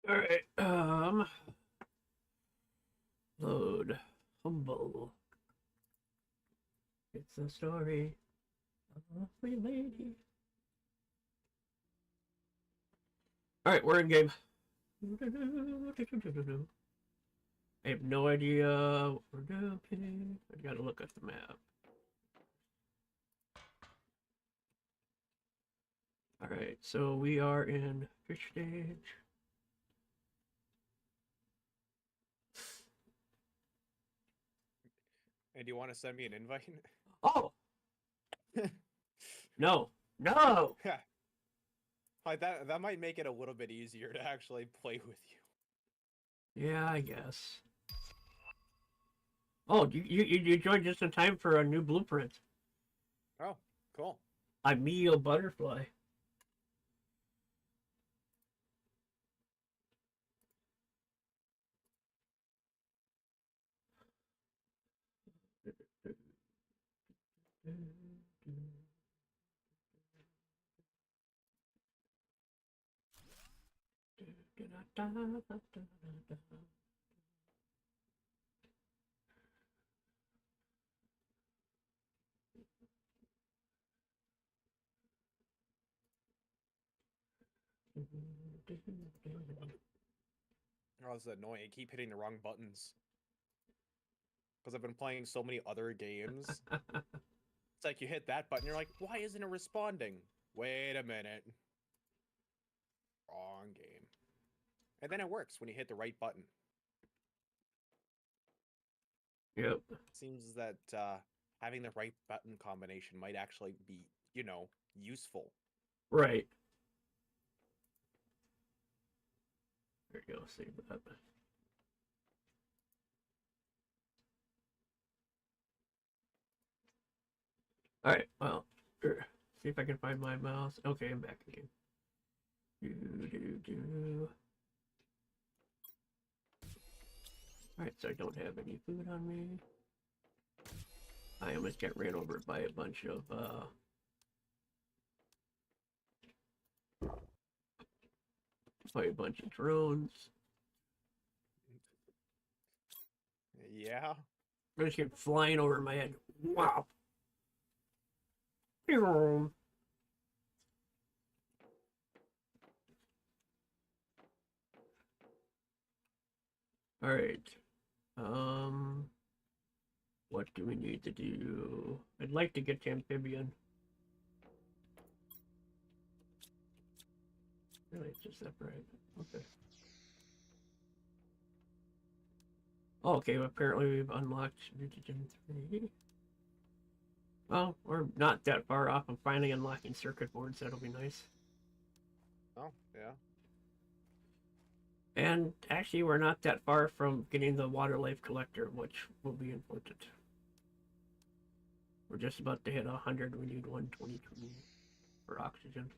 All right. Load. Humble. It's a story of a free lady. All right, we're in game. I have no idea what we're doing. I gotta look at the map. All right, so we are in fish stage. And do you want to send me an invite? Oh no, no. Yeah, like that might make it a little bit easier to actually play with you. Yeah, I guess. Oh, you joined just in time for a new blueprint. Oh, cool. A meal butterfly. Oh, this is annoying. I keep hitting the wrong buttons because I've been playing so many other games. It's like you hit that button, you're like, why isn't it responding? Wait a minute. Wrong game. And then it works when you hit the right button. Yep. Seems that having the right button combination might actually be, useful. Right. There you go. Save that. All right. Well, see if I can find my mouse. Okay, I'm back again. All right, so I don't have any food on me. I almost got ran over by a bunch of drones. Yeah. They just kept flying over my head. Wow. All right. Um, what do we need to do? I'd like to get to amphibian. Really, it's just that right. Okay. Oh, okay. Well, apparently we've unlocked Mutagen 3. Well, we're not that far off. I'm finally unlocking circuit boards. That'll be nice. Oh, yeah. And actually, we're not that far from getting the water life collector, which will be important. We're just about to hit 100. We need 122 for oxygen.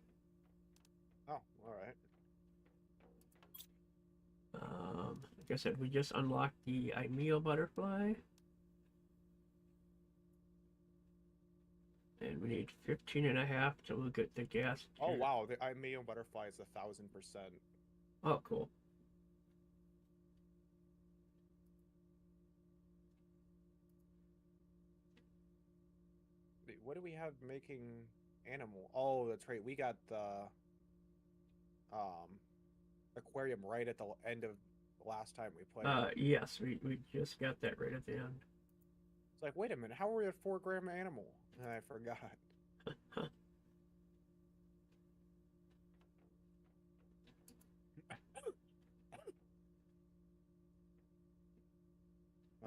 Oh, all right. Like I said, we just unlocked the Imeo butterfly. And we need 15 and a half till we get the gas. Oh, wow. The Mayo butterfly is 1,000%. Oh, cool. Wait, what do we have making animal? Oh, that's right. We got the um aquarium right at the end of the last time we played. Yes, we just got that right at the end. It's like, wait a minute, how are we at 4 gram animal? And I forgot.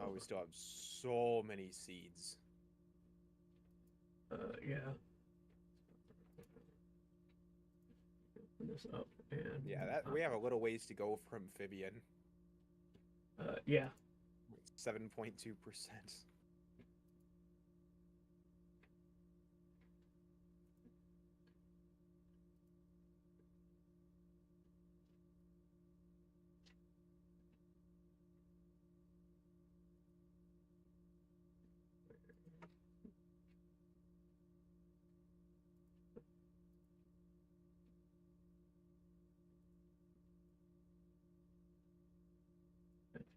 Oh, we still have so many seeds. Yeah. Open this up and Yeah, that we have a little ways to go for amphibian. yeah. 7.2%.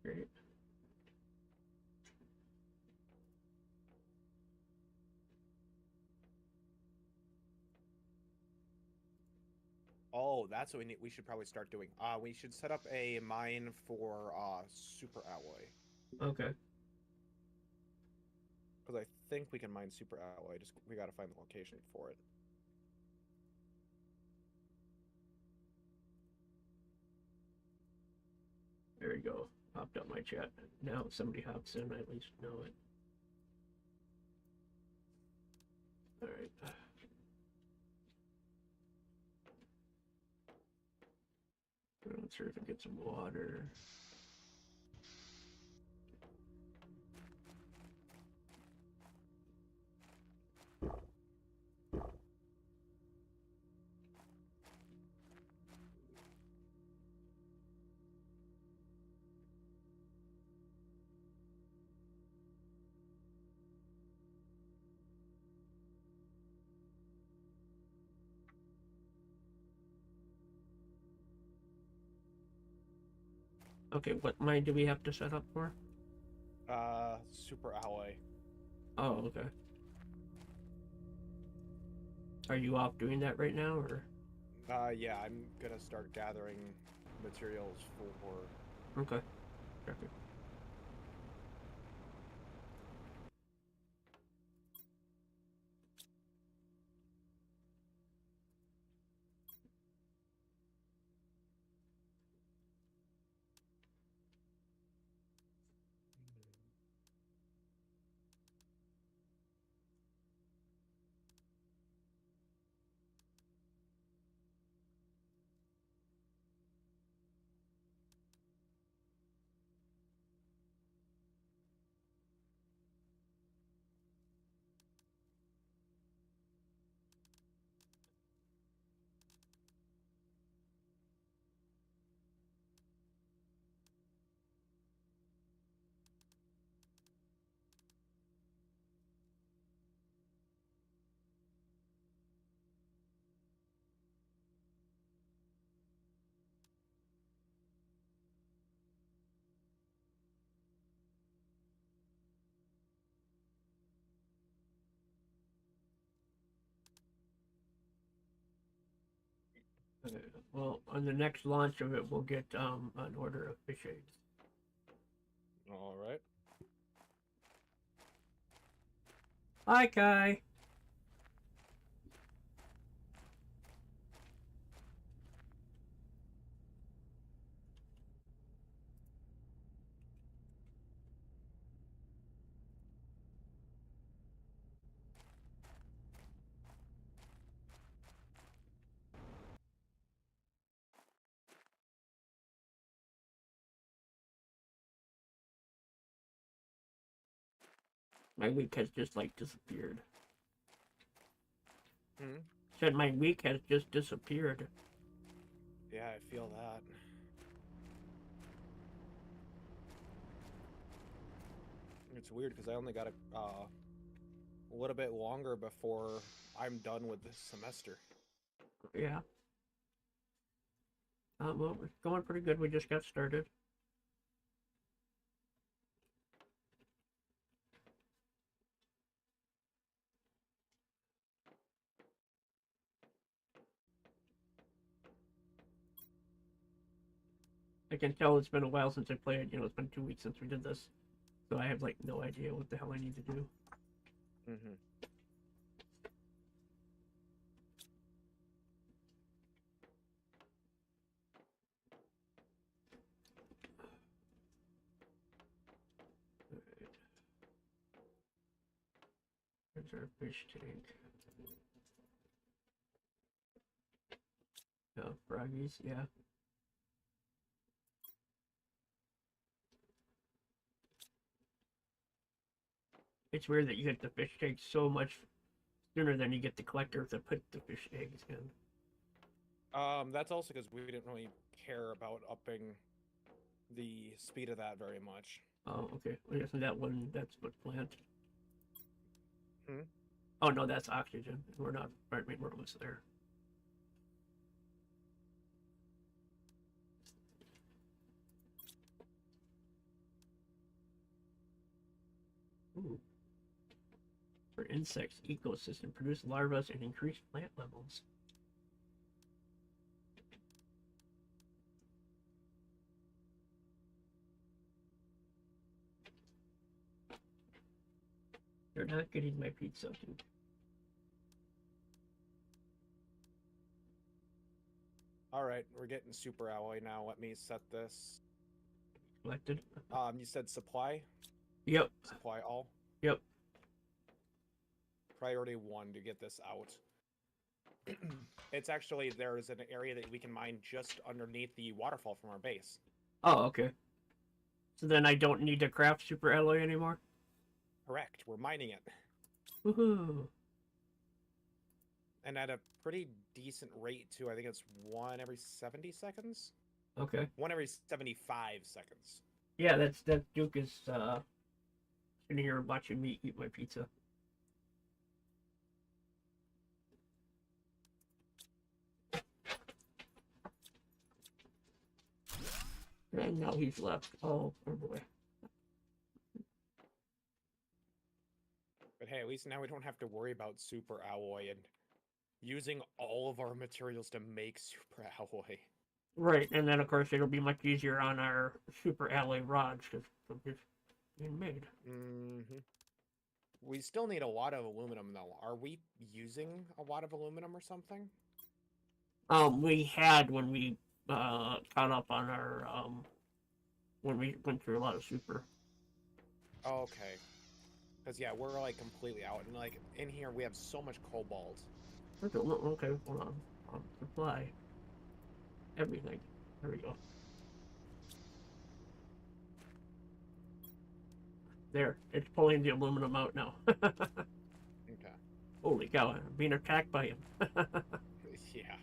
Great. Oh, that's what we should probably start doing. We should set up a mine for super alloy. Okay. Because I think we can mine super alloy. Just we gotta find the location for it. There you go. Popped up my chat. Now if somebody hops in, I at least know it. Alright. Let's see if I get some water. Okay, what mine do we have to set up for? Super alloy. Oh, okay. Are you off doing that right now, or? Yeah, I'm gonna start gathering materials for. Okay. Okay. Okay. Well, on the next launch of it, we'll get an order of fish eggs. All right. Hi, Kai. My week has just like disappeared. Hmm. Said my week has just disappeared. Yeah, I feel that. It's weird because I only got a little bit longer before I'm done with this semester. Yeah. Well, it's going pretty good. We just got started. I can tell it's been a while since I played. You know, it's been 2 weeks since we did this. So I have like no idea what the hell I need to do. Mm-hmm. Alright. There's our fish tank. Oh, froggies, yeah. It's weird that you get the fish tank so much sooner than you get the collector to put the fish eggs in. That's also because we didn't really care about upping the speed of that very much. Oh, okay. Well, isn't that one? That's what plant? Hmm? Oh no, that's oxygen. We're not. I mean, we're almost there. Ooh. For insects ecosystem, produce larvae and increase plant levels. They're not getting my pizza, dude. Alright, we're getting super alloy now. Let me set this. Selected. You said supply? Yep. Supply all? Yep. Priority 1 to get this out. It's actually, there's an area that we can mine just underneath the waterfall from our base. Oh, okay. So then I don't need to craft super alloy anymore? Correct, we're mining it. Woohoo! And at a pretty decent rate, too. I think it's 1 every 70 seconds? Okay. 1 every 75 seconds. Yeah, that Duke is sitting here watching me eat my pizza. And now he's left. Oh boy. But hey, at least now we don't have to worry about super alloy and using all of our materials to make super alloy. Right, and then of course it'll be much easier on our super alloy rods because it's being made. Mm-hmm. We still need a lot of aluminum, though. Are we using a lot of aluminum or something? We had when we caught up on our when we went through a lot of super. Okay. Because, yeah, we're, like, completely out. And, like, in here we have so much cobalt. Okay, hold on. Supply. Everything. There we go. There, it's pulling the aluminum out now. Okay. Holy cow, I'm being attacked by him. Yeah.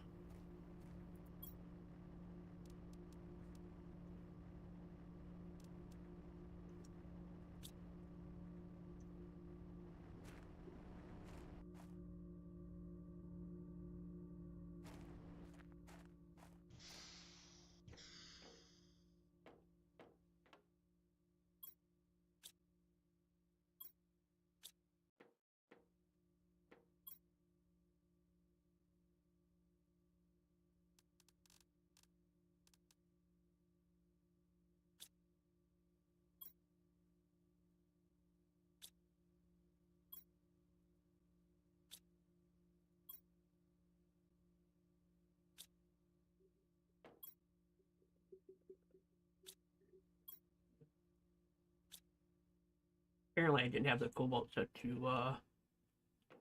Apparently I didn't have the cobalt set to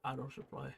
auto supply.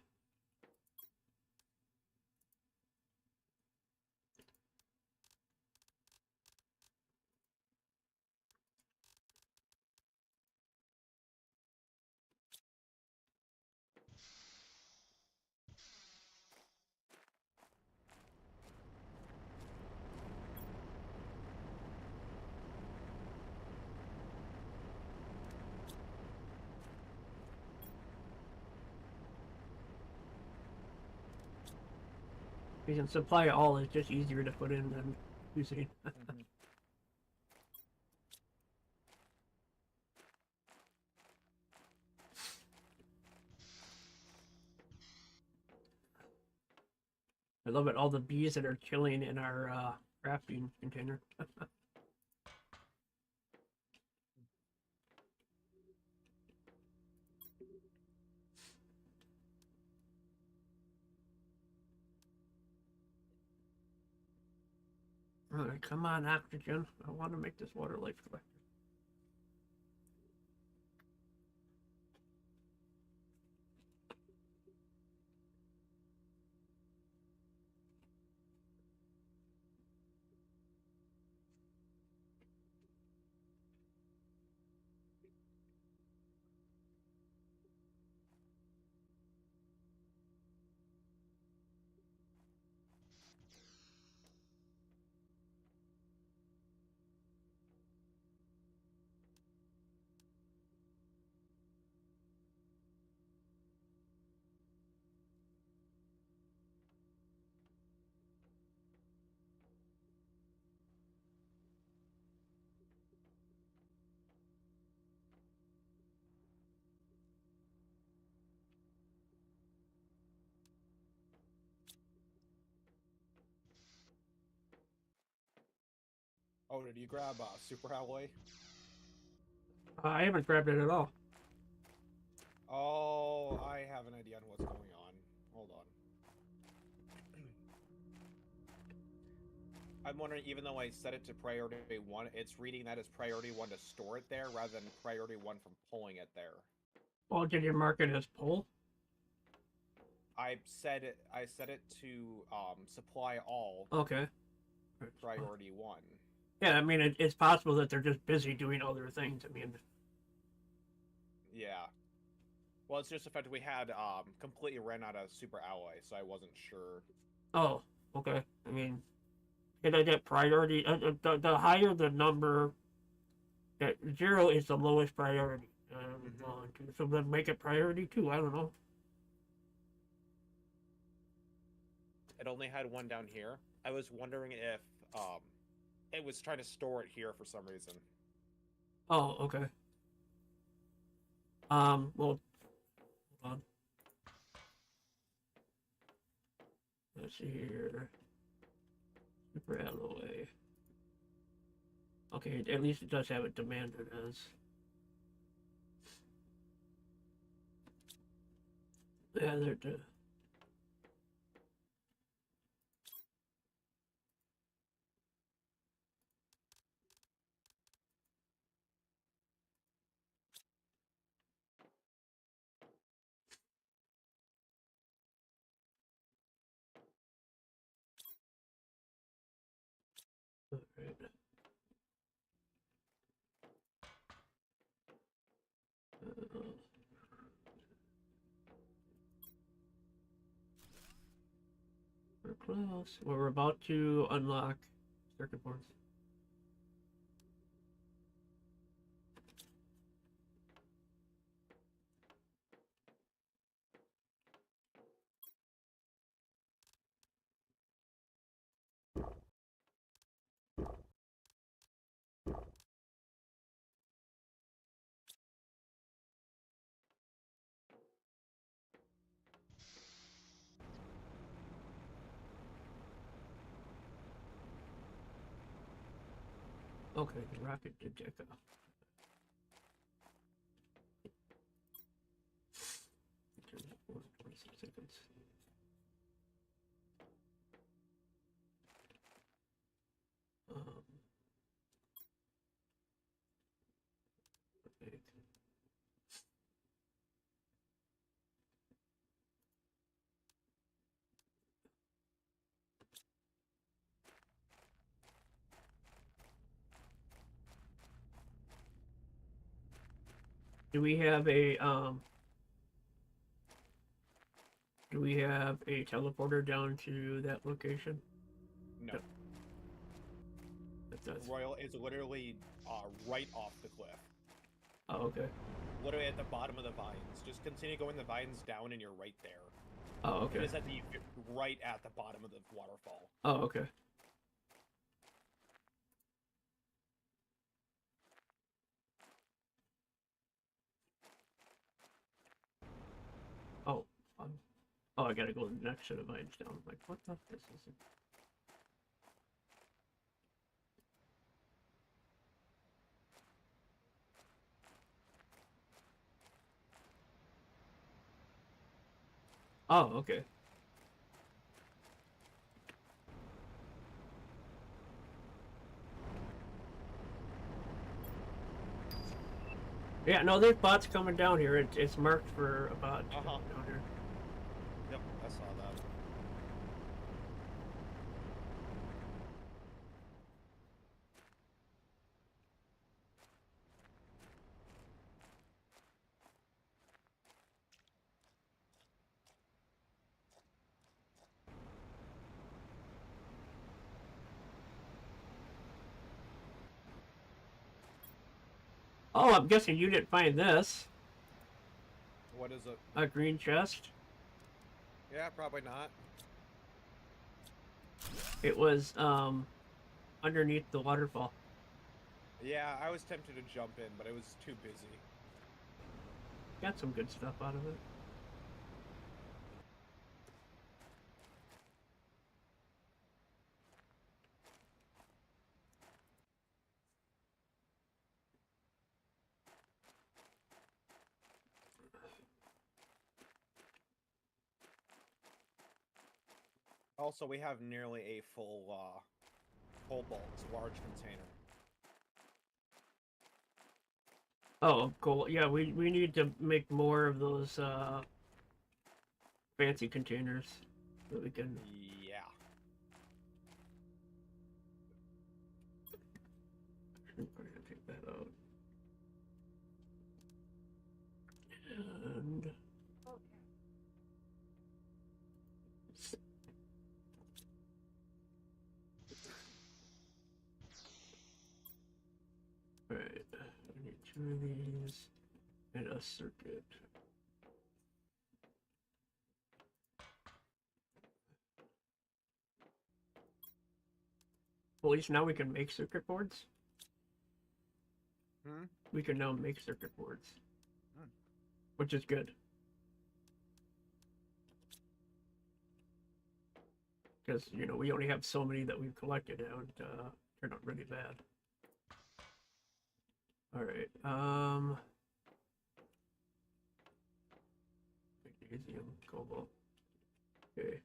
Because supply all is just easier to put in than using. Mm-hmm. I love it, all the bees that are chilling in our crafting container. Alright, come on, oxygen. I want to make this water life collector. Oh, did you grab Super Alloy? I haven't grabbed it at all. Oh, I have an idea on what's going on. Hold on. I'm wondering, even though I set it to priority 1, it's reading that as priority 1 to store it there rather than priority 1 from pulling it there. Well, did you mark it as pull? I set it to supply all. Okay. Priority 1. Yeah, I mean, it's possible that they're just busy doing other things. I mean, yeah. Well, it's just the fact that we had completely ran out of Super Alloy, so I wasn't sure. oh, okay. I mean, did I get priority? The higher the number, that 0 is the lowest priority. So then make it priority 2. I don't know. It only had one down here. I was wondering if it was trying to store it here for some reason. Oh, okay. Well, hold on. Let's see here. Super alloy. Okay, at least it does have it demanded as. Yeah, they're. All right. We're close. Well, we're about to unlock circuit boards. Okay, the rocket did take off. 26 seconds. Okay. Do we have a Do we have a teleporter down to that location? No. Yep. That does. Royal is literally right off the cliff. Oh, okay. Literally at the bottom of the vines. Just continue going the vines down and you're right there. Oh, okay. It is right at the bottom of the waterfall. Oh, okay. Oh, oh, I gotta go the next set of vines down. I'm like, what the? This isn't. Oh, okay. Yeah, no, there's bots coming down here. It's marked for a bot down here. Yep, I saw that. Oh, I'm guessing you didn't find this. What is it? A green chest. Yeah, probably not. It was underneath the waterfall. Yeah, I was tempted to jump in, but I was too busy. Got some good stuff out of it. Also, we have nearly a full cobalt large container. Oh, cool. Yeah, we need to make more of those fancy containers so we can. Yeah. I'm gonna take that out. And alright, I need 2 of these and a circuit. Well, at least now we can make circuit boards. Hmm? We can now make circuit boards, Hmm. which is good. Because, you know, we only have so many that we've collected and they're not really bad. Alright, magnesium, cobalt. Okay.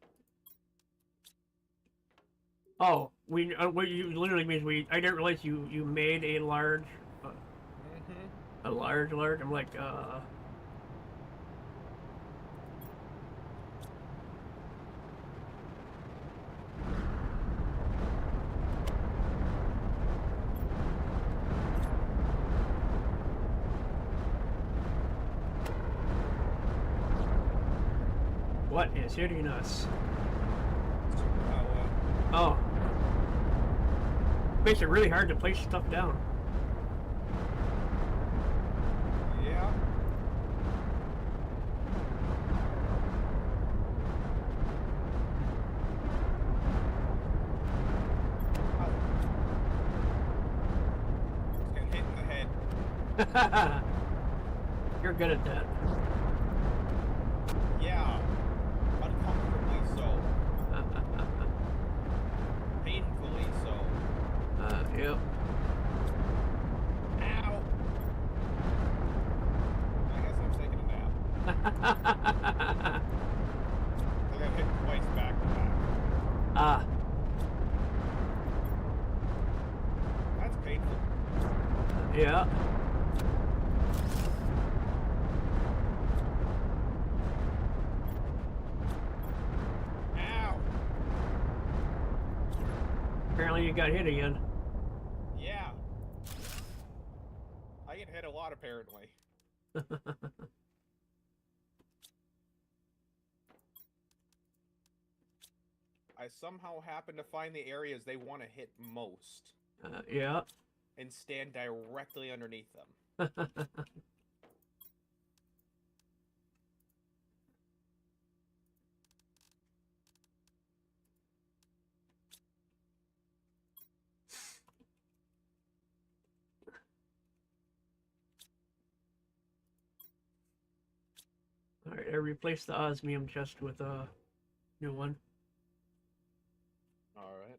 Oh, what you literally means I didn't realize you made a large, Mm-hmm. a large. I'm like, what is hitting us? Oh, makes it really hard to place stuff down. Yeah. Get hit in the head. You're good at that. Yeah. Uncomfortably so. Painfully so. Yep. Ow! I guess I'm taking a nap. I got hit twice back to back. Ah. That's painful. Yeah. Ow! Apparently you got hit again. Yeah. I get hit a lot, apparently. I somehow happen to find the areas they want to hit most Yeah. and stand directly underneath them. Alright, I replaced the osmium chest with a new one. Alright.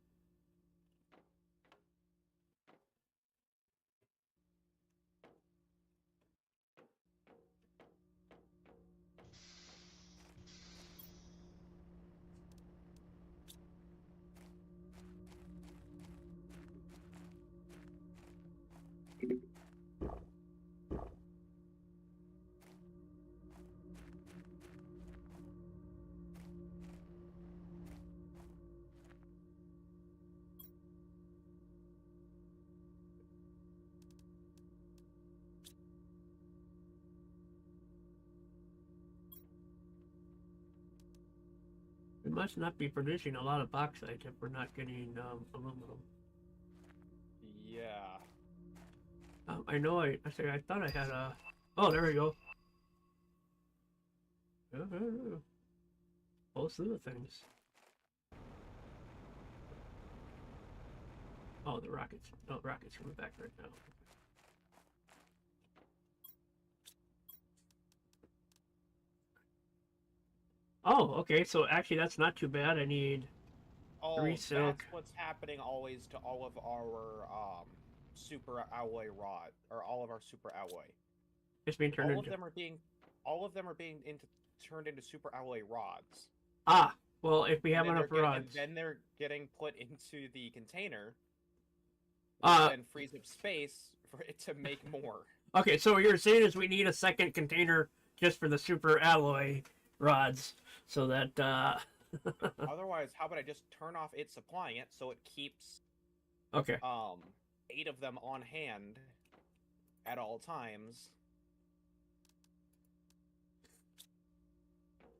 We must not be producing a lot of bauxite if we're not getting aluminum. Yeah. I know I thought I had a... Oh, there we go. Both of the things. Oh, the rockets. Oh, rockets coming back right now. Oh, okay. So actually, that's not too bad. I need Oh, 3 silk. that's what's happening always to all of our super alloy rod, or all of our super alloy. It's being turned All into... of them are being turned into super alloy rods. Ah, Well, if we have and then enough they're get, and rods. then they're getting put into the container, which Uh, then frees up space for it to make more. okay, so what you're saying is we need a second container just for the super alloy rods, so that Otherwise, how about I just turn off it supplying it so it keeps okay. 8 of them on hand at all times.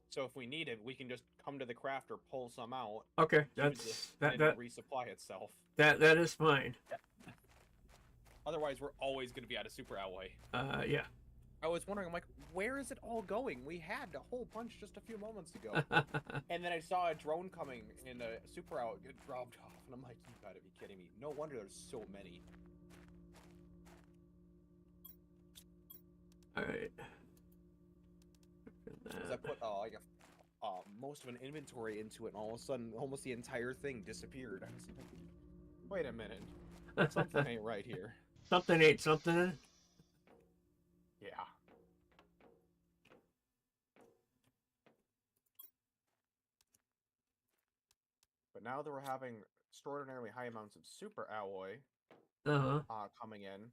So if we need it, we can just come to the crafter, pull some out, Okay, use it, that and that resupply itself. that is fine. Otherwise, we're always going to be out of super alloy. Yeah. I was wondering, I'm like, where is it all going? We had a whole bunch just a few moments ago. And then I saw a drone coming and a super alloy get dropped off, and I'm like, you gotta be kidding me. No wonder there's so many. Alright. Because I put like most of an inventory into it, and all of a sudden, almost the entire thing disappeared. I was like, wait a minute. Something ain't right here. Something ain't something. Yeah. But now that we're having extraordinarily high amounts of super alloy Uh-huh. coming in,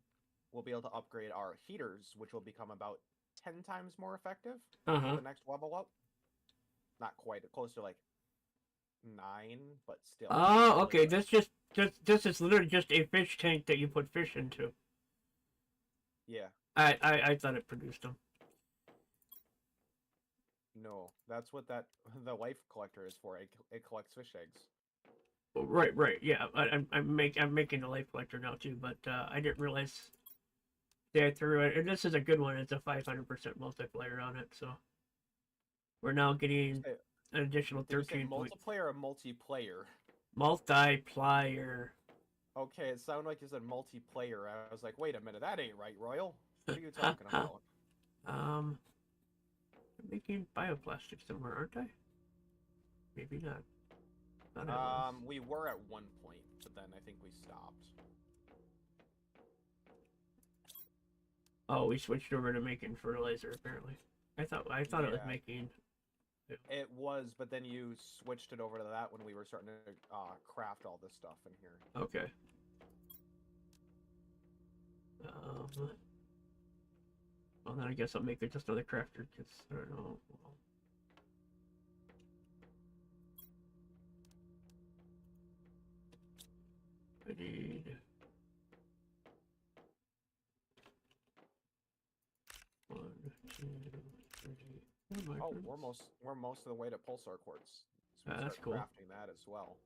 we'll be able to upgrade our heaters, which will become about 10 times more effective Uh-huh. the next level up. Not quite, close to like 9, but still. Oh, okay. This is literally just a fish tank that you put fish into. Yeah. I thought it produced them. No, that's what the life collector is for. It collects fish eggs. Right, yeah. I'm making a life collector now too, but I didn't realize they threw it. And this is a good one. It's a 500% multiplier on it, so we're now getting an additional Did you say 13 points. multiplayer or multiplayer? Multiplier. Okay, it sounded like you said multiplayer. I was like, wait a minute, that ain't right, Royal. What are you talking about? I'm making bioplastics somewhere, aren't I? Maybe not. We were at one point, but then I think we stopped. Oh, we switched over to making fertilizer apparently. I thought it was making. It was, but then you switched it over to that when we were starting to craft all this stuff in here. Okay. Well, then I guess I'll make it just another crafter because I don't know. I need. One, two, three. Oh, we're most of the way to pulsar quartz. So That's cool. Crafting that as well.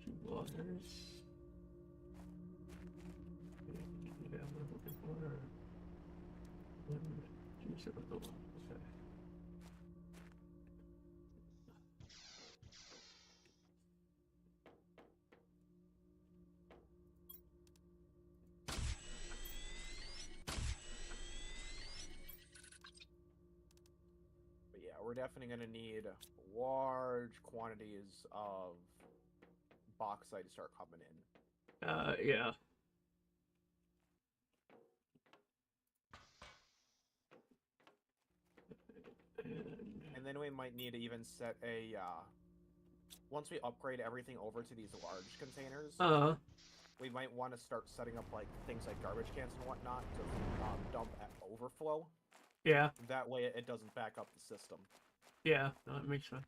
Two waters. Yeah, I'm looking for 1, 2, 7, oh, okay. But yeah, we're definitely going to need large quantities of bauxite to start coming in. Yeah. And then we might need to even set a, once we upgrade everything over to these large containers, we might want to start setting up, like, things like garbage cans and whatnot to dump at overflow. Yeah. That way it doesn't back up the system. Yeah, no, that makes sense.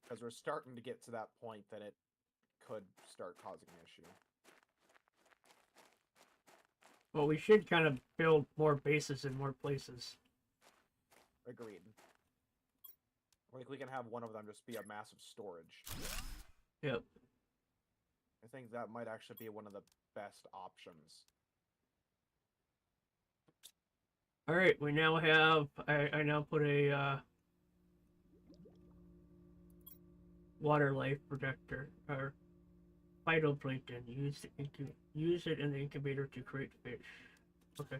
Because we're starting to get to that point that it could start causing an issue. Well, we should kind of build more bases in more places. Agreed. Like, we can have one of them just be a massive storage. Yep. I think that might actually be one of the best options. Alright, we now have... I now put a water life protector, or phytoplankton. Use it in the incubator to create fish. Okay.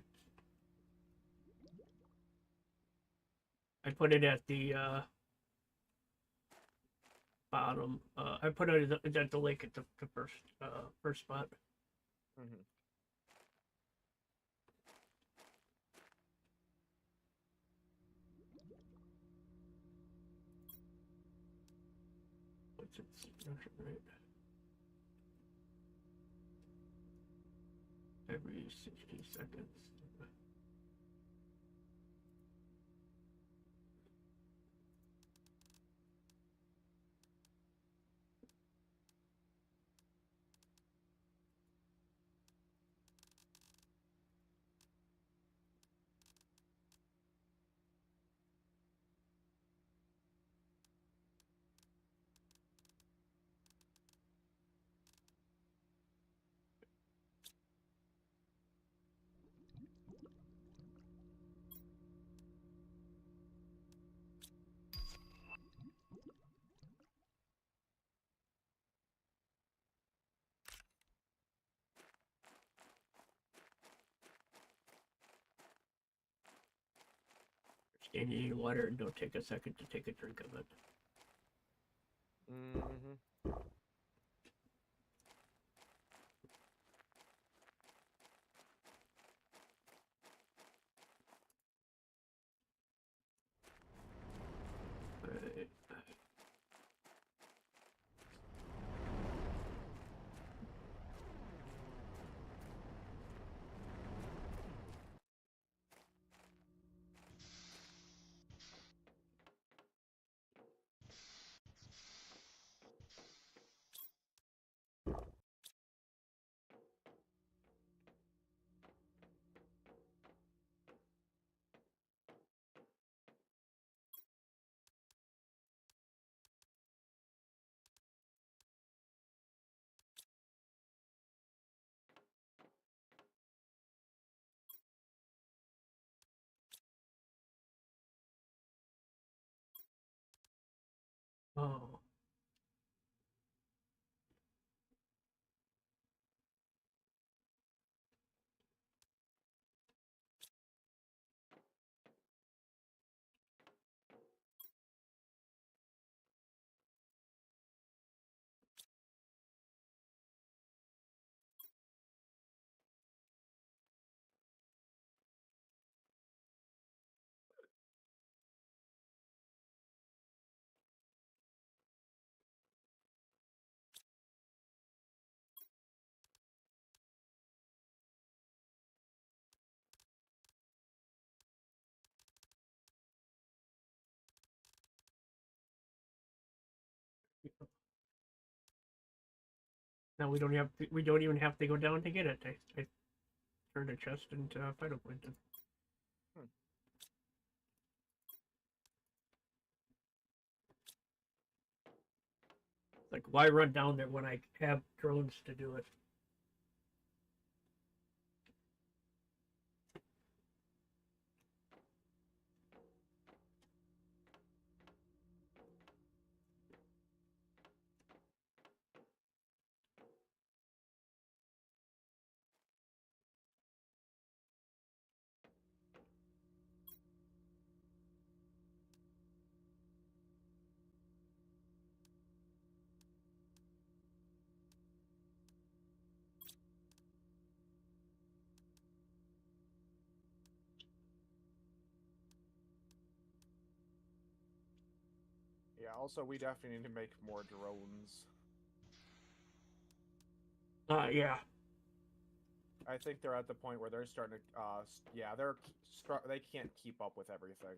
I put it at the bottom. I put it at the lake at the first spot. Mm-hmm. What's its right? Every 60 seconds. Stand in water and don't take a second to take a drink of it. Mm-hmm. Right. Oh. Now we don't have to, we don't even have to go down to get it. I turned a chest into phytoplankton. Hmm. Like, why run down there when I have drones to do it? Yeah, also, we definitely need to make more drones. Yeah. I think they're at the point where they're starting to, yeah, they can't keep up with everything.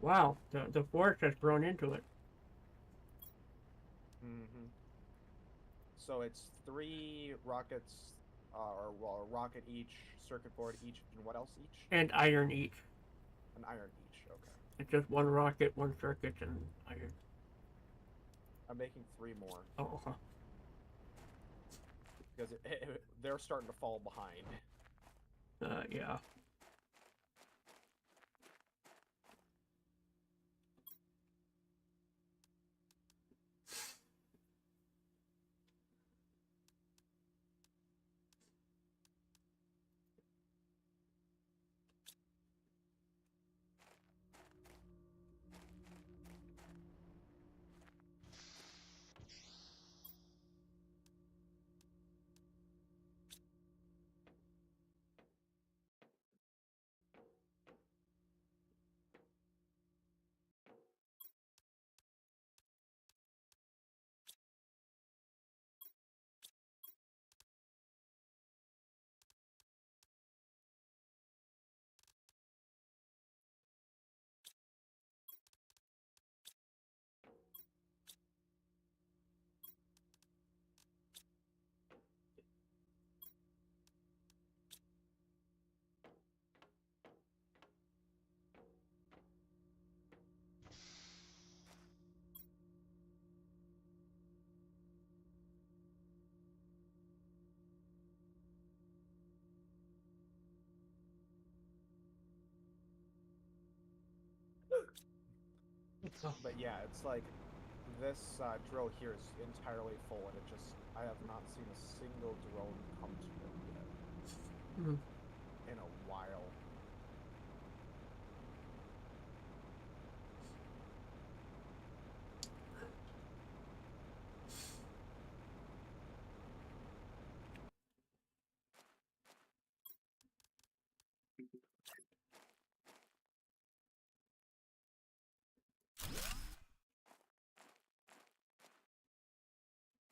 Wow, the forest has grown into it. Mm-hmm. So it's 3 rockets, or well, a rocket each, circuit board each, and what else each? And iron each. An iron each. Okay. It's just one rocket, one circuit, and iron. I'm making 3 more Oh, huh. because they're starting to fall behind. Yeah. But yeah, it's like this drill here is entirely full, and I have not seen a single drone come to it yet Hmm. in a while.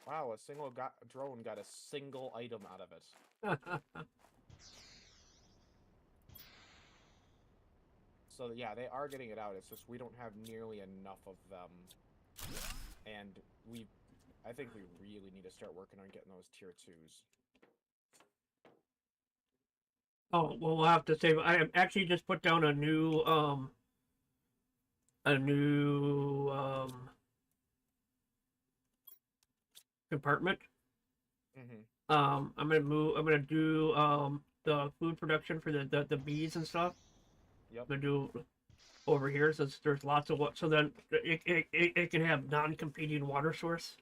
Wow, a single drone got a single item out of it. So yeah, they are getting it out. It's just we don't have nearly enough of them, and I think we really need to start working on getting those tier 2s. Oh, well, we'll have to save. I have actually just put down a new compartment. Mm-hmm. I'm gonna move. I'm gonna do the food production for the bees and stuff. Yep. I'm gonna do over here, so there's lots of what. So then it can have non-competing water source.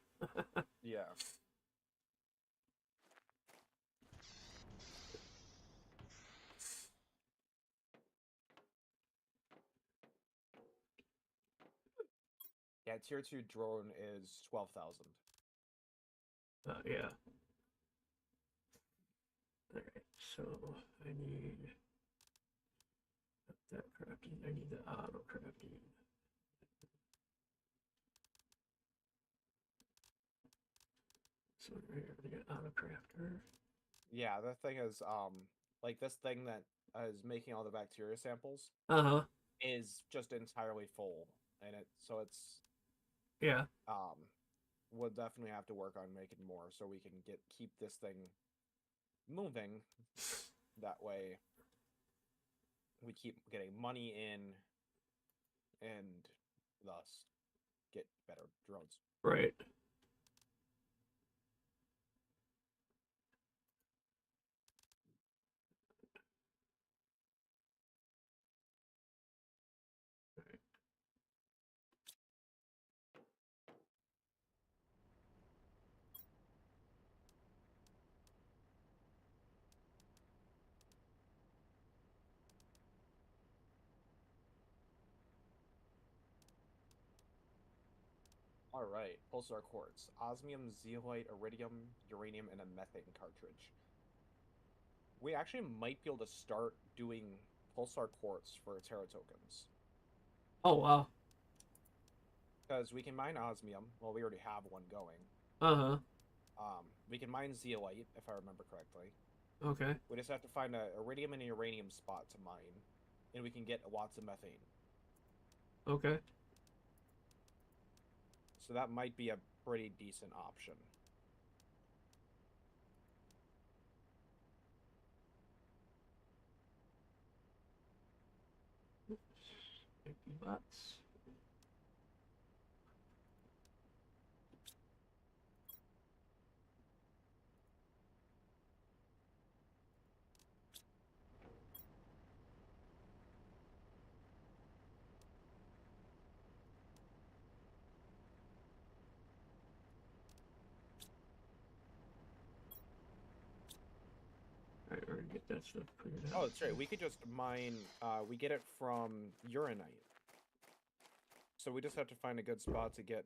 Yeah. Yeah, tier 2 drone is 12,000. Yeah. All right. So I need that crafting. I need the auto crafting. So we're gonna get auto crafter. Yeah, the thing is, like this thing that is making all the bacteria samples Uh huh. is just entirely full, and it's Yeah. um, we'll definitely have to work on making more so we can keep this thing moving. That way, we keep getting money in, and thus get better drones. Right. All right, pulsar quartz, osmium, zeolite, iridium, uranium, and a methane cartridge. We actually might be able to start doing pulsar quartz for Terra tokens. Oh wow. Because we can mine osmium. Well, we already have one going. Uh huh. We can mine zeolite, if I remember correctly. Okay. We just have to find a iridium and a uranium spot to mine, and we can get watts of methane. Okay. So that might be a pretty decent option. Bots. All right, we're gonna get that stuff cleared Oh, out. that's right. We could just mine. We get it from uranite. So we just have to find a good spot to get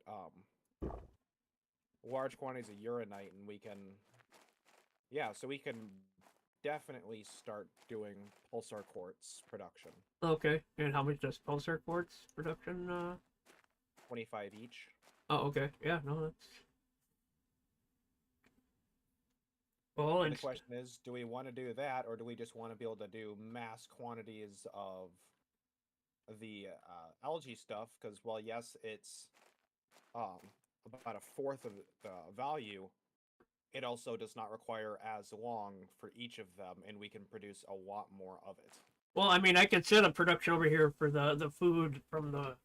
large quantities of uranite, and we can. Yeah, so we can definitely start doing pulsar quartz production. Okay. And how much does pulsar quartz production? 25 each. Oh, okay. Yeah. No, that's. Well, And the it's. question is, do we want to do that, or do we just want to be able to do mass quantities of the algae stuff? Because, well, yes, it's um, about a fourth of the value. It also does not require as long for each of them, and we can produce a lot more of it. Well, I mean, I could set up production over here for the food from the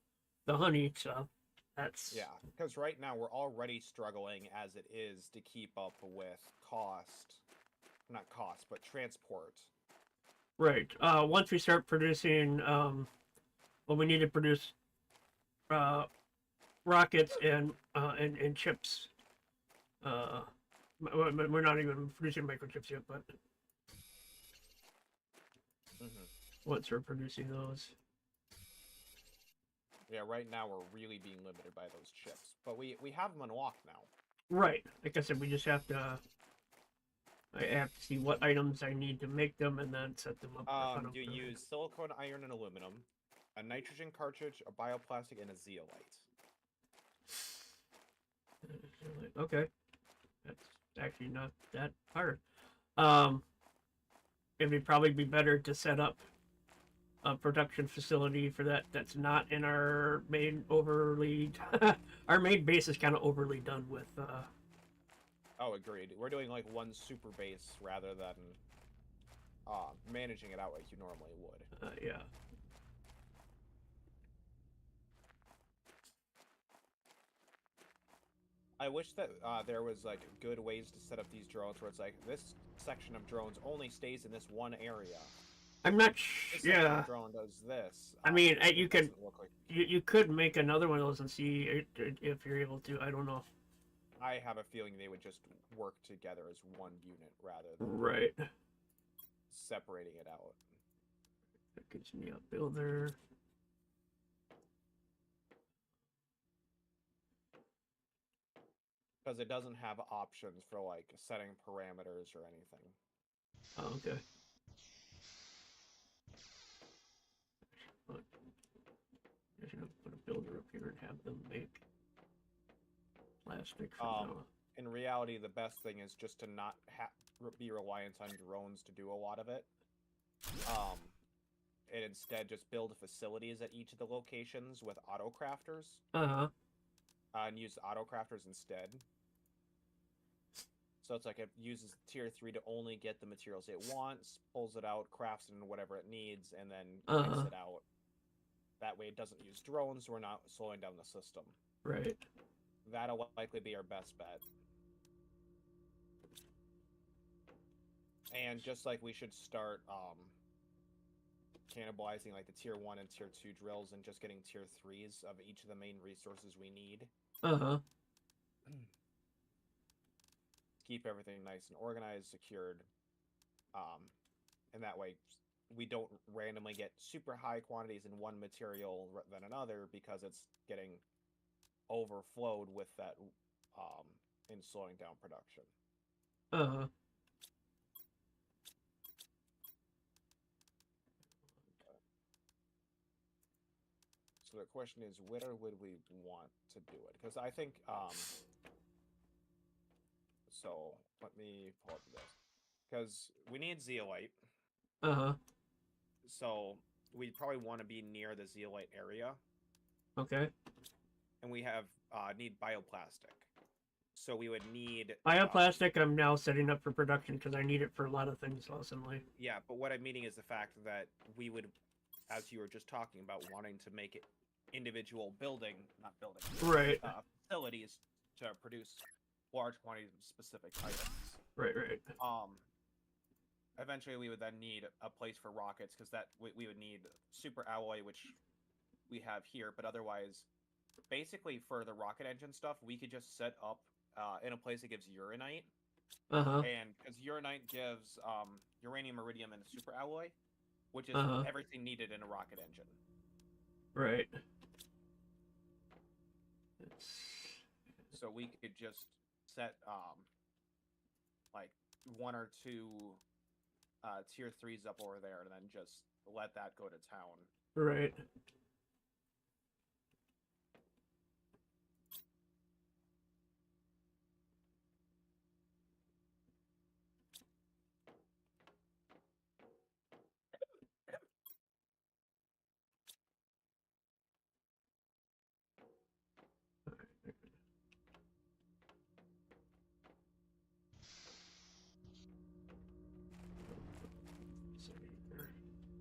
honey. So that's. Yeah, because right now we're already struggling as it is to keep up with cost. Not cost, but transport. Right. Once we start producing, well, we need to produce rockets and chips. We're not even producing microchips yet, but Hmm. once we're producing those. Yeah, right now we're really being limited by those chips, but we have them unlocked now. Right. Like I said, we just have to. I have to see what items I need to make them, and then set them up. You use silicone, iron, and aluminum, a nitrogen cartridge, a bioplastic, and a zeolite. Okay, that's actually not that hard. Um, it'd probably be better to set up a production facility for that. That's not in our main overly. Our main base is kind of overly done with. Oh, agreed. We're doing like one super base rather than managing it out like you normally would. Yeah. I wish that there was like good ways to set up these drones where it's like this section of drones only stays in this one area. I'm not. This section Yeah. of drone does this. I mean, it you could. doesn't look like... You could make another one of those and see if you're able to. I don't know. I have a feeling they would just work together as one unit rather than Right. separating it out. That gives me a builder. Because it doesn't have options for like setting parameters or anything. Oh, okay. I should put a builder up here and have them make plastic for now. In reality, the best thing is just to not be reliant on drones to do a lot of it. And instead just build facilities at each of the locations with autocrafters. And use autocrafters instead. So it's like it uses tier 3 to only get the materials it wants, pulls it out, crafts it into whatever it needs, and then kicks it out. That way it doesn't use drones, so we're not slowing down the system. Right. That'll likely be our best bet. And just like we should start cannibalizing like the tier 1 and tier 2 drills and just getting tier 3s of each of the main resources we need. Keep everything nice and organized, secured. And that way we don't randomly get super high quantities in one material than another because it's getting overflowed with that in slowing down production. So the question is, where would we want to do it? Because I think so let me pull up this. Because we need zeolite. So we probably want to be near the zeolite area. Okay. And we have need bioplastic. So we would need bioplastic. I'm now setting up for production because I need it for a lot of things awesomely. Yeah, but what I'm meaning is the fact that we would, as you were just talking about, wanting to make it individual right, facilities to produce large quantities of specific items. Right. Eventually, we would then need a place for rockets because that we would need super alloy, which we have here. But otherwise, basically for the rocket engine stuff, we could just set up in a place that gives uranite. And because uranite gives uranium, iridium, and a super alloy, which is everything needed in a rocket engine. Right. So we could just set like 1 or 2 tier 3s up over there, and then just let that go to town. Right.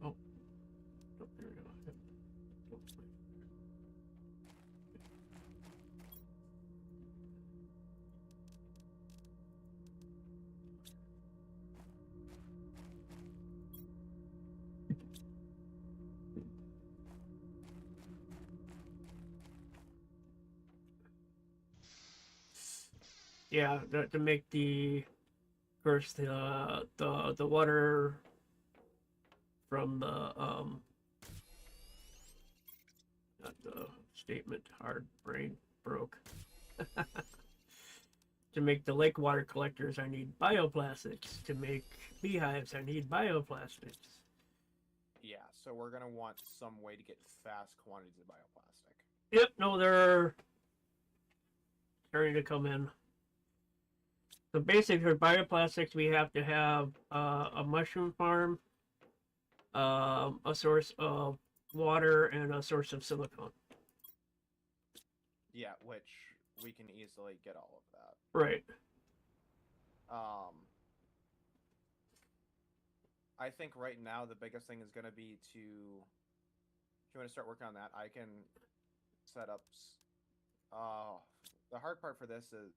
Oh, there we go. Yeah, to make the first the water from the not the statement, hard brain broke. To make the lake water collectors, I need bioplastics. To make beehives, I need bioplastics. Yeah, so we're gonna want some way to get fast quantities of bioplastic. Yep, no, they're starting to come in. So basically, for bioplastics, we have to have a mushroom farm, a source of water, and a source of silicone. Yeah, which we can easily get all of that. Right. I think right now the biggest thing is gonna be to. If you want to start working on that, I can set up. The hard part for this is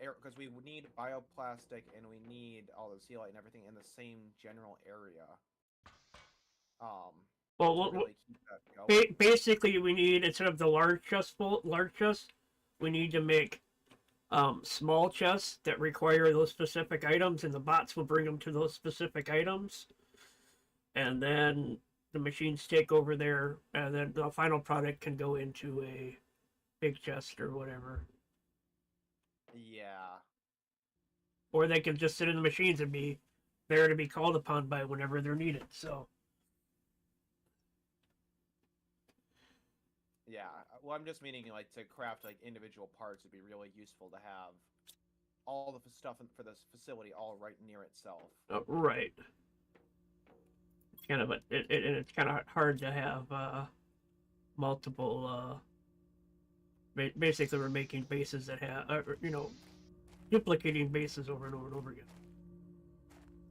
because we need bioplastic and we need all the zeolite and everything in the same general area. Well, To really keep that going. basically, we need, instead of the large chest, we need to make small chests that require those specific items, and the bots will bring them to those specific items, and then the machines take over there, and then the final product can go into a big chest or whatever. Yeah. Or they can just sit in the machines and be there to be called upon by whenever they're needed. So. Yeah. Well, I'm just meaning like to craft like individual parts would be really useful to have all the stuff for this facility all right near itself. Right. It's kind of it's kind of hard to have multiple. Basically, we're making bases that have duplicating bases over and over and over again.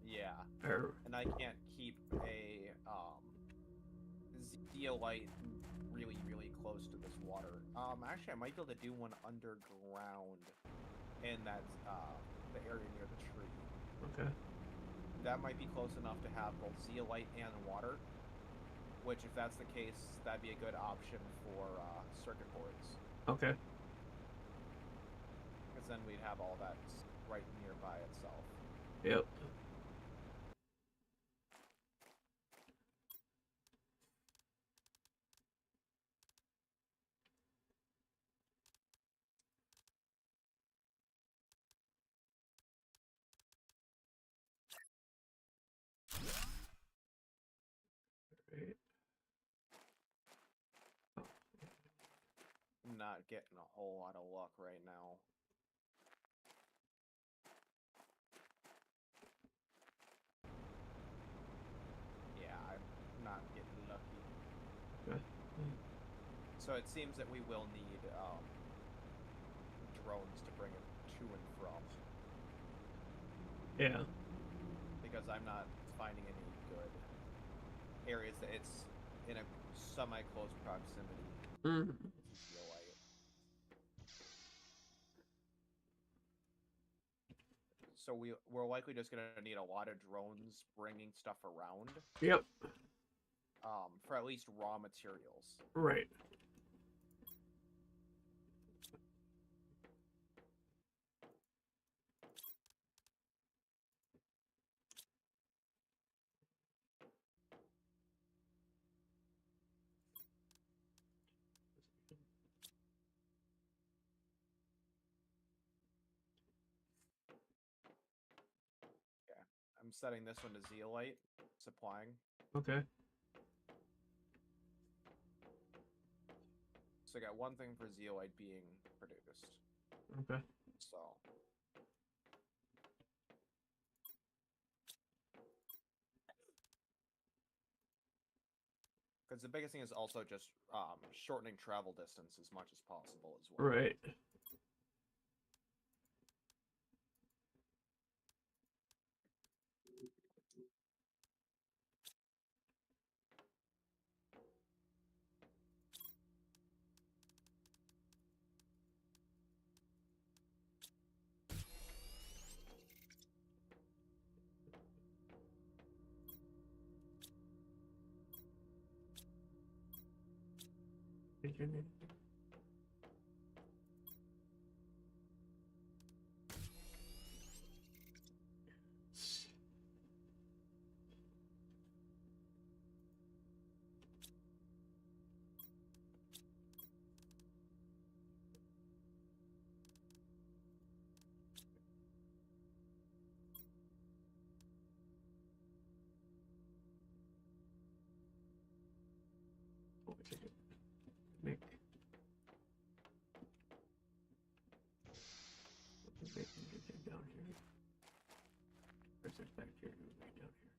Yeah. Or, and I can't keep a zeolite really close to this water. Actually, I might be able to do one underground in that the area near the tree. Okay. That might be close enough to have both zeolite and water. Which, if that's the case, that'd be a good option for circuit boards. Okay. Because then we'd have all that right nearby itself. Yep. Not getting a whole lot of luck right now. Yeah, I'm not getting lucky. Okay. So it seems that we will need drones to bring it to and from. Yeah. Because I'm not finding any good areas that it's in a semi-close proximity. Mm. So we're likely just gonna need a lot of drones bringing stuff around. Yep. For at least raw materials. Right. I'm setting this one to zeolite, supplying. Okay. So I got one thing for zeolite being produced. Okay. So. Because the biggest thing is also just shortening travel distance as much as possible as well. Right. second. Make down here. Where's this bacteria right down here?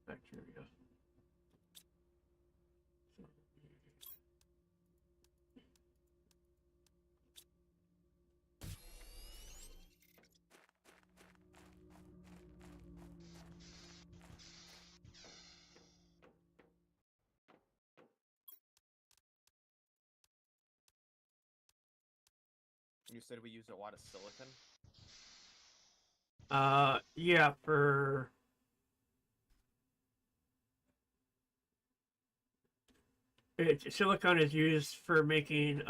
Bacteria. So, You said we use a lot of silicon. yeah, for silicon is used for making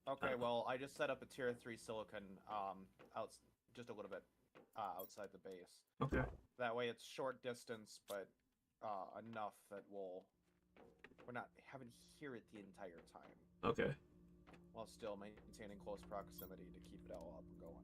Okay, well, I just set up a tier 3 silicon out just a little bit outside the base. Okay. That way it's short distance, but enough that we're not having to hear it the entire time. Okay. While still maintaining close proximity to keep it all up and going.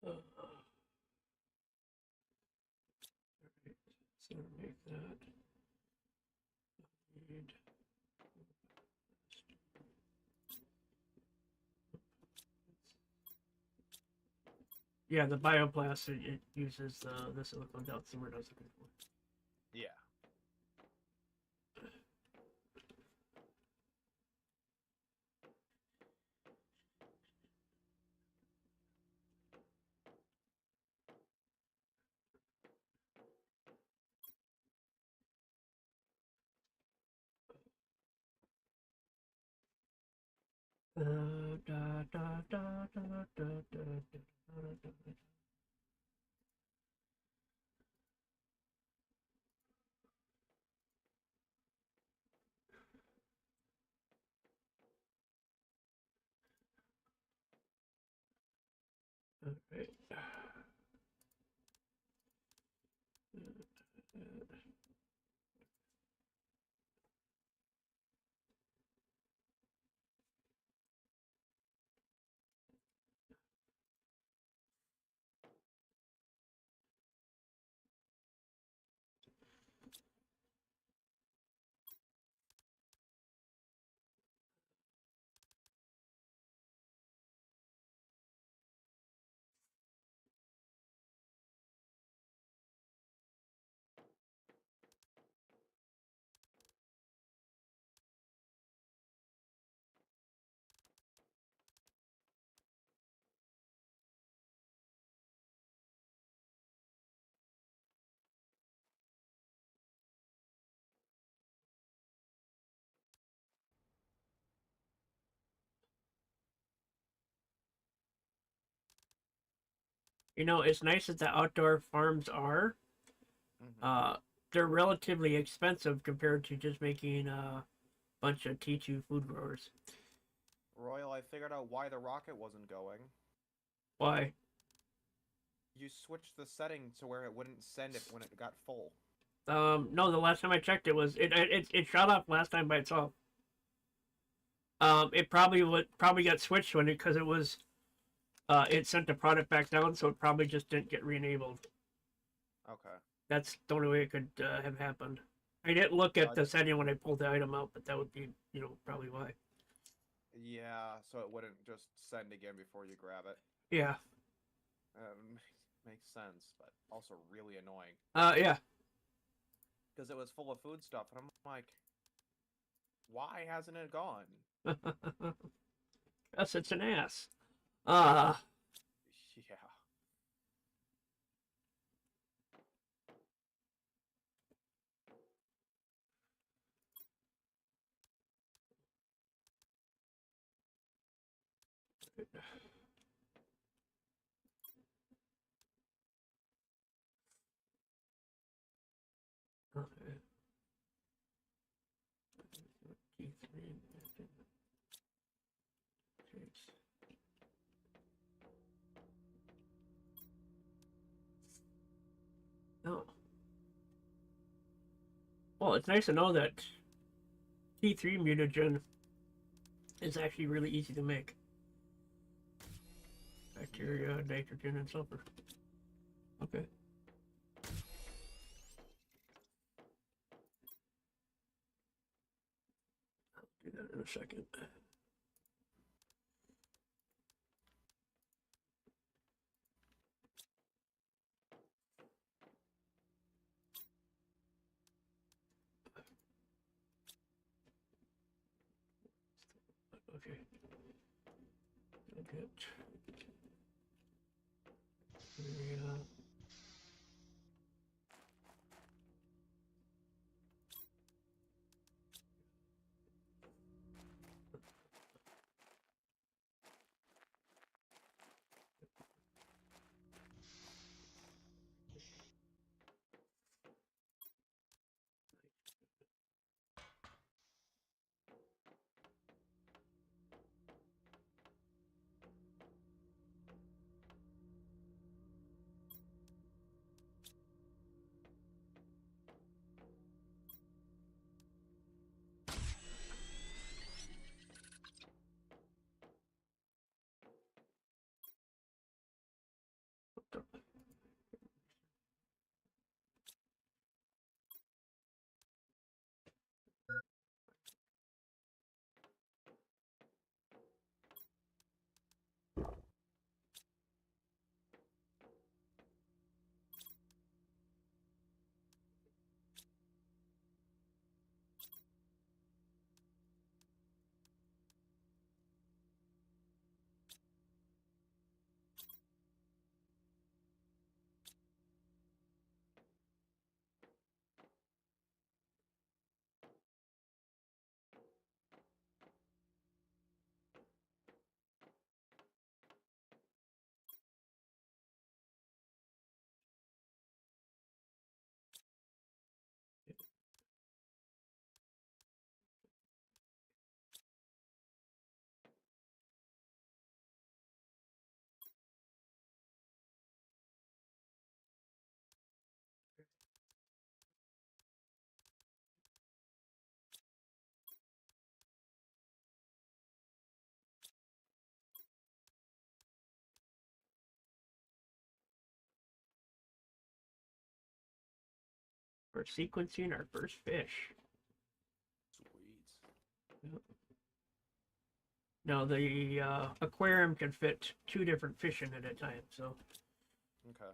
Alright, so make that. Need. Yeah, the bioblast it uses the silicon down somewhere else. Yeah. Alright. You know, as nice as the outdoor farms are, Mm-hmm. they're relatively expensive compared to just making a bunch of T2 food growers. Royal, I figured out why the rocket wasn't going. Why? You switched the setting to where it wouldn't send it when it got full. No, the last time I checked, it shot off last time by itself. It probably got switched when because it was it sent the product back down, so it probably just didn't get re-enabled. Okay. That's the only way it could have happened. I didn't look at the setting when I pulled the item out, but that would be, probably why. Yeah, so it wouldn't just send again before you grab it. Yeah. Makes sense, but also really annoying. Yeah. Because it was full of food stuff, and I'm like, why hasn't it gone? Guess it's an ass. Yeah. Okay. T3. Oh. Well, it's nice to know that T3 mutagen is actually really easy to make. Bacteria, nitrogen, and sulfur. Okay. I'll do that in a second. Okay. I'll get urea. We're sequencing our first fish. Sweet. Yep. Now the aquarium can fit 2 different fish in at a time, so Okay.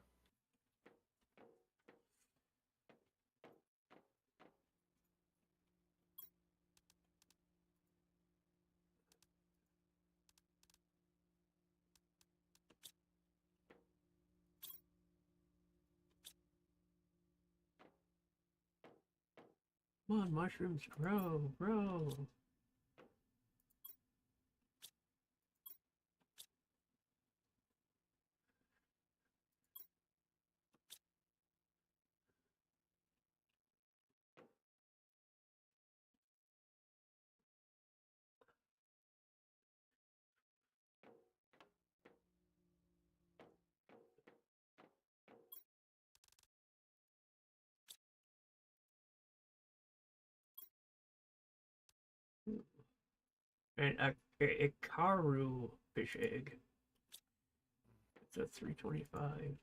come on, mushrooms, grow, grow. And a Ikaru fish egg. It's a 325.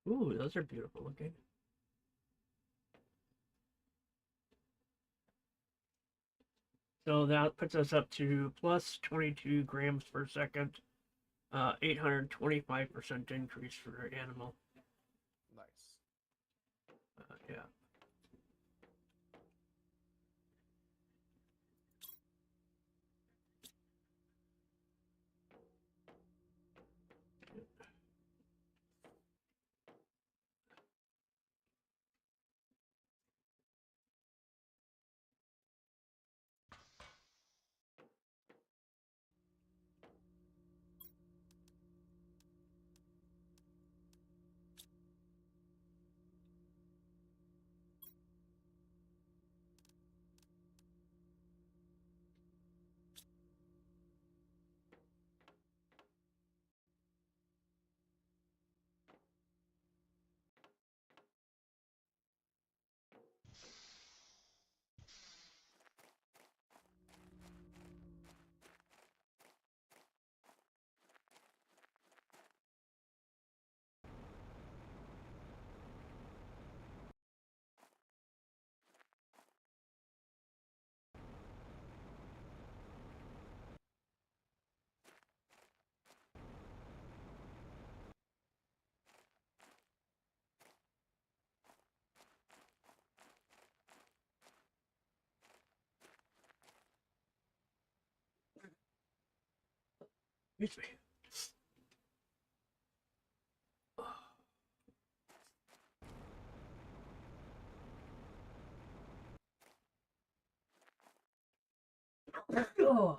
Ooh, those are beautiful looking. So that puts us up to plus 22 grams per second, 825% increase for our animal. Nice. Yeah. Excuse me. Oh.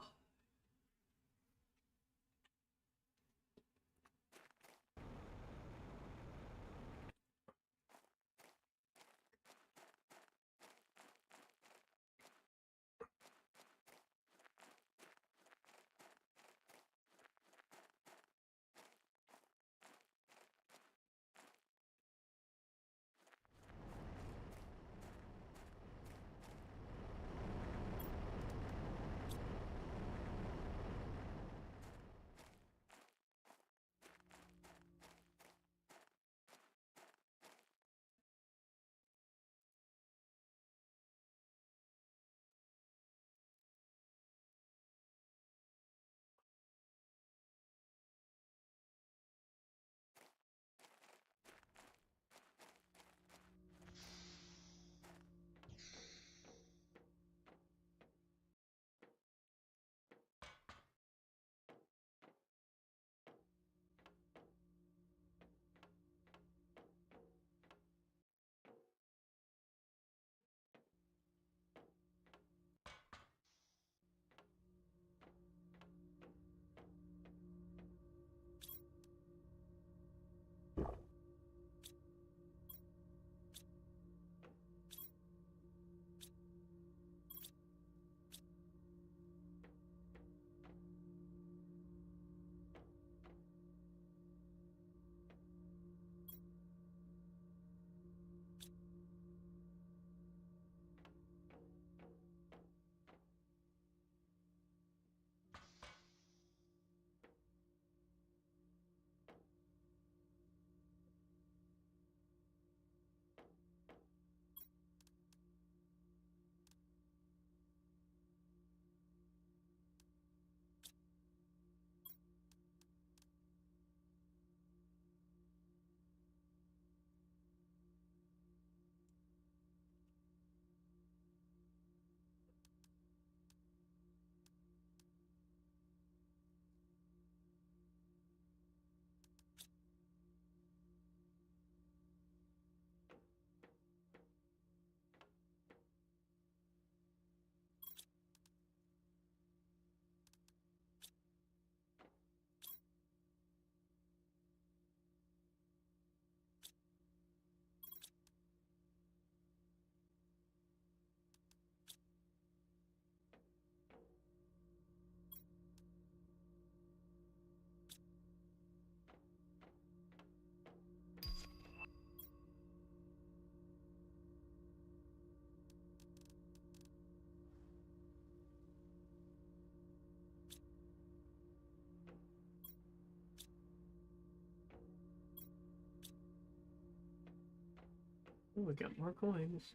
Oh, we got more coins.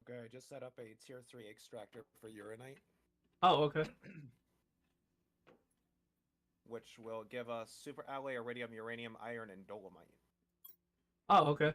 Okay, I just set up a tier 3 extractor for uranite, Oh, okay. which will give us super alloy, iridium, uranium, iron, and dolomite. Oh, okay.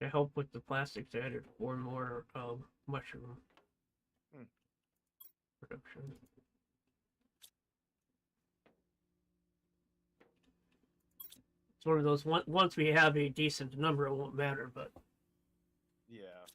To help with the plastics added for more mushroom Hmm. production. It's one of those, once we have a decent number, it won't matter, but Yeah.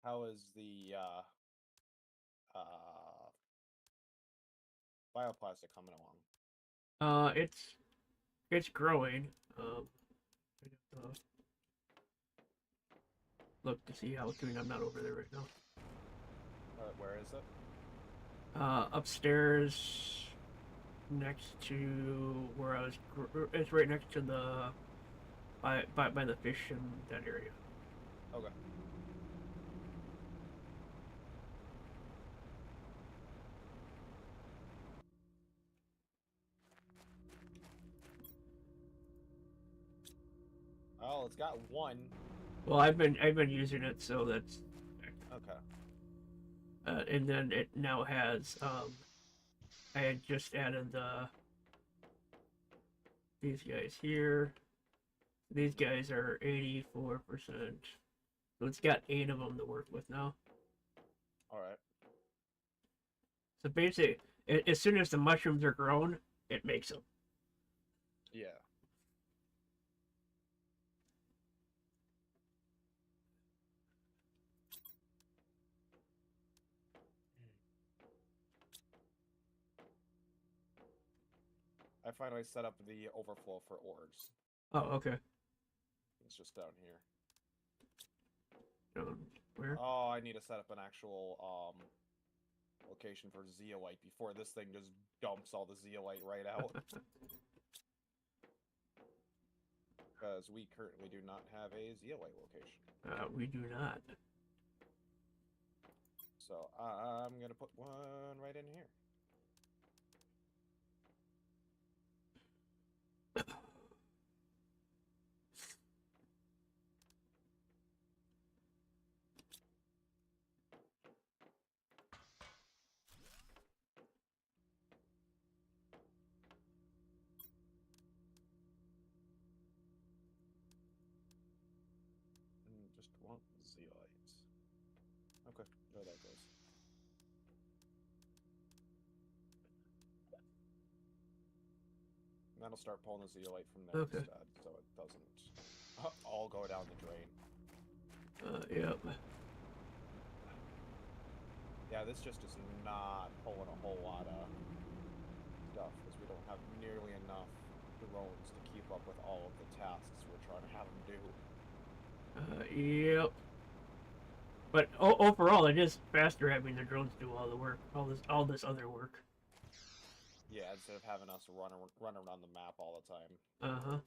How is the uh bioplastic coming along? It's growing. I have to look to see how it's doing. I'm not over there right now. Where is it? Upstairs, next to where I was. It's right next to the by the fish in that area. Okay. Oh, it's got one. Well, I've been using it, so that's. Okay. And then it now has. I had just added these guys here. These guys are 84%. So it's got 8 of them to work with now. All right. So basically, as soon as the mushrooms are grown, it makes them. Yeah. I finally set up the overflow for ores. Oh, okay. It's just down here. Where? Oh, I need to set up an actual location for zeolite before this thing just dumps all the zeolite right out. because we currently do not have a zeolite location. We do not. So I'm gonna put one right in here. Just want zeolites. Okay, there that goes. And that'll start pulling the zeolite from there Okay. instead, so it doesn't all go down the drain. Yep. Yeah, this just is not pulling a whole lot of stuff because we don't have nearly enough drones to keep up with all of the tasks we're trying to have them do. Yep. But overall, it is faster having the drones do all the work, all this other work. Yeah, instead of having us run around the map all the time. Uh-huh.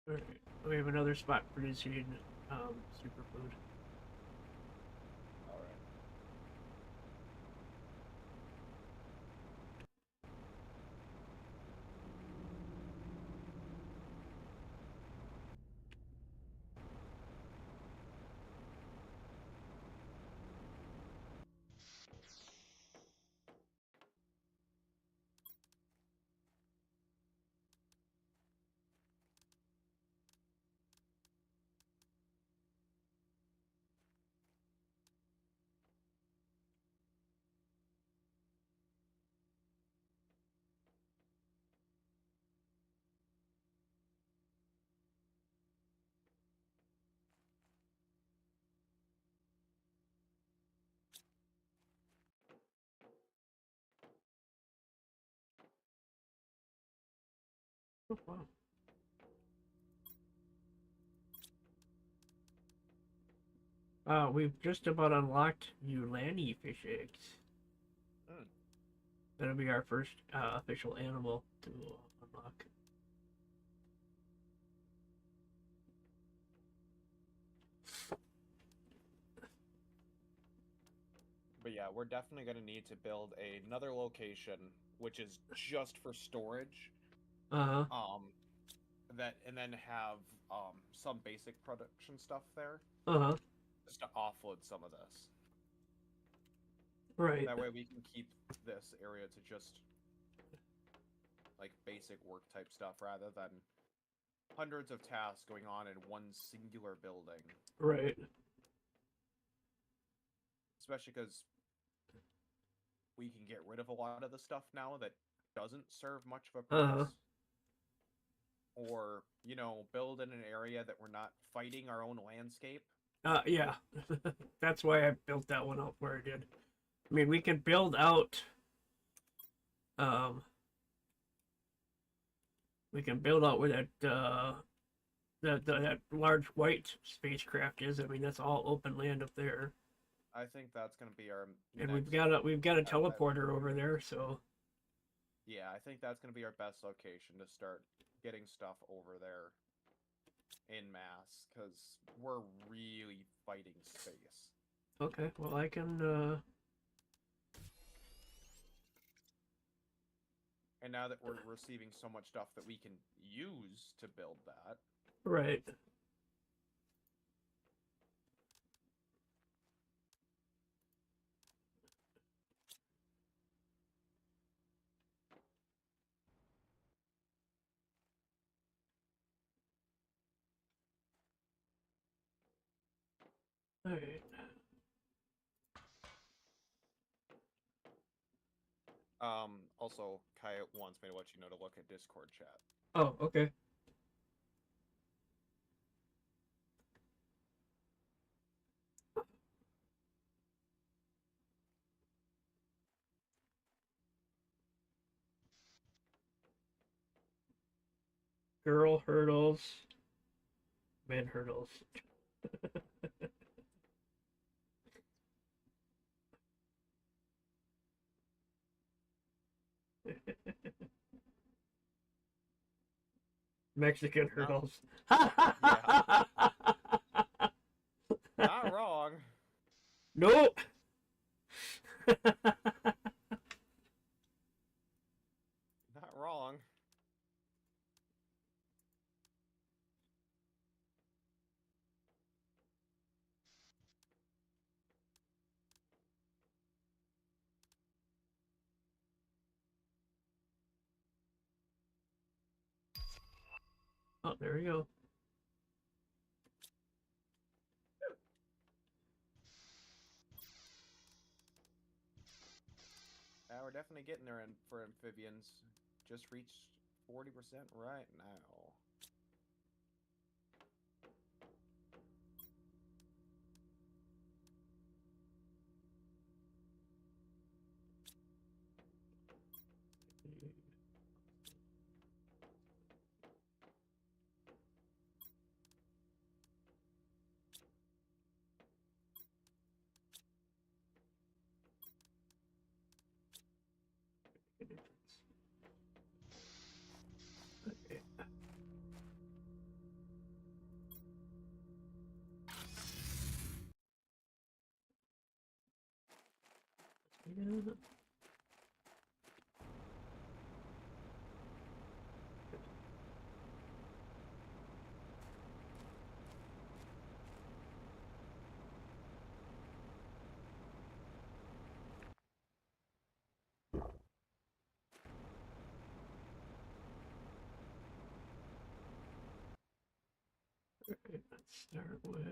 All right. We have another spot producing superfood. All right. Oh, wow. We've just about unlocked Ulani fish eggs. Mm. That'll be our first official animal to unlock. But yeah, we're definitely going to need to build another location, which is just for storage. Uh huh. And then have some basic production stuff there, Uh huh. just to offload some of this. Right. That way we can keep this area to just like basic work type stuff rather than hundreds of tasks going on in one singular building. Right. Especially because we can get rid of a lot of the stuff now that doesn't serve much of a purpose. Or, you know, build in an area that we're not fighting our own landscape. Yeah. That's why I built that one out where I did. I mean, we can build out. We can build out where that large white spacecraft is. I mean, that's all open land up there. I think that's going to be our And next we've got a teleporter over there, so yeah, I think that's going to be our best location to start getting stuff over there in mass, because we're really fighting space. okay. Well, I can. And now that we're receiving so much stuff that we can use to build that. Right. All right. Also, Kai wants me to let you know to look at Discord chat. Oh, okay. Girl hurdles, men hurdles. Mexican hurdles. Yeah. Not wrong. Nope. Not wrong. Oh, there you go. We're definitely getting there for amphibians. Just reached 40% right now. Okay. Yeah. Alright, let's start with.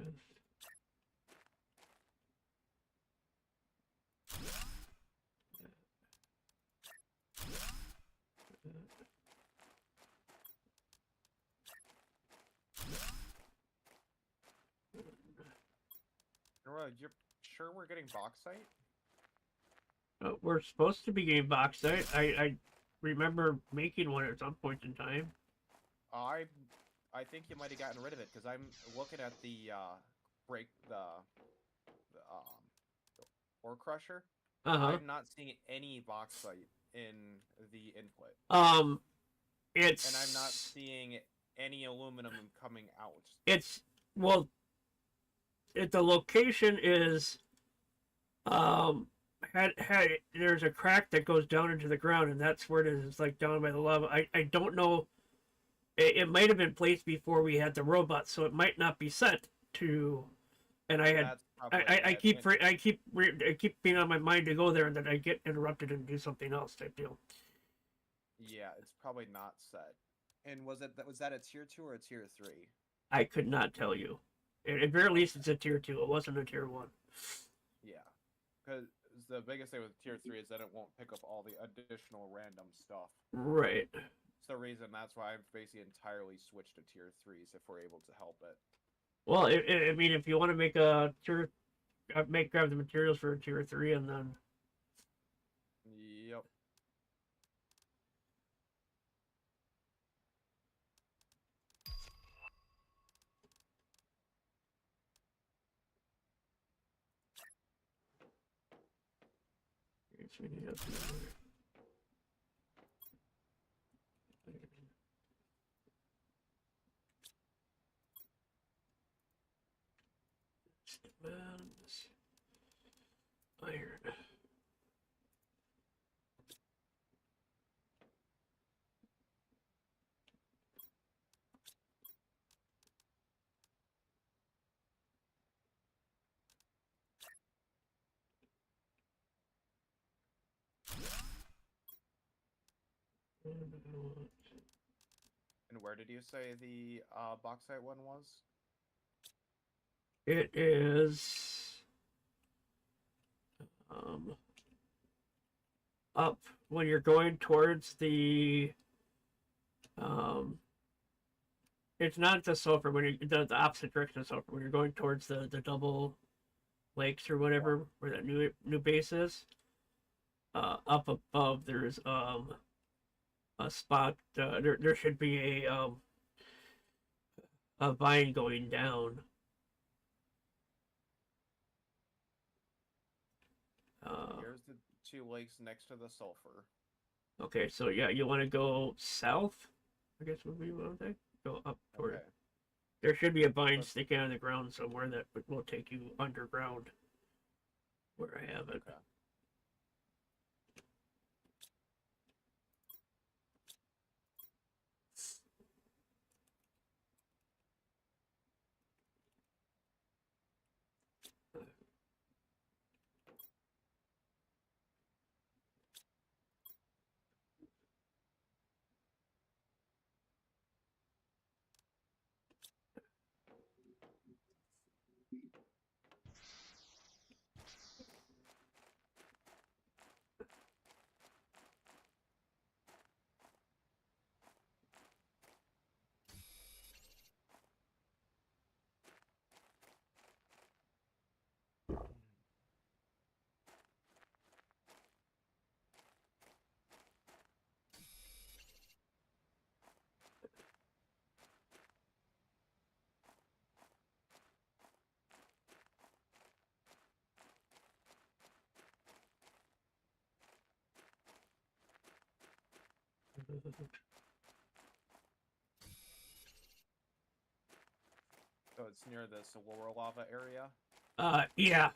You're sure we're getting bauxite? We're supposed to be getting bauxite. I remember making one at some point in time. I think you might have gotten rid of it, because I'm looking at the the ore crusher. I'm not seeing any bauxite in the input. It's and I'm not seeing any aluminum coming out. It's well, the location is had there's a crack that goes down into the ground, and that's where it is. It's like down by the lava. I don't know. It might have been placed before we had the robot, so it might not be set to. And I had I keep being on my mind to go there, and then I get interrupted and do something else type deal. Yeah, it's probably not set. And was that a tier 2 or a tier 3? I could not tell you. At very least, it's a tier 2. It wasn't a tier 1. Yeah, because the biggest thing with tier 3 is that it won't pick up all the additional random stuff. Right. It's the reason that's why I've basically entirely switched to tier 3s if we're able to help it. Well, I mean, if you want to make a tier, grab the materials for a tier 3 and then. Yep. Iron. And where did you say the bauxite one was? It is um, up when you're going towards the it's not the sulfur when you the opposite direction of sulfur when you're going towards the double lakes or whatever where that new base is. Up above there's a spot there should be a vine going down. Here's the 2 lakes next to the sulfur. Okay, so yeah, you want to go south, I guess would be one thing. Go up toward. Okay. There should be a vine sticking out of the ground somewhere that will take you underground. Where I have it. Okay. So it's near the Silver lava area? Yeah.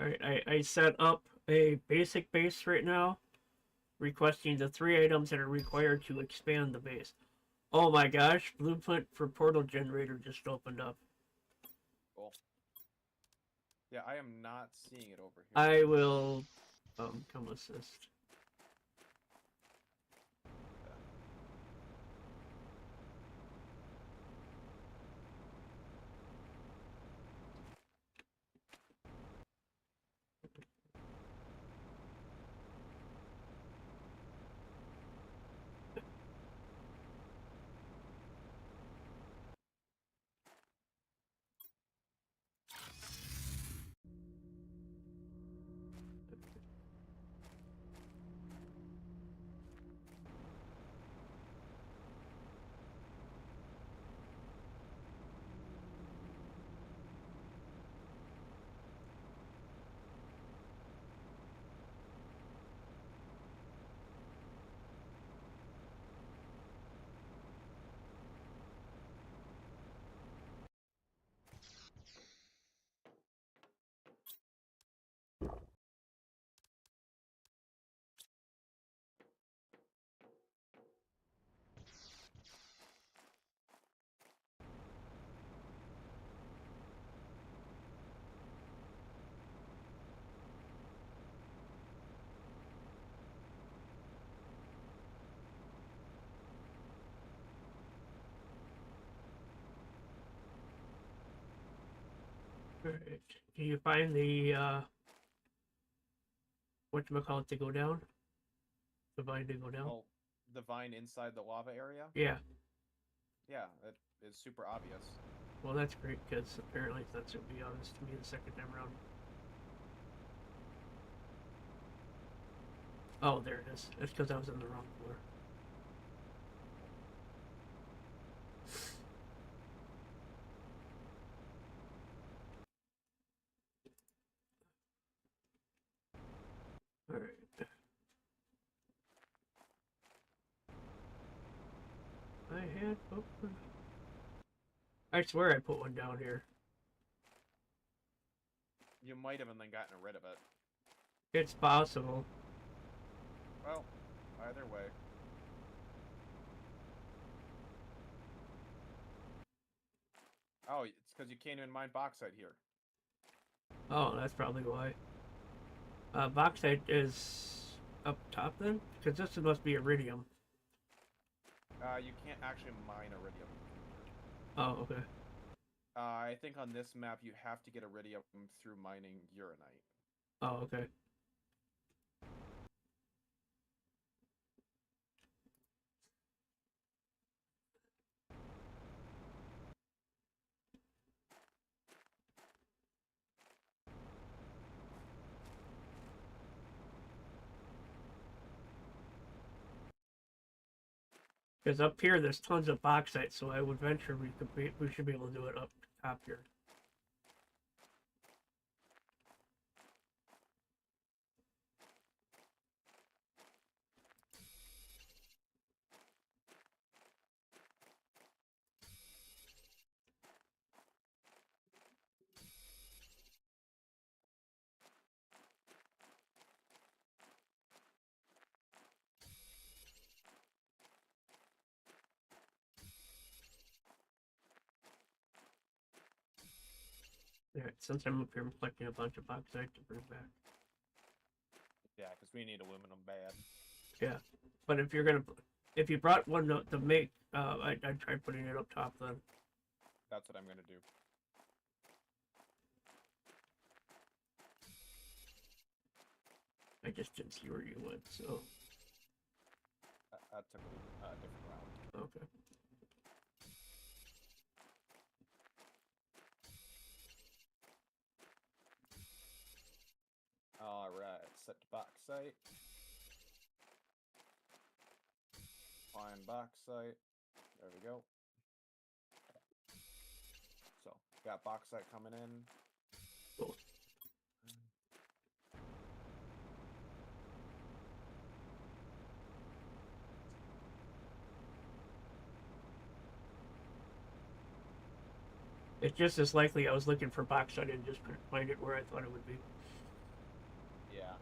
Alright, I set up a basic base right now, requesting the 3 items that are required to expand the base. Oh my gosh, blueprint for portal generator just opened up. Cool. Yeah, I am not seeing it over here. I will come assist. Alright. Can you find the whatchamacallit to go down? The vine to go down? Oh, the vine inside the lava area? Yeah. Yeah, it is super obvious. Well, that's great because apparently that's going to be honest to me the second time around. Oh, there it is. It's because I was in the wrong floor. Alright. I had. Oh, I swear I put one down here. You might have and then gotten rid of it. It's possible. Well, either way. Oh, it's because you can't even mine bauxite here. Oh, that's probably why. Bauxite is up top then? Because this must be iridium. You can't actually mine iridium from here. Oh, okay. I think on this map you have to get iridium through mining uranite. Oh, okay. Because up here there's tons of bauxite, so I would venture we should be able to do it up top here. Alright, since I'm up here, I'm collecting a bunch of bauxite to bring back. Yeah, because we need aluminum bad. Yeah, but if you brought one to make, I'd try putting it up top then. That's what I'm gonna do. I just didn't see where you went, so. That took a different route. Okay. Alright, set to bauxite. Find bauxite. There we go. So, got bauxite coming in. Cool. It's just as likely I was looking for bauxite and just couldn't find it where I thought it would be. Yeah.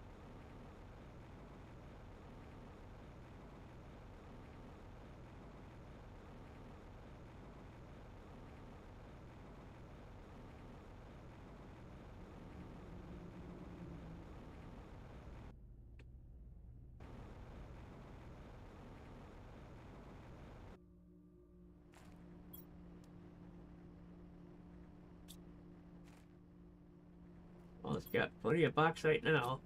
Well, it's got plenty of bauxite now.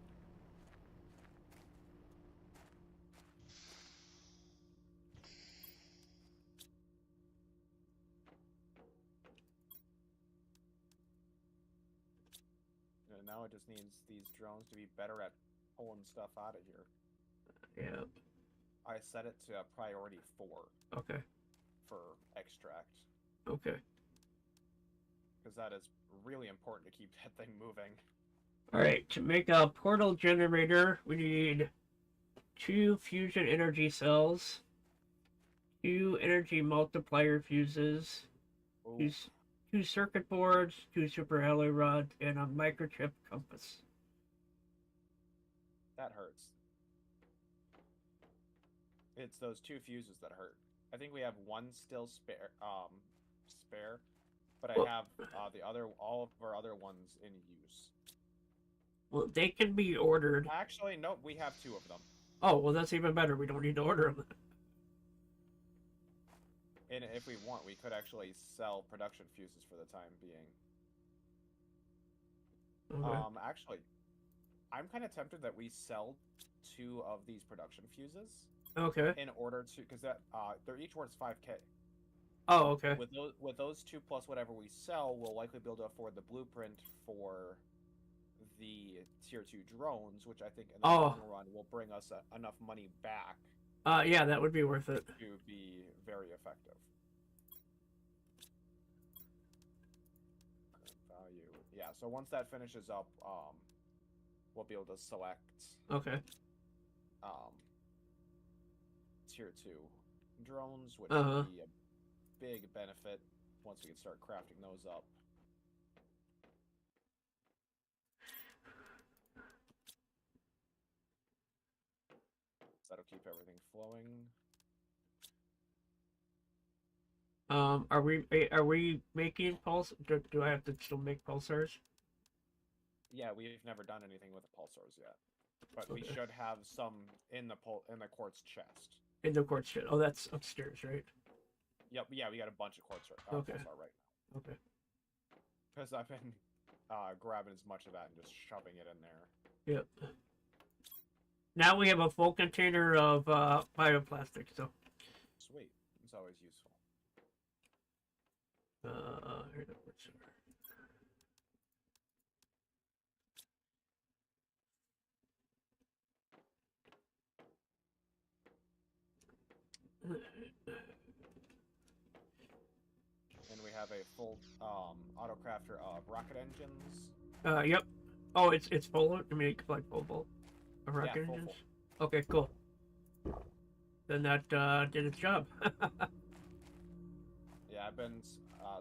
And now it just needs these drones to be better at pulling stuff out of here. Yeah. I set it to priority 4 Okay. for extract. Okay. Because that is really important to keep that thing moving. Alright, to make a portal generator, we need 2 fusion energy cells, 2 energy multiplier fuses, Ooh, 2 circuit boards, 2 super alloy rods, and a microchip compass. that hurts. It's those 2 fuses that hurt. I think we have 1 still spare, but I have all of our other ones in use. Well, they can be ordered. Actually, nope, we have 2 of them. Oh, well, that's even better. We don't need to order them. And if we want, we could actually sell production fuses for the time being. Okay. Actually, I'm kind of tempted that we sell 2 of these production fuses Okay. in order to, because that they're each worth 5K. Oh, okay. With those 2 plus whatever we sell, we'll likely be able to afford the blueprint for the tier 2 drones, which I think in the Oh, long run will bring us enough money back yeah, that would be worth it. to be very effective. Value. Yeah, so once that finishes up, we'll be able to select Okay. um, tier 2 drones, which Uh will huh. be a big benefit once we can start crafting those up. So that'll keep everything flowing. Are we making pulse? Do I have to still make pulsars? Yeah, we've never done anything with the pulsars yet, but we Okay. should have some in the quartz chest. In the quartz shit. Oh, that's upstairs, right? Yep, yeah, we got a bunch of Okay. pulsar right now Okay. because I've been grabbing as much of that and just shoving it in there. Yep. Now we have a full container of bioplastic. So. Sweet, it's always useful. Here the quartz are. And we have a full auto crafter of rocket engines. Yep. Oh, it's full. I mean, like full of rocket Yeah, full. engines. Okay, cool. Then that did its job. Yeah, I've been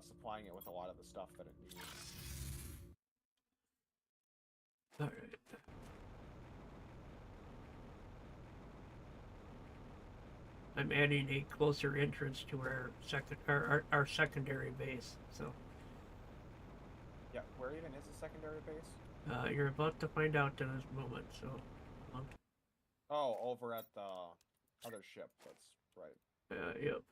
supplying it with a lot of the stuff that it needs. All right. I'm adding a closer entrance to our secondary base. So Yeah, where even is the secondary base? you're about to find out in this moment. So. Oh, over at the other ship. That's right. Yep.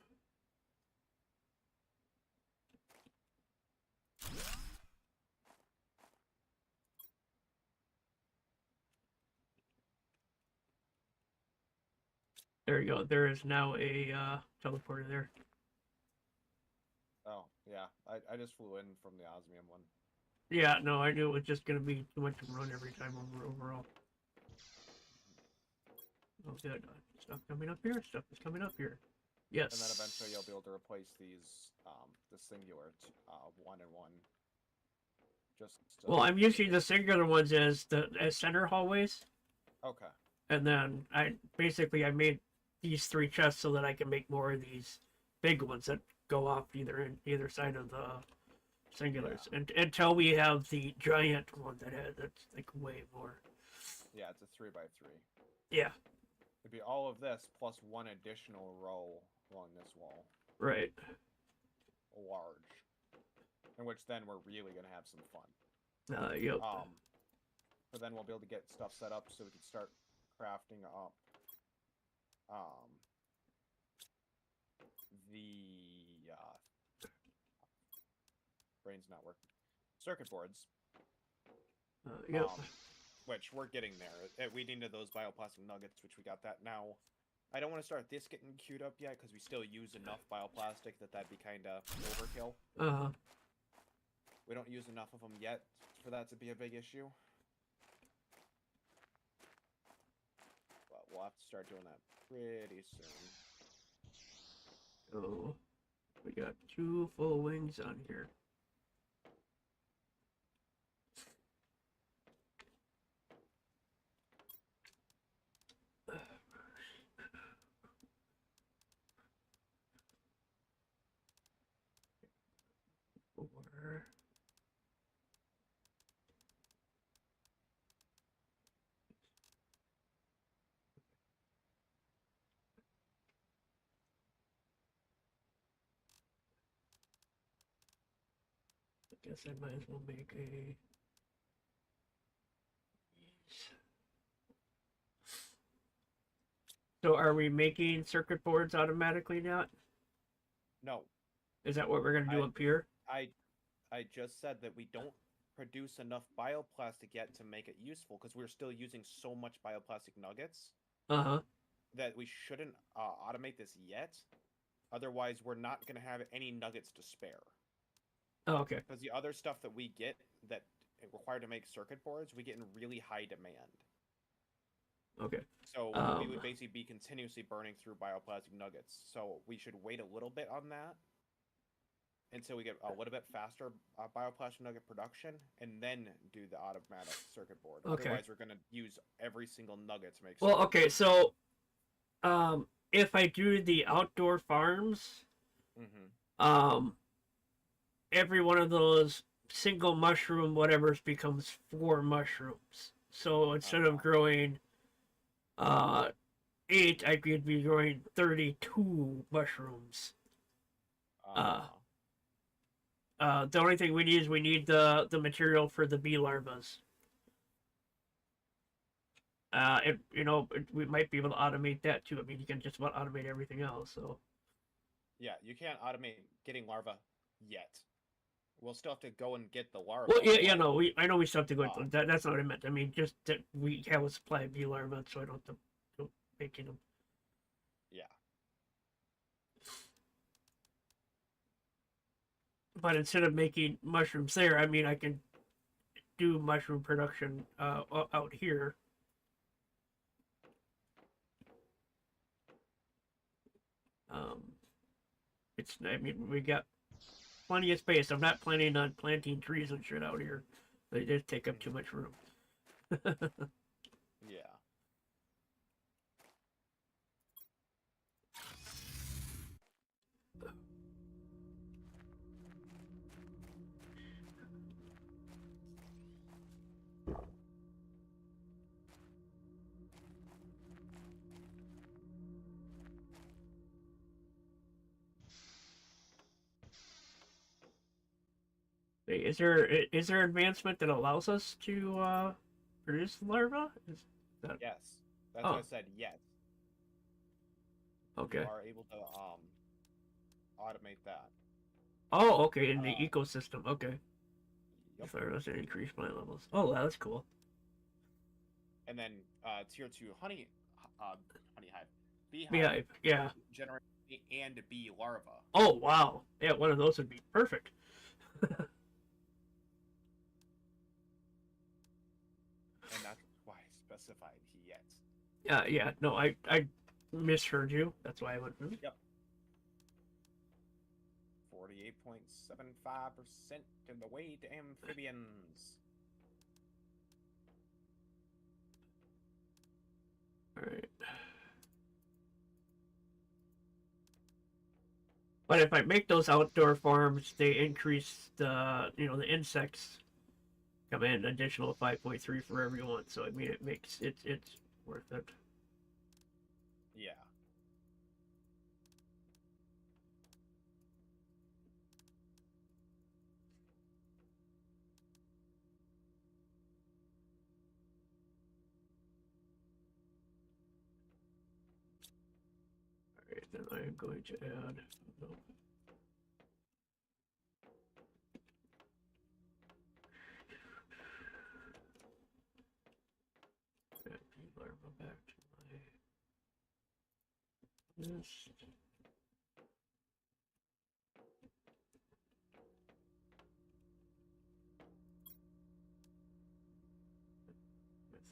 There you go. There is now a teleporter there. Oh, yeah. I just flew in from the osmium one. Yeah, no, I knew it was just gonna be too much to run every time overall. Oh, good. Stuff coming up here. Stuff is coming up here. Yes. And then eventually you'll be able to replace these, the singular, 1 and 1. Just. Well, I'm using the singular ones as center hallways, Okay. and then I made these 3 chests so that I can make more of these big ones that go off either side of the singulars, Yeah. and until we have the giant one that's like way more. Yeah, it's a 3x3. Yeah. It'd be all of this plus 1 additional row along this wall. Right. Large. In which then we're really gonna have some fun. Yep. But then we'll be able to get stuff set up so we can start crafting up the brain's not working. Circuit boards. Yep. Which we're getting there. We needed those bioplastic nuggets, which we got that now. I don't want to start this getting queued up yet because we still use enough bioplastic that'd be kind of overkill. We don't use enough of them yet for that to be a big issue. But we'll have to start doing that pretty soon. Oh, we got 2 full wings on here. Four. I guess I might as well make a. So are we making circuit boards automatically now? No. Is that what we're gonna do up here? I just said that we don't produce enough bioplastic yet to make it useful because we're still using so much bioplastic nuggets Uh-huh. that we shouldn't automate this yet. Otherwise, we're not going to have any nuggets to spare. Oh, okay. Because the other stuff that we get that required to make circuit boards, we get in really high demand. Okay. So we would basically be continuously burning through bioplastic nuggets. So we should wait a little bit on that until we get a little bit faster bioplastic nugget production, and then do the automatic circuit board. Okay. Otherwise, we're gonna use every single nugget to make. Well, okay, so if I do the outdoor farms, every one of those single mushroom whatever's becomes 4 mushrooms. So instead of growing 8, I could be growing 32 mushrooms. The only thing we need is the material for the bee larvas. We might be able to automate that too. I mean, you can just about automate everything else. So. Yeah, you can't automate getting larva yet. We'll still have to go and get the larva. Well, yeah, no, I know we still have to go. That's not what I meant. I mean, just that we have a supply of bee larvae, so I don't have to making them. Yeah. But instead of making mushrooms there, I mean, I can do mushroom production out here. I mean, we got plenty of space. I'm not planning on planting trees and shit out here. They just take up too much room. Yeah. Is there advancement that allows us to produce larvae? Yes, that's what I said. Yes. Okay. You are able to automate that. Oh, okay. In the ecosystem. Okay. Yep. If I was to increase plant levels. Oh, that's cool. And then tier 2 honey hive, beehive. Yeah. Generate and bee larva. Oh wow. Yeah, one of those would be perfect. And that's why I specified yet. Yeah. No, I misheard you. That's why I went. Yep. 48.75% in the way to amphibians. All right. But if I make those outdoor farms, they increase the insects come in additional 5.3 for everyone. So I mean, it makes it's worth it. Yeah. All right, then I am going to add. Back to my list.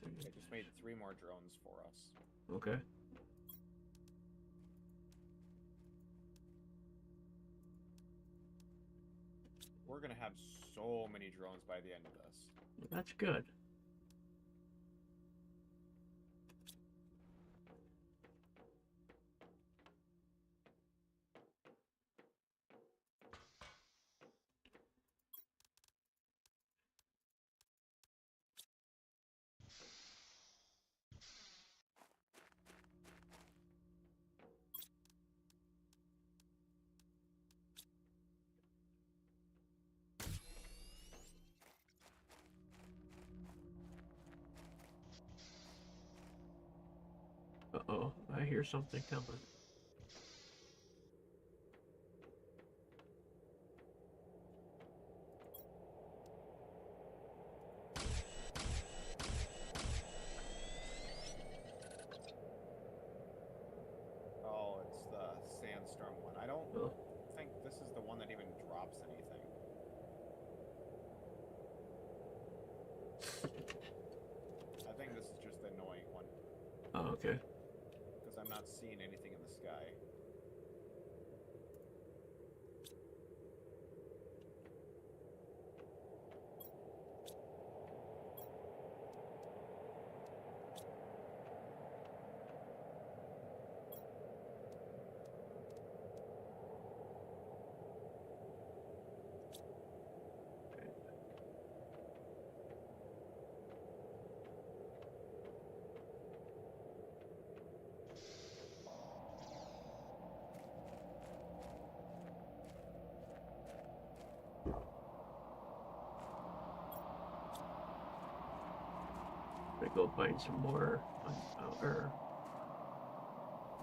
I just made 3 more drones for us. Okay. We're gonna have so many drones by the end of this. That's good. Uh-oh, I hear something coming. I think this is just the annoying one. Oh, okay. Because I'm not seeing anything in the sky. I'm gonna go find some more or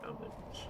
commons.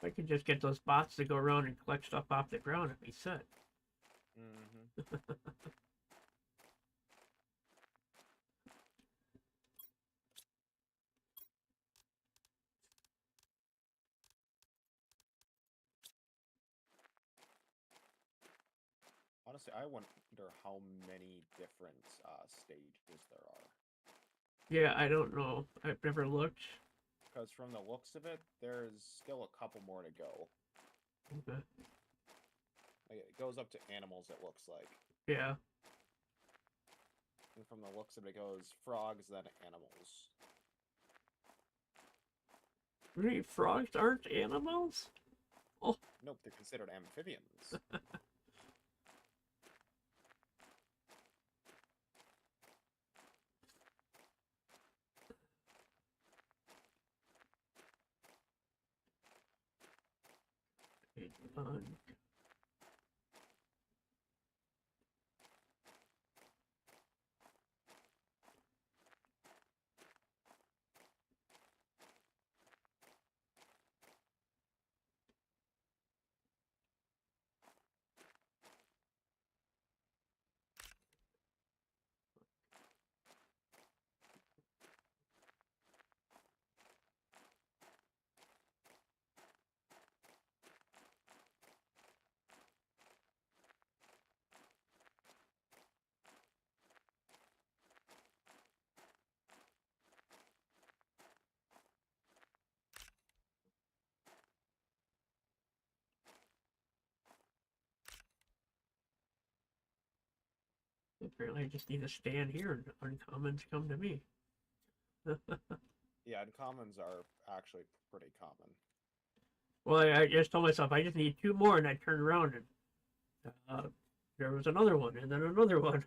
I could just get those bots to go around and collect stuff off the ground and be set. Mm-hmm. Honestly, I wonder how many different stages there are. Yeah, I don't know. I've never looked. Because from the looks of it, there's still a couple more to go. Okay. Like, it goes up to animals, it looks like. Yeah. And from the looks of it, it goes frogs, then animals. Really, frogs aren't animals? Oh. Nope, they're considered amphibians. Fun. Apparently, I just need to stand here and uncommons come to me. Yeah, and commons are actually pretty common. Well, I just told myself I just need two more, and I turned around and there was another one, and then another one.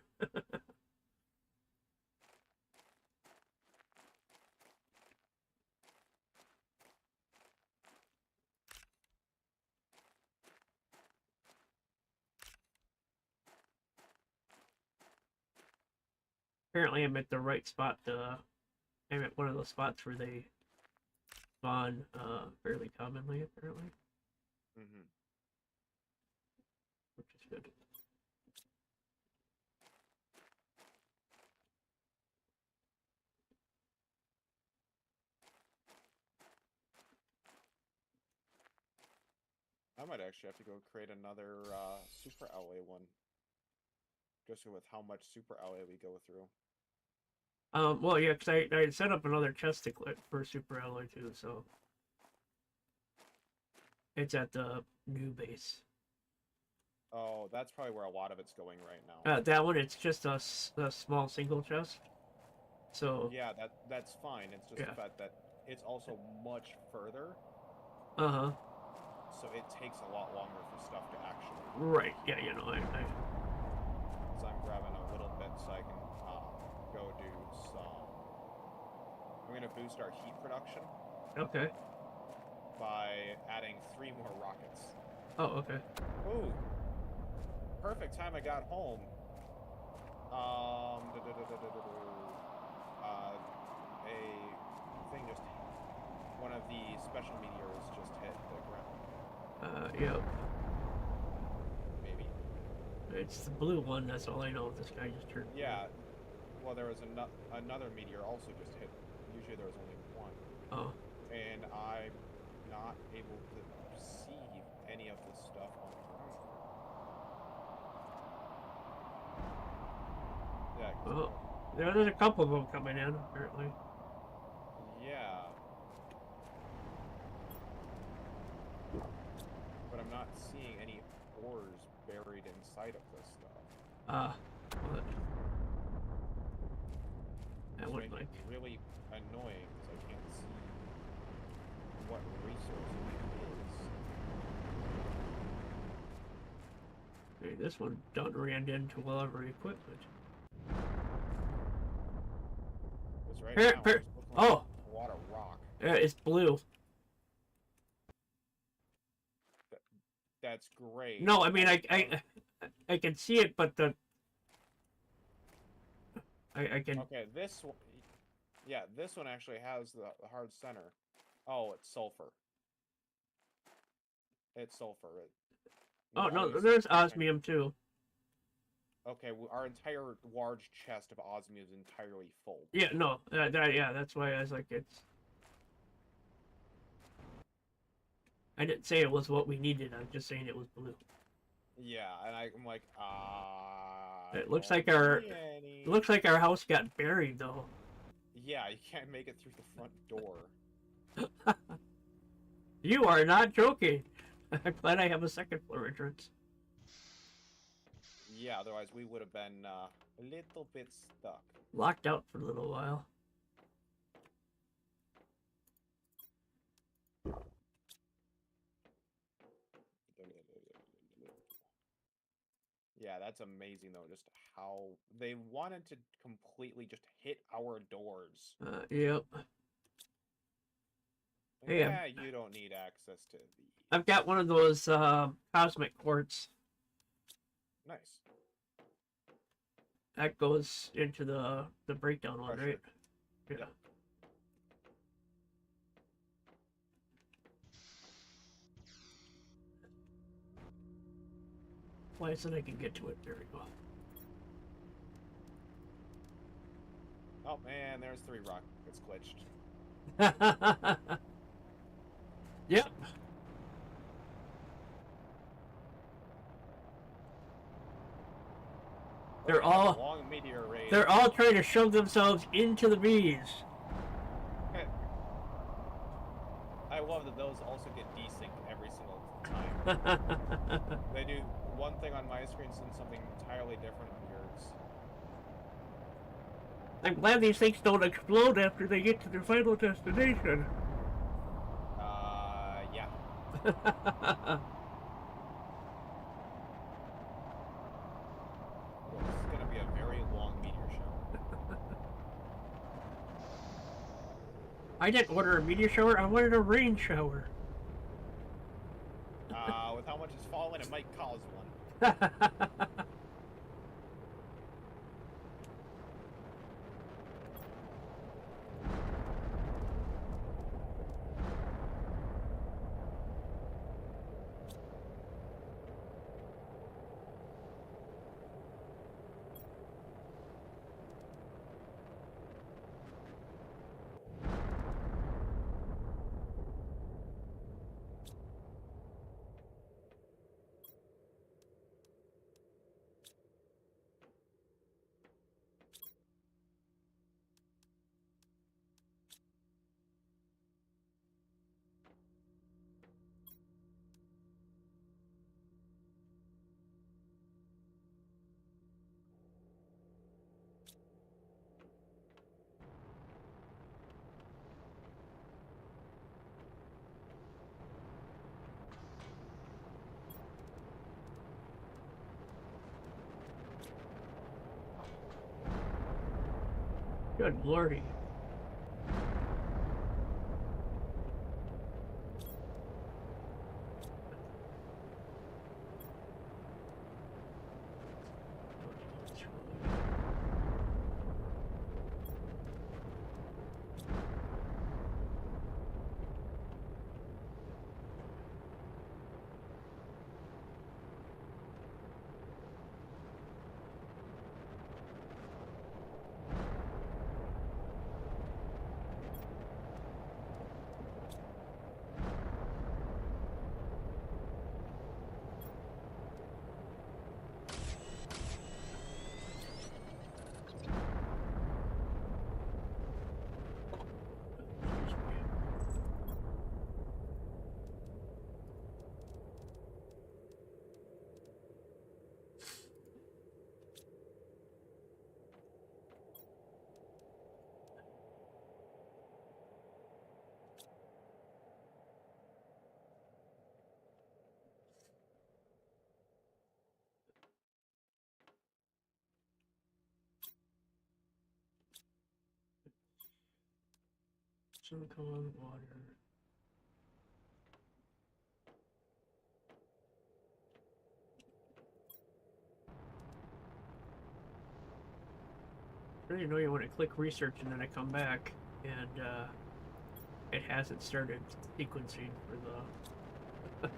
Apparently, I'm at the right spot. I'm at one of those spots where they spawn fairly commonly, apparently, Mm-hmm. which is good. I might actually have to go create another super alloy one. Just with how much super alloy we go through. Well, yeah, because I set up another chest to click for Super Alloy too, so it's at the new base. Oh, that's probably where a lot of it's going right now. That one, it's just a small single chest. So Yeah, that's fine. It's just yeah, the fact that it's also much further. Uh-huh. So it takes a lot longer for stuff to actually. Right. Yeah, you know, So I'm grabbing a little bit so I can go do some. I'm gonna boost our heat production Okay. by adding 3 more rockets. Oh, okay. Ooh, perfect time I got home. A thing just one of the special meteors just hit the ground. Yep. Maybe. It's the blue one. That's all I know. This guy just turned. Yeah. Well, there was another meteor also just hit. Usually there was only one. Oh. And I'm not able to see any of this stuff on the ground. Yeah. Well, there's a couple of them coming in apparently. Yeah. But I'm not seeing any ores buried inside of this stuff. What? That Which one makes like it really annoying because I can't see what resource it is. okay, this one done ran into all of our equipment. Because right now it's looking like a lot of rock. Yeah, it's blue. That's great. No, I mean I can see it, but I can. Okay, this one. Yeah, this one actually has the hard center. Oh, it's sulfur. It's sulfur. Oh no, there's osmium too. Okay, well, our entire large chest of osmium is entirely full. Yeah, no, yeah, that's why I was like, it's. I didn't say it was what we needed. I'm just saying it was blue. Yeah, and I'm like, It looks like our. It looks like our house got buried though. Yeah, you can't make it through the front door. You are not joking. I'm glad I have a second floor entrance. Yeah, otherwise we would have been a little bit stuck. Locked out for a little while. Yeah, that's amazing though, just how they wanted to completely just hit our doors. Yep. Hey, yeah, you don't need access to these. I've got one of those cosmic quartz. Nice. That goes into the breakdown one, right? Yeah. Yep. Why is it I can get to it? There we go. Oh man, there's 3 rockets glitched. Yep. They're all trying to shove themselves into the bees. I love that those also get desynced every single time. They do one thing on my screen and something entirely different on yours. I'm glad these things don't explode after they get to their final destination. Yeah. Well, this is gonna be a very long meteor shower. I didn't order a meteor shower, I wanted a rain shower. With how much is falling, it might cause one. Good lordy. Silicone, water. You know, you want to click research and then I come back and it hasn't started sequencing for the. Yeah.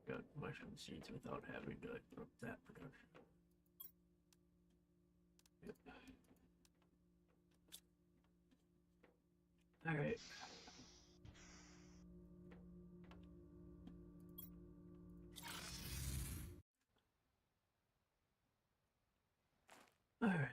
Got mushroom seeds without having to up that production. Yep. All right. All right.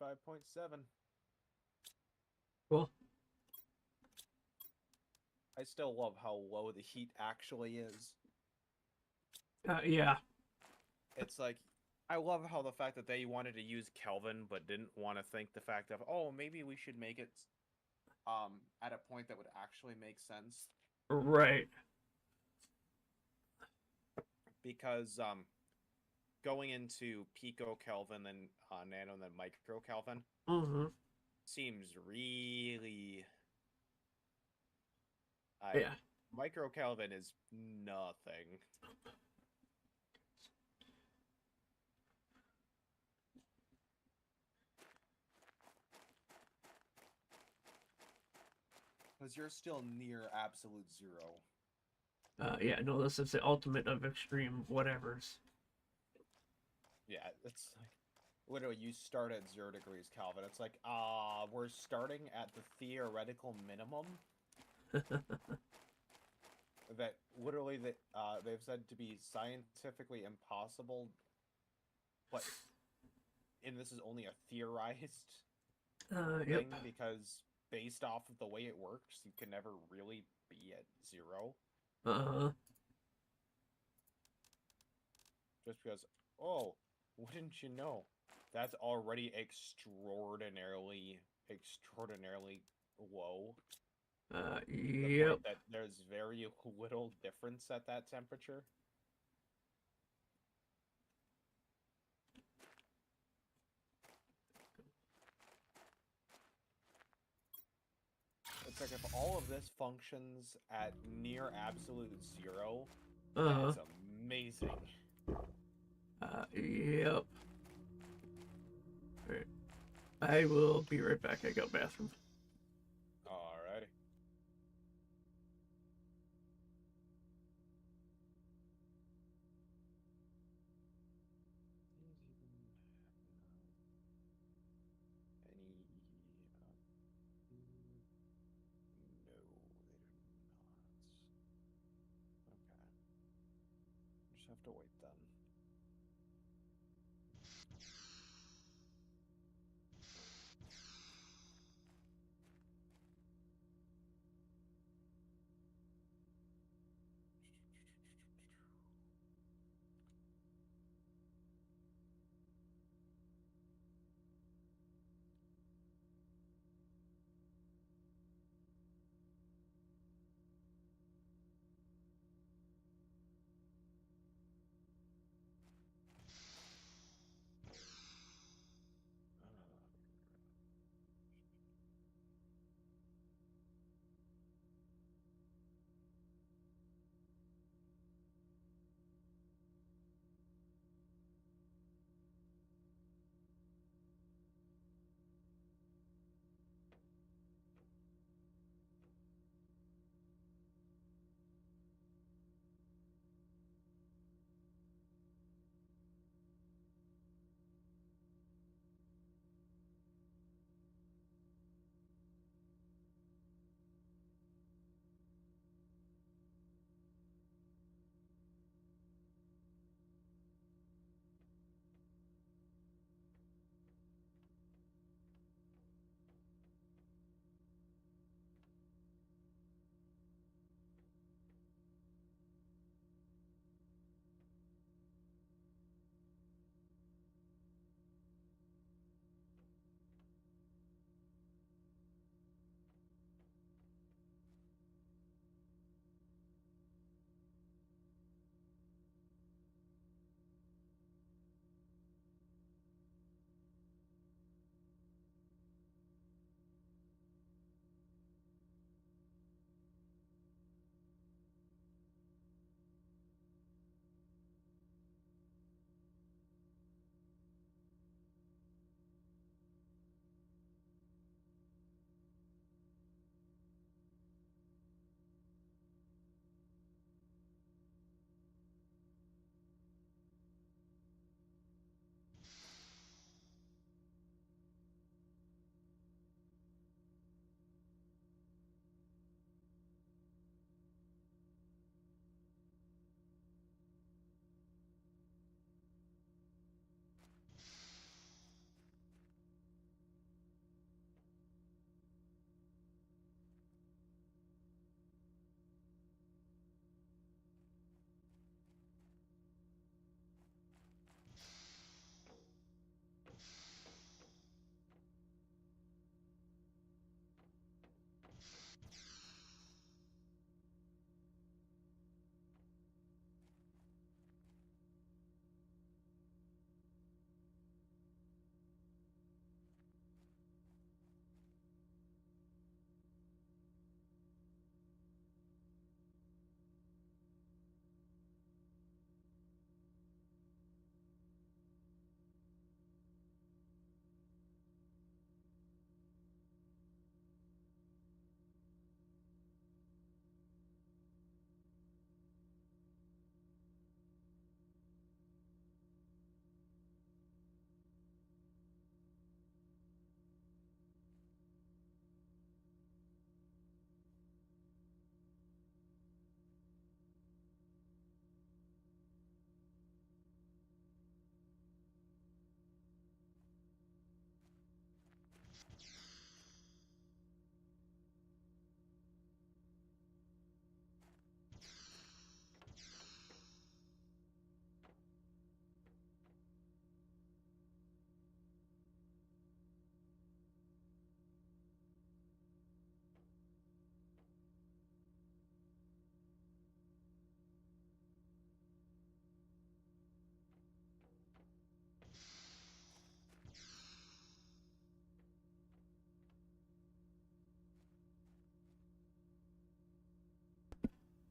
$55.7. Cool. I still love how low the heat actually is. Yeah. It's like, I love how the fact that they wanted to use Kelvin, but didn't want to think the fact of, oh, maybe we should make it at a point that would actually make sense. Right. Because going into pico Kelvin and nano and then micro Kelvin seems really. Yeah. Micro Kelvin is nothing. Because you're still near absolute zero. Yeah, no, this is the ultimate of extreme whatevers. Yeah, it's like literally you start at 0 degrees Kelvin. It's like, we're starting at the theoretical minimum that literally they've said to be scientifically impossible, but and this is only a theorized Yep. thing because based off of the way it works, you can never really be at 0. Uh-huh. Just because, oh, wouldn't you know? That's already extraordinarily low. To the Yep. point that there's very little difference at that temperature. It's like if all of this functions at near absolute 0, Uh-huh. that's amazing. Yep. Alright. I will be right back. I got bathroom. Alrighty. Any no, they do not. Okay. Just have to wait then.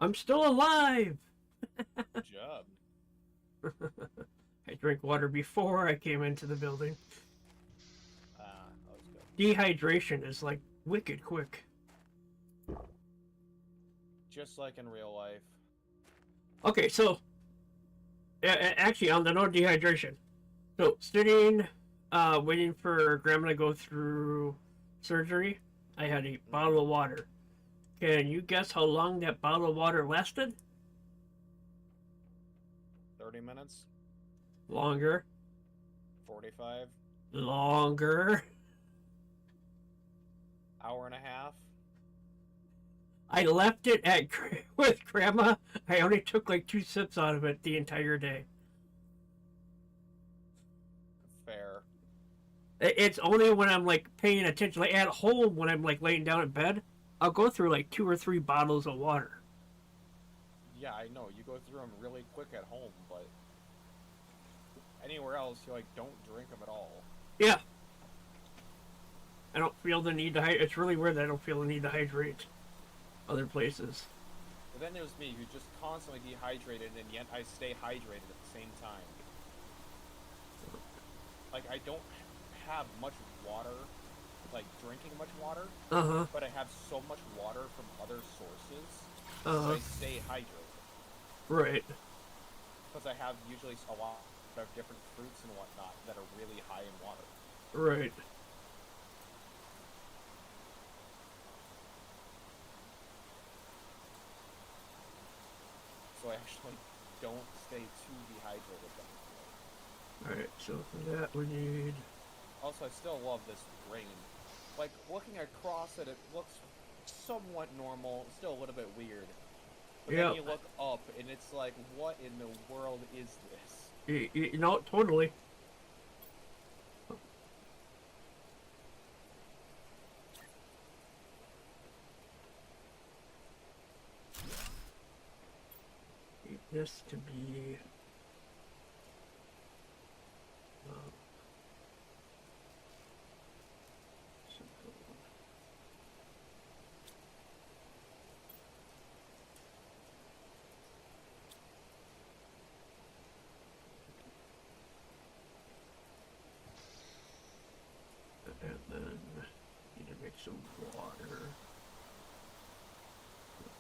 I'm still alive. Good job. I drank water before I came into the building. Ah, that was good. Dehydration is like wicked quick. Just like in real life. Okay, so actually on the note of dehydration, so sitting, waiting for Grandma to go through surgery, I had a bottle of water. Can you guess how long that bottle of water lasted? 30 minutes? Longer. 45? Longer. Hour and a half? I left it at with Grandma. I only took like 2 sips out of it the entire day. Fair. It's only when I'm like paying attention, like at home when I'm like laying down in bed, I'll go through like 2 or 3 bottles of water. Yeah, I know. You go through them really quick at home, but anywhere else, you like don't drink them at all. Yeah. I don't feel the need to hydrate. It's really weird that I don't feel the need to hydrate other places. But then there's me, who's just constantly dehydrated, and yet I stay hydrated at the same time. Like, I don't have much water, like drinking much water, Uh-huh. but I have so much water from other sources, so Uh-huh. I stay hydrated. Right. Because I have usually a lot of different fruits and whatnot that are really high in water. Right. So I actually don't stay too dehydrated. Alright, so for that we need... Also, I still love this rain. Like, looking across it, it looks somewhat normal, still a little bit weird. But Yeah. then you look up, and it's like, what in the world is this? You know, totally. Need this to be... simple. And then need to make some water.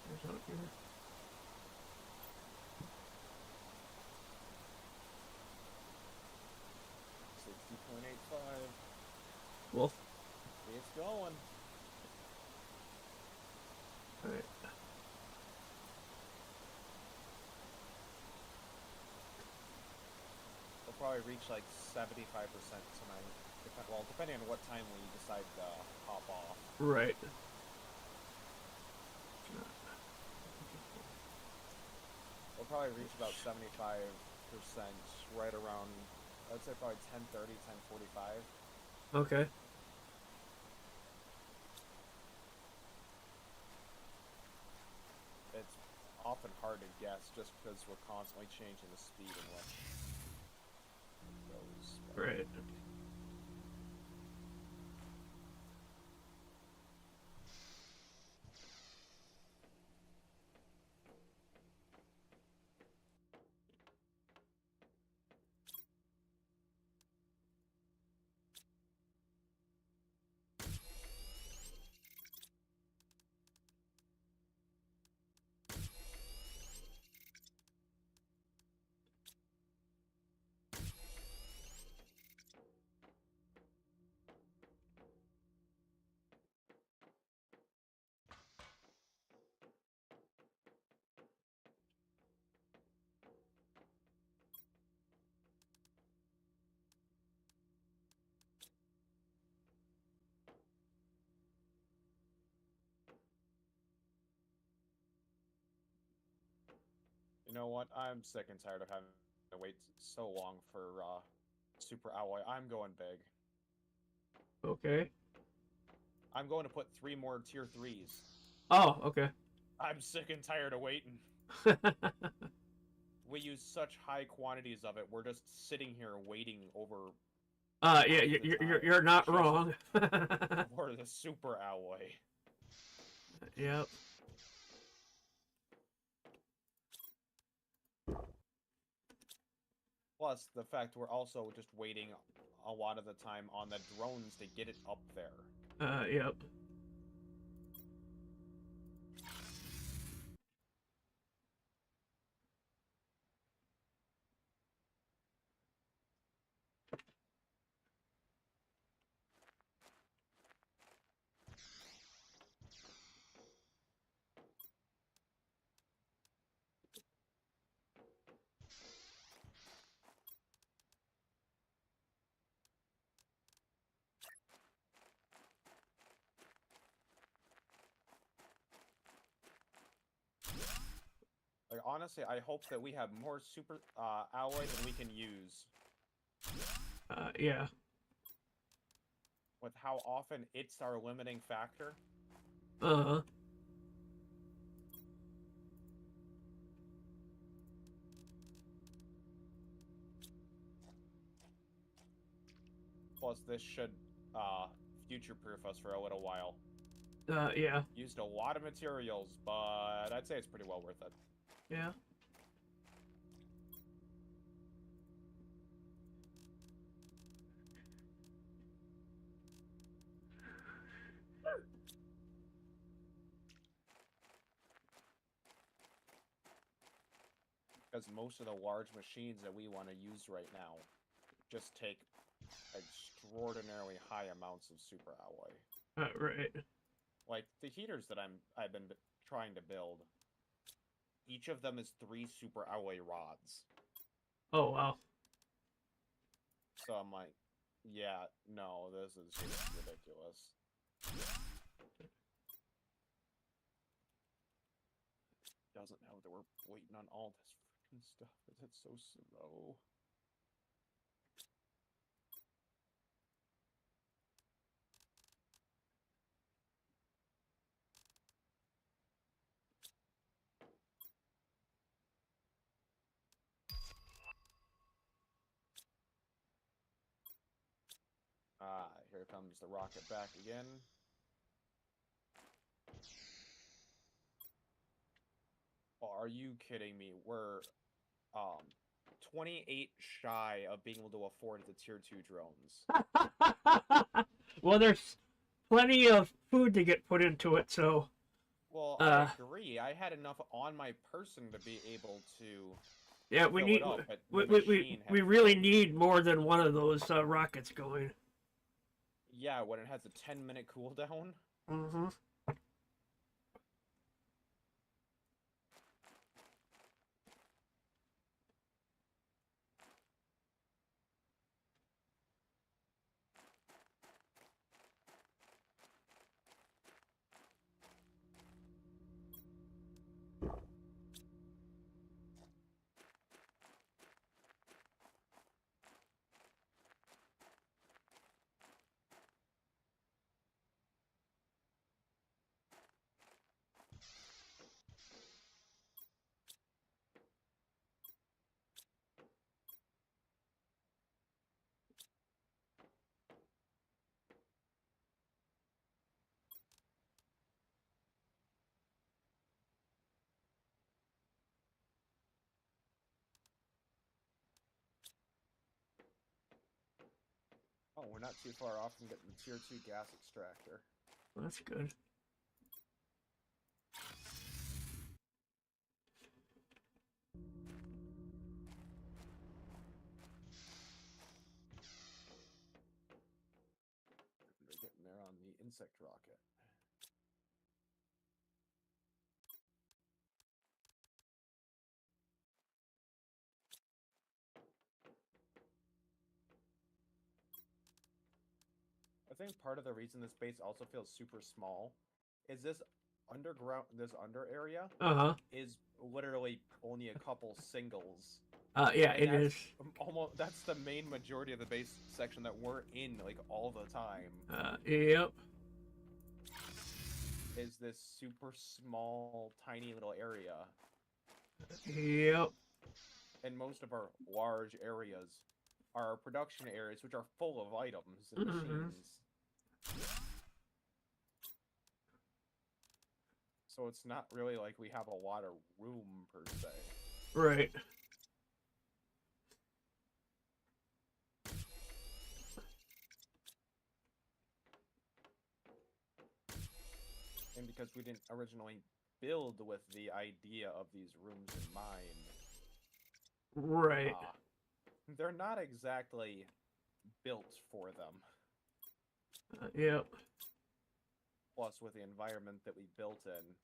There's out here. $60.85. Well, It's going. alright. We'll probably reach like 75% tonight. Well, depending on what time we decide to hop off. Right. We'll probably reach about 75% right around, I'd say probably 10:30, 10:45. Okay. It's often hard to guess just because we're constantly changing the speed and what goes. Right. You know what? I'm sick and tired of having to wait so long for Super Alloy. I'm going big. Okay. I'm going to put 3 more tier 3s. Oh, okay. I'm sick and tired of waiting. We use such high quantities of it. We're just sitting here waiting over. Yeah, you're not Just wrong. for the Super Alloy. Yep. Plus, the fact we're also just waiting a lot of the time on the drones to get it up there. Yep. Like, honestly, I hope that we have more super alloy than we can use. Yeah. With how often it's our limiting factor. Uh-huh. Plus, this should future-proof us for a little while. Yeah. Used a lot of materials, but I'd say it's pretty well worth it. Yeah. Because most of the large machines that we want to use right now just take extraordinarily high amounts of super alloy. Right. Like the heaters that I've been trying to build, each of them is 3 super alloy rods. Oh wow. So I'm like, yeah, no, this is just ridiculous. Doesn't know that we're waiting on all this freaking stuff, but it's so slow. Ah, here comes the rocket back again. Oh, are you kidding me? We're 28 shy of being able to afford the tier 2 drones. Well, there's plenty of food to get put into it, so. Well, I agree. I had enough on my person to be able to. Yeah, we fill need. it up, but We, the we, machine we had really failed. need more than one of those rockets going. Yeah, when it has a 10-minute cooldown. Mm-hmm. Oh, we're not too far off from getting the tier 2 gas extractor. That's good. We're getting there on the insect rocket. I think part of the reason this base also feels super small is this under area Uh-huh. is literally only a couple singles. Yeah, And it is. that's the main majority of the base section that we're in like all the time. Yep. Is this super small, tiny little area. Yep. And most of our large areas are our production areas, which are full of items and Mm-hmm. machines. So it's not really like we have a lot of room, per se. Right. and because we didn't originally build with the idea of these rooms in mind, Right. they're not exactly built for them. Yep. Plus, with the environment that we built in,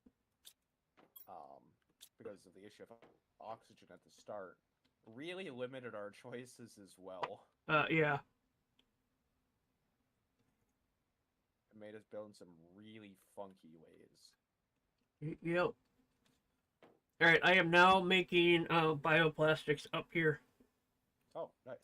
because of the issue of oxygen at the start, really limited our choices as well. Yeah. It made us build in some really funky ways. Yep. All right, I am now making bioplastics up here. Oh, nice.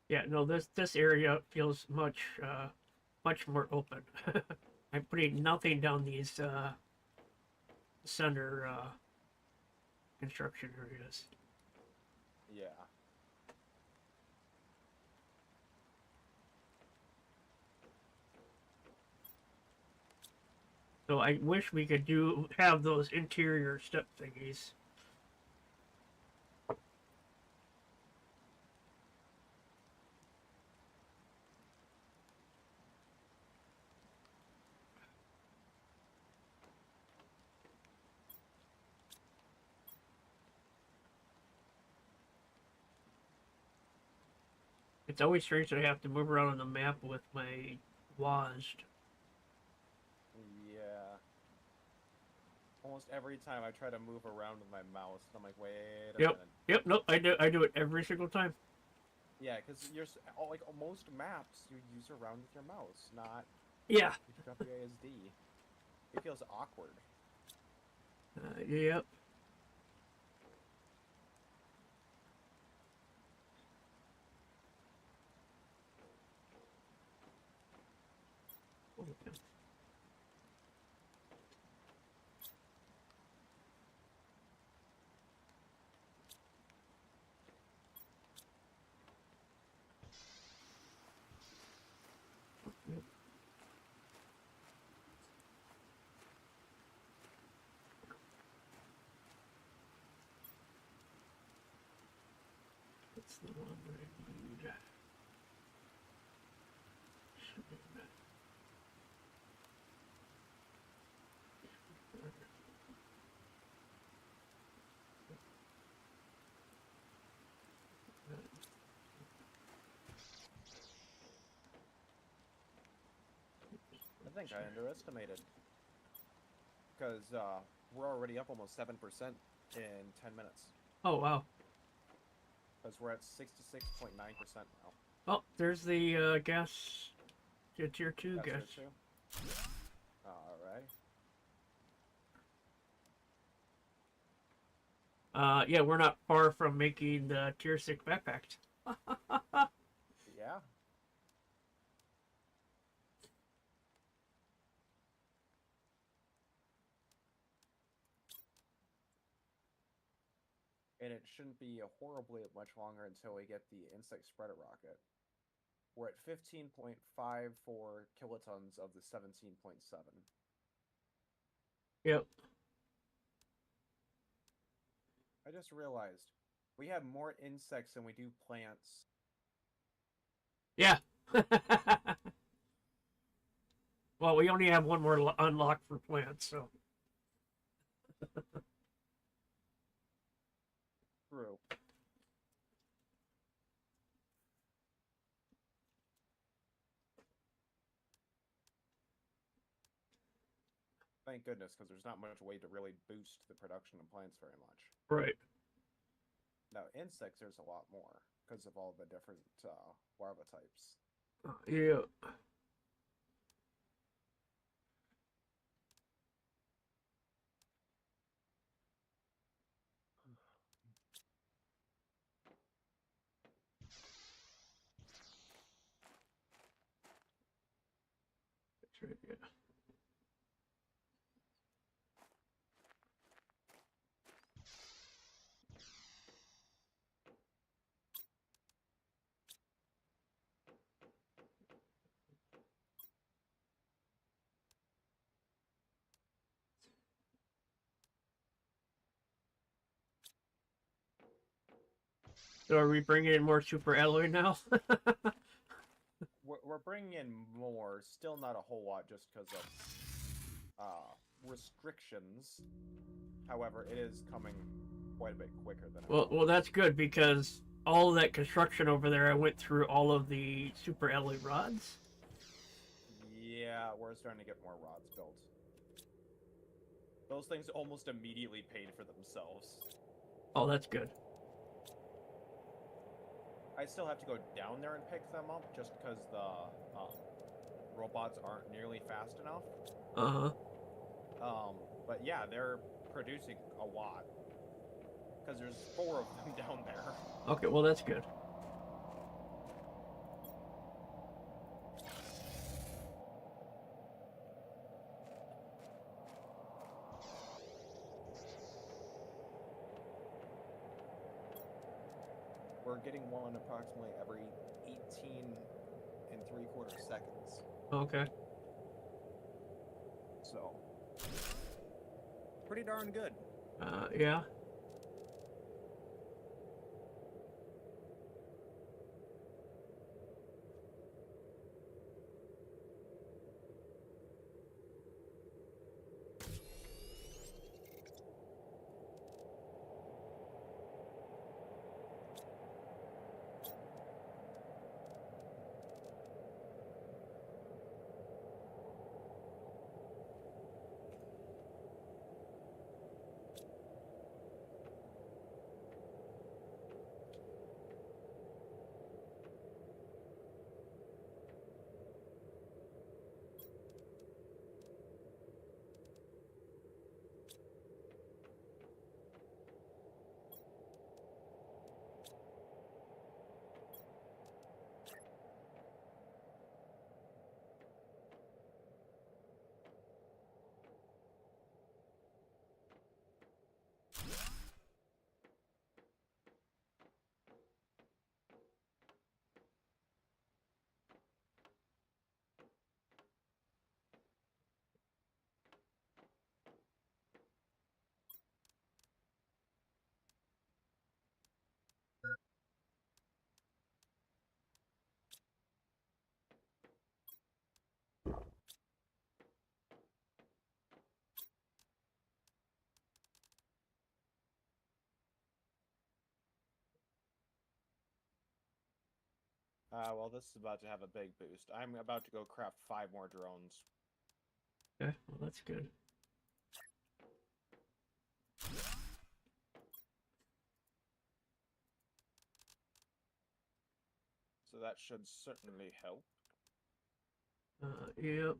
Yeah, no, this area feels much more open. I'm putting nothing down these center construction areas. Yeah. So I wish we could have those interior step thingies. It's always strange that I have to move around on the map with my WASD. Yeah. Almost every time I try to move around with my mouse, I'm like, wait a Yep. minute. Yep. Nope. I do it every single time. Yeah, because like most maps, you use around with your mouse, not Yeah. WASD. It feels awkward. Yep. That's the one that I need. I think I underestimated. Because we're already up almost 7% in 10 minutes. Oh wow. Because we're at 66.9% now. Oh, there's the gas. Tier 2 That's gas. it too. Alright. Yeah, we're not far from making the tier 6 backpacks. Yeah. And it shouldn't be horribly much longer until we get the insect spreader rocket. We're at 15.54 kilotons of the 17.7. Yep. I just realized we have more insects than we do plants. Yeah. Well, we only have one more unlocked for plants, so. True. Thank goodness, because there's not much way to really boost the production of plants very much. Right. No, insects there's a lot more because of all the different larva types. Yeah. That's right, yeah. So are we bringing in more super alloy now? We're bringing in more, still not a whole lot, just because of restrictions. However, it is coming quite a bit quicker than it well, was. that's good because all of that construction over there, I went through all of the super alloy rods. Yeah, we're starting to get more rods built. Those things almost immediately paid for themselves. Oh, that's good. I still have to go down there and pick them up just because the robots aren't nearly fast enough. Uh huh. But yeah, they're producing a lot because there's 4 of them down there. Okay, well that's good. We're getting one approximately every 18 and 3/4 seconds. Okay. So, pretty darn good. Yeah. Well, this is about to have a big boost. I'm about to go craft 5 more drones. Okay, well that's good. So that should certainly help. Yep.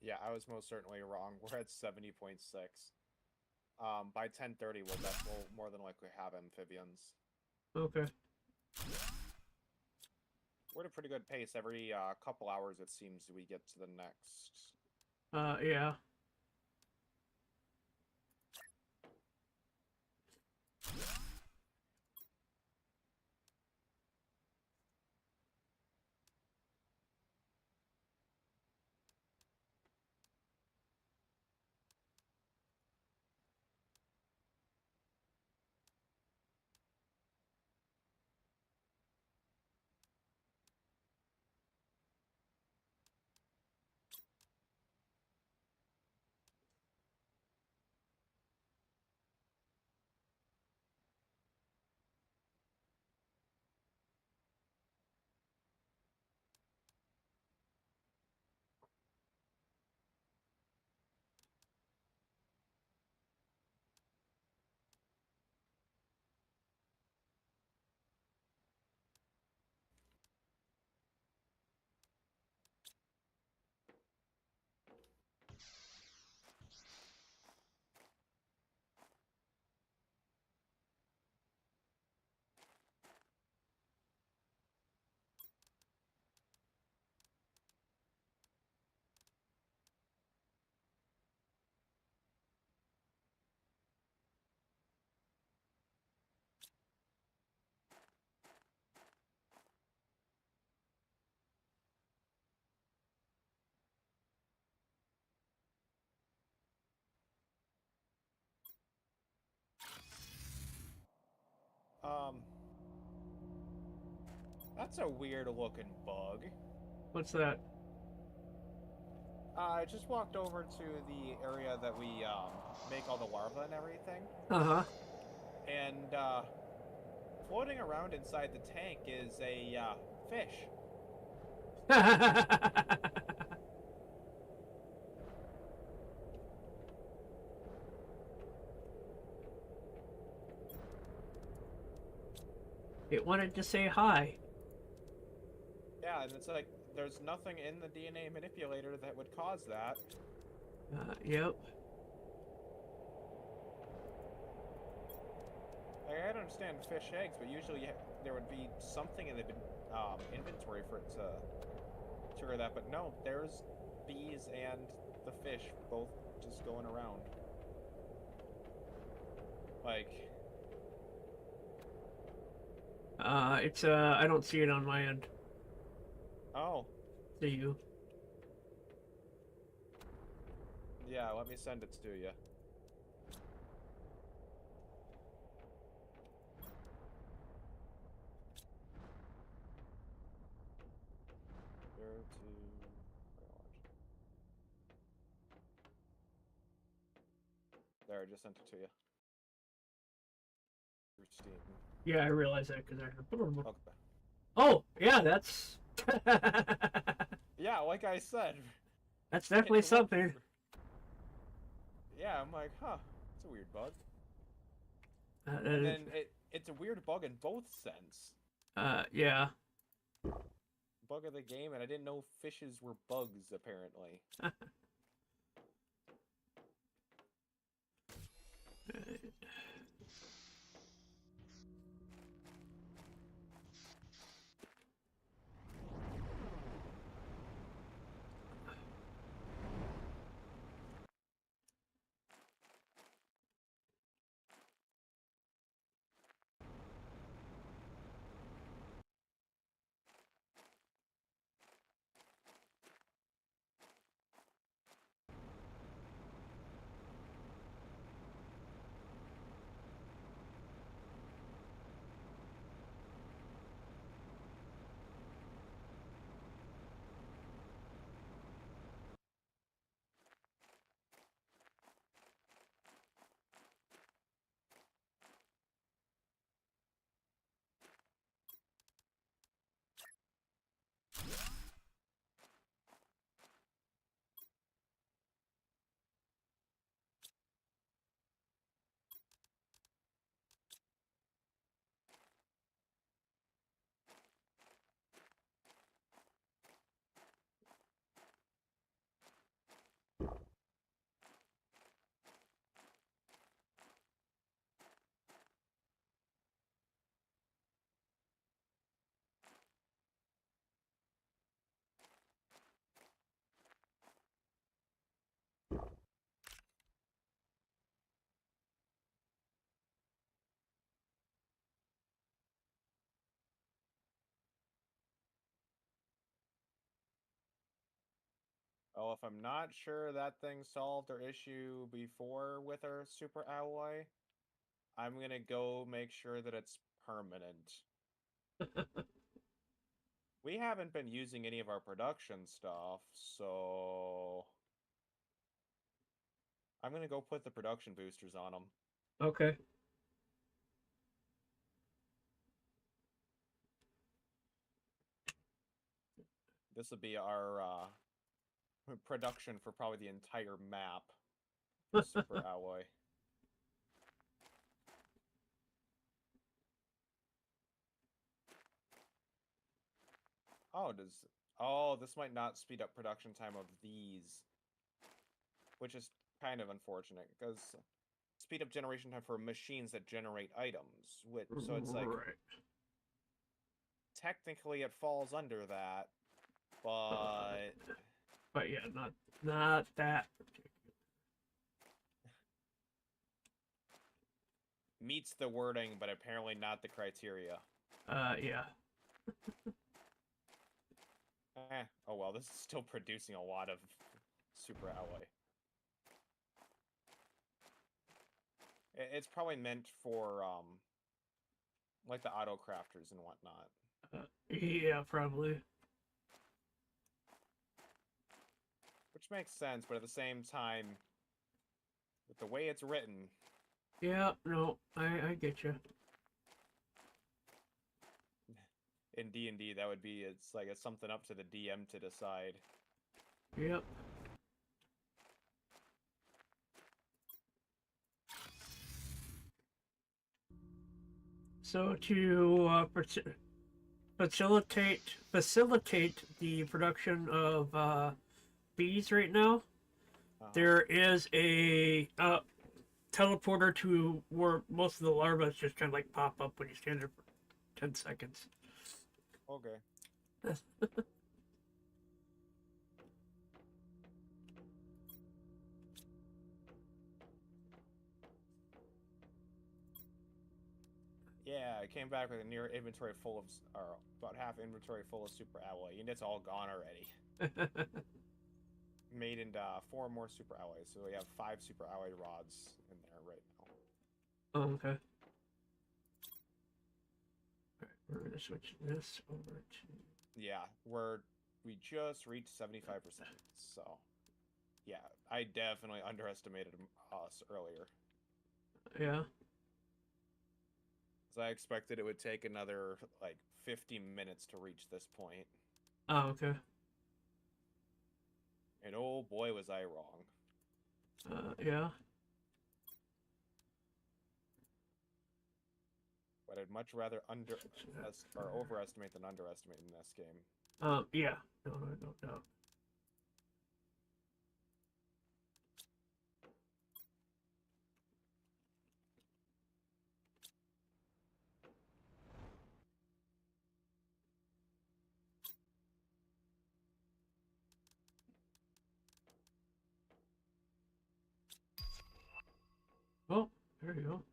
Yeah, I was most certainly wrong. We're at 70.6. By 10:30, we'll more than likely have amphibians. Okay. We're at a pretty good pace. Every couple hours, it seems, we get to the next. Yeah. Um, that's a weird looking bug. What's that? I just walked over to the area that we make all the larvae and everything, Uh and floating around inside the tank is a fish. huh. It wanted to say hi. Yeah, and it's like there's nothing in the DNA manipulator that would cause that. Yep. I don't understand fish eggs, but usually there would be something in the inventory for it to trigger that. But no, there's bees and the fish both just going around. Like, It's I don't see it on my end. oh, See you. yeah, let me send it to you. Go to biology. There, I just sent it to you. Through Steam. Yeah, I realize that because I. Okay. Oh, yeah, that's. Yeah, like I said, That's definitely it looked. something. Yeah, I'm like, huh, it's a weird bug. That And is, then it's a weird bug in both sense. yeah. Bug of the game, and I didn't know fishes were bugs, apparently. Oh, if I'm not sure that thing solved our issue before with our super alloy, I'm gonna go make sure that it's permanent. We haven't been using any of our production stuff, so I'm gonna go put the production boosters on them. Okay. This will be our production for probably the entire map. Super alloy. Oh, does... Oh, this might not speed up production time of these. Which is kind of unfortunate, because speed up generation time for machines that generate items. Which, so it's like... Right. Technically it falls under that, but... But yeah, not that particular. Meets the wording, but apparently not the criteria. Yeah. Oh well, this is still producing a lot of super alloy. It's probably meant for, like the auto crafters and whatnot. Yeah, probably. Which makes sense, but at the same time, with the way it's written... Yeah, no, I get you. In D&D, that would be, it's like it's something up to the DM to decide. Yep. So to facilitate the production of bees right now, there is a teleporter to where most of the larvae just kind of like pop up when you stand there for 10 seconds. Okay. Yeah, I came back with a near inventory full of, or about half inventory full of super alloy, and it's all gone already. Made into 4 more super alloys, so we have 5 super alloy rods in there right now. Oh, okay. Alright, we're gonna switch this over to... Yeah, we just reached 75%, so yeah, I definitely underestimated us earlier. Yeah. Because I expected it would take another, like, 50 minutes to reach this point. Oh, okay. And oh boy, was I wrong. Yeah. But I'd much rather overestimate than underestimate in this game. Yeah. No doubt. Oh, there you go.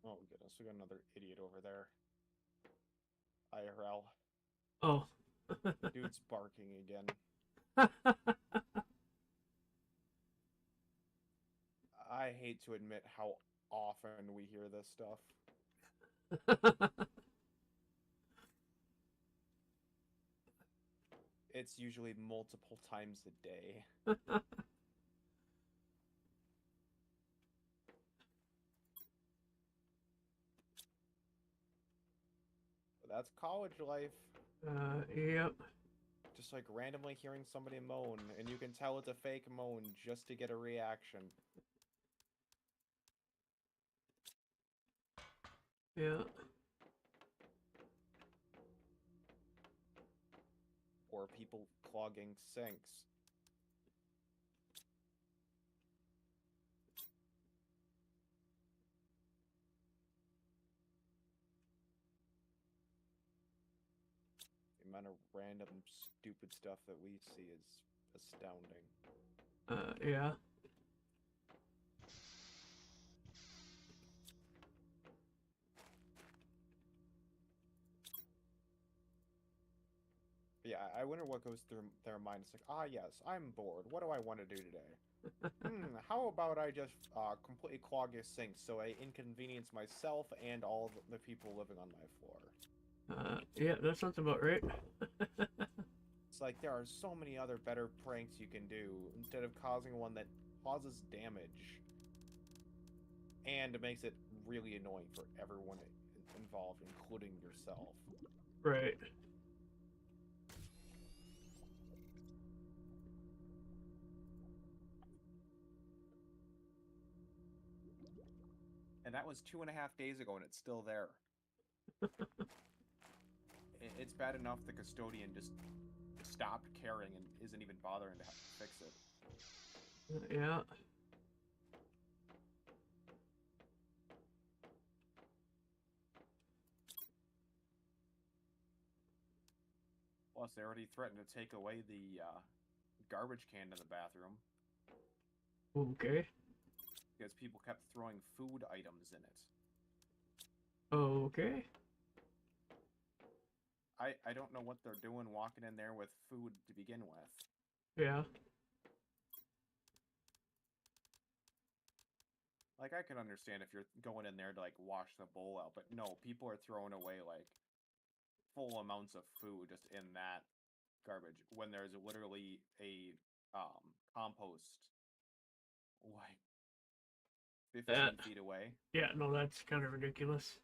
Oh goodness, we got another idiot over there. IRL. Oh. Dude's barking again. I hate to admit how often we hear this stuff. It's usually multiple times a day. But that's college life. Yep. Just like randomly hearing somebody moan, and you can tell it's a fake moan just to get a reaction. Yeah. Or people clogging sinks. The amount of random stupid stuff that we see is astounding. Yeah. Yeah, I wonder what goes through their mind. It's like, ah, yes, I'm bored. What do I want to do today? How about I just completely clog this sink so I inconvenience myself and all the people living on my floor? Yeah, that sounds about right. It's like there are so many other better pranks you can do instead of causing one that causes damage. And it makes it really annoying for everyone involved, including yourself. Right. And that was 2.5 days ago, and it's still there. It's bad enough the custodian just stopped caring and isn't even bothering to fix it. Yeah. Plus, they already threatened to take away the garbage can in the bathroom. Okay. Because people kept throwing food items in it. Okay. I don't know what they're doing walking in there with food to begin with. Yeah. Like, I can understand if you're going in there to, like, wash the bowl out, but no, people are throwing away, like, full amounts of food just in that garbage when there's literally a compost, like, 15 feet away. Yeah, no, that's kind of ridiculous.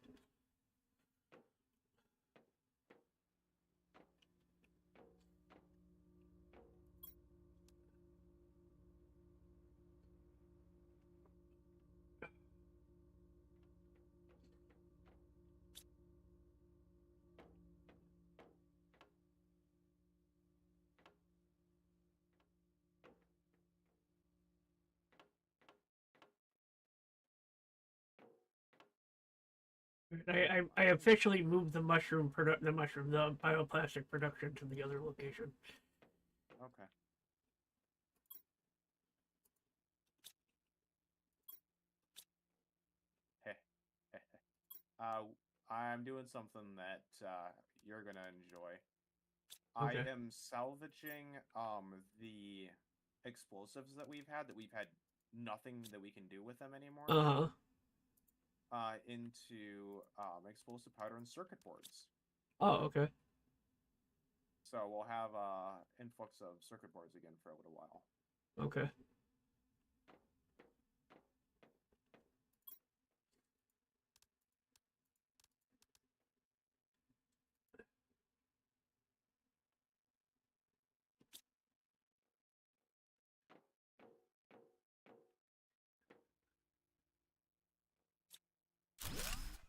I officially moved the the bioplastic production to the other location. Okay. I'm doing something that you're gonna enjoy. I Okay. am salvaging the explosives that we've had nothing that we can do with them anymore. Uh-huh. Into explosive powder and circuit boards. Oh, okay. So we'll have influx of circuit boards again for a little while. Okay.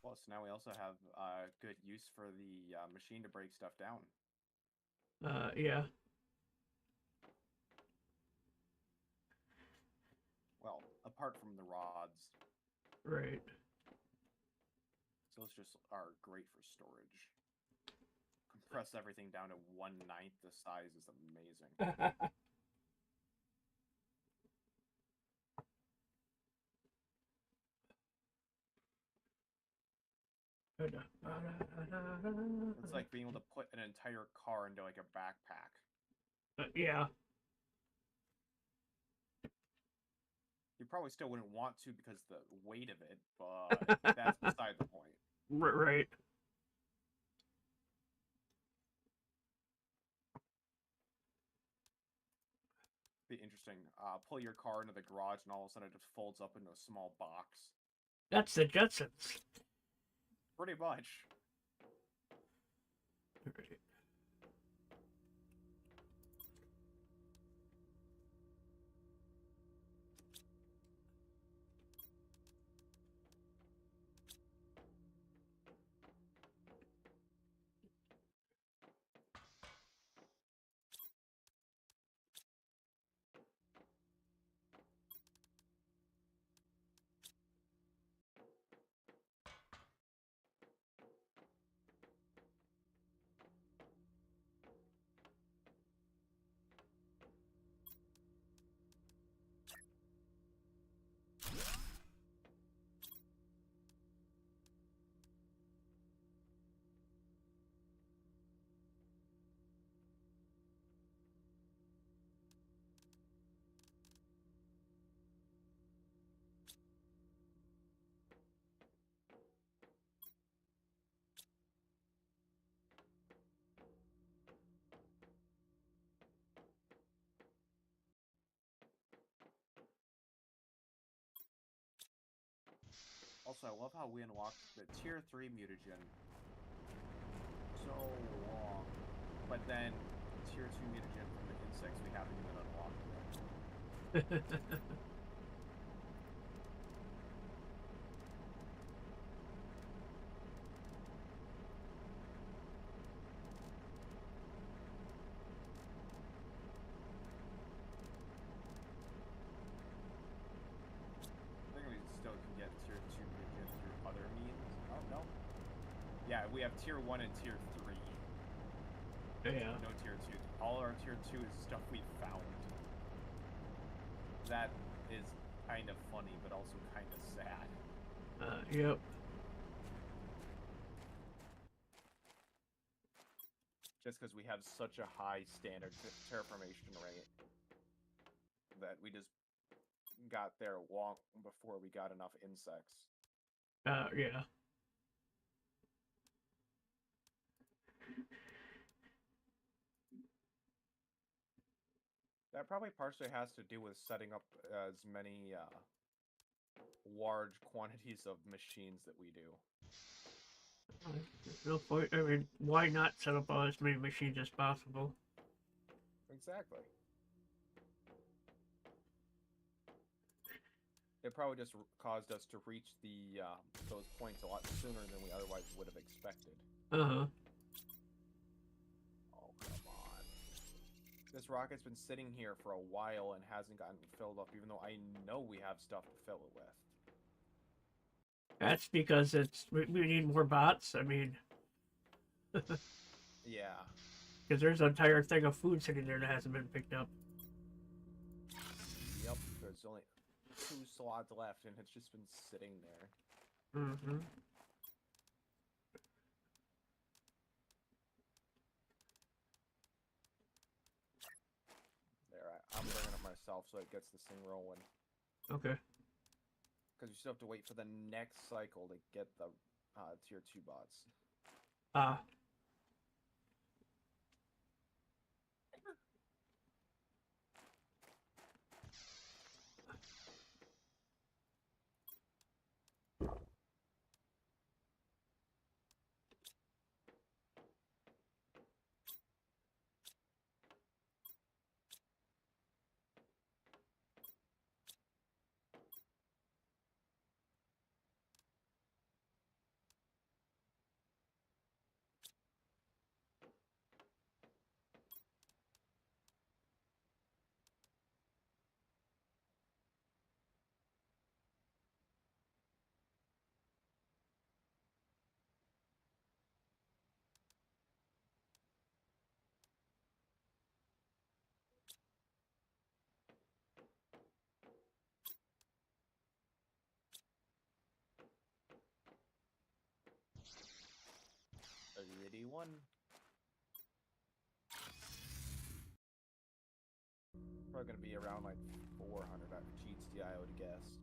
Plus, now we also have good use for the machine to break stuff down. Yeah. Well, apart from the rods. Right. So those just are great for storage. Compress everything down to 1/9 the size is amazing. It's like being able to put an entire car into like a backpack. Yeah. You probably still wouldn't want to because the weight of it, but that's beside the point. Right. Be interesting. Pull your car into the garage and all of a sudden it just folds up into a small box. That's the Jetsons. Pretty much. Right. Also, I love how we unlocked the tier 3 mutagen so long, but then tier 2 mutagen from the insects we haven't even unlocked yet. I think we still can get tier 2 mutagen through other means. Oh, no. Yeah, we have tier 1 and tier 3. Yeah. No tier 2. All our tier 2 is stuff we found. That is kind of funny, but also kind of sad. Yep. Just because we have such a high standard terraformation rate that we just got there long before we got enough insects. Yeah. That probably partially has to do with setting up as many large quantities of machines that we do. No point. I mean, why not set up as many machines as possible? Exactly. It probably just caused us to reach the those points a lot sooner than we otherwise would have expected. Uh-huh. Oh, come on. This rocket's been sitting here for a while and hasn't gotten filled up, even though I know we have stuff to fill it with. That's because we need more bots. I mean, Yeah. because there's an entire thing of food sitting there that hasn't been picked up. Yep. There's only 2 slots left, and it's just been sitting there. Mm-hmm. There, I'm bringing it myself so it gets this thing rolling. Okay. Because you still have to wait for the next cycle to get the tier 2 bots. Ah. $81. Probably gonna be around like 400 cheats I would guess.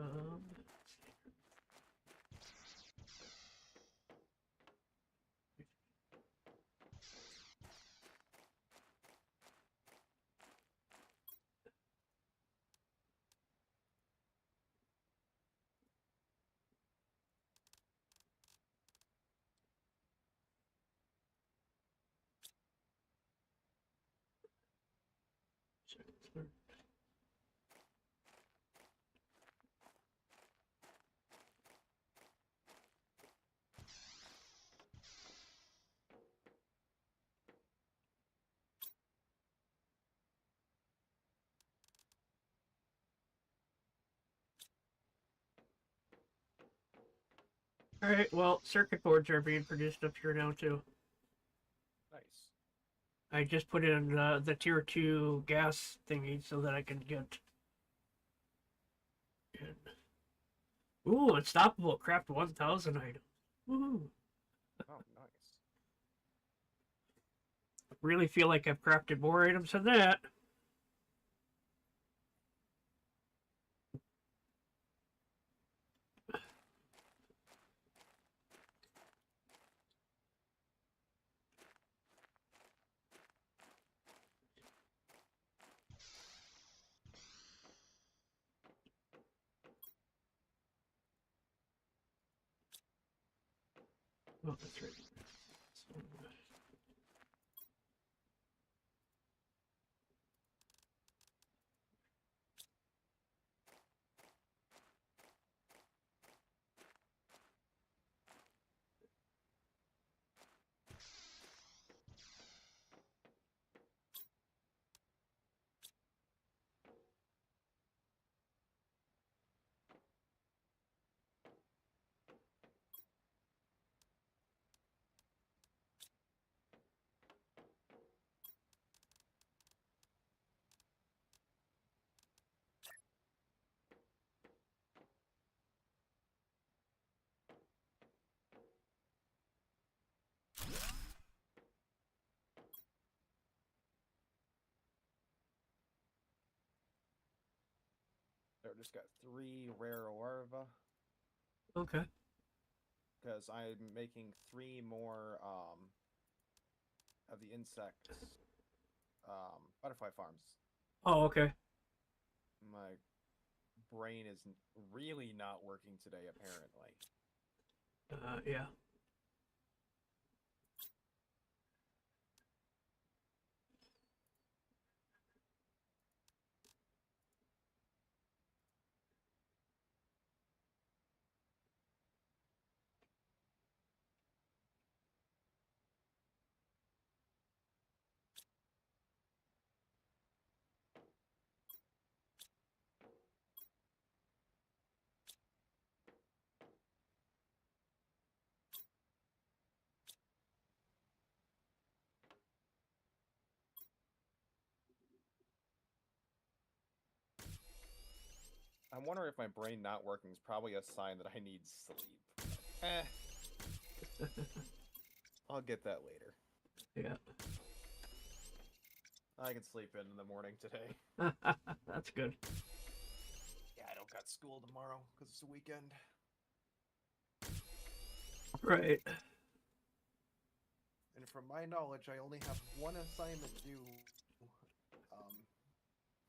Um, all right. Well, circuit boards are being produced up here now too. Nice. I just put in the tier 2 gas thingy so that I can get. In. Ooh, unstoppable craft 1,000 items. Woohoo! Oh, nice. Really feel like I've crafted more items than that. Oh, that's right. So, There, just got 3 rare larva okay. because I'm making 3 more of the insect butterfly farms. Oh, okay. My brain is really not working today, apparently. Yeah. I'm wondering if my brain not working is probably a sign that I need sleep. Eh, I'll get that later. Yeah. I can sleep in the morning today. That's good. Yeah, I don't got school tomorrow because it's a weekend. Right. And from my knowledge, I only have one assignment due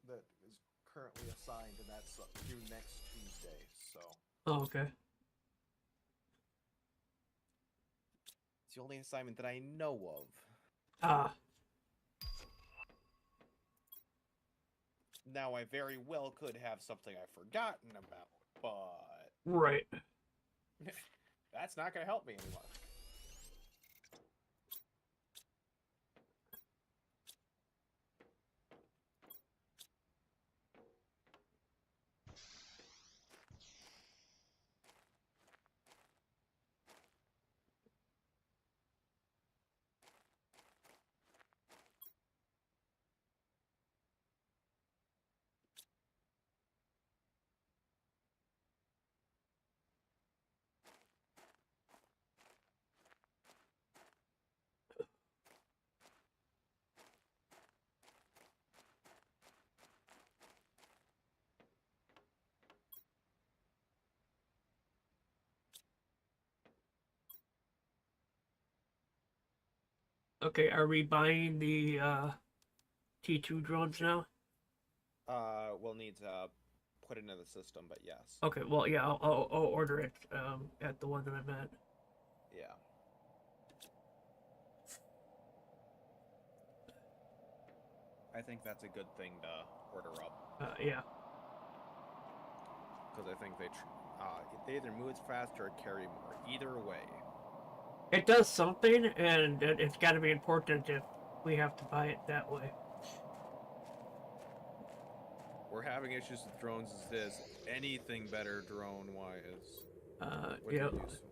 that is currently assigned, and that's due next Tuesday. So Oh, okay. it's the only assignment that I know of. Ah. Now, I very well could have something I've forgotten about, but Right. that's not going to help me anymore. Okay, are we buying the T2 drones now? We'll need to put it into the system, but yes. Okay, well, yeah, I'll order it at the one that I'm at. Yeah. I think that's a good thing to order up. Yeah. Because I think they either move faster or carry more. Either way. It does something, and it's got to be important if we have to buy it that way. We're having issues with drones as is. Anything better drone-wise would Yeah. be useful.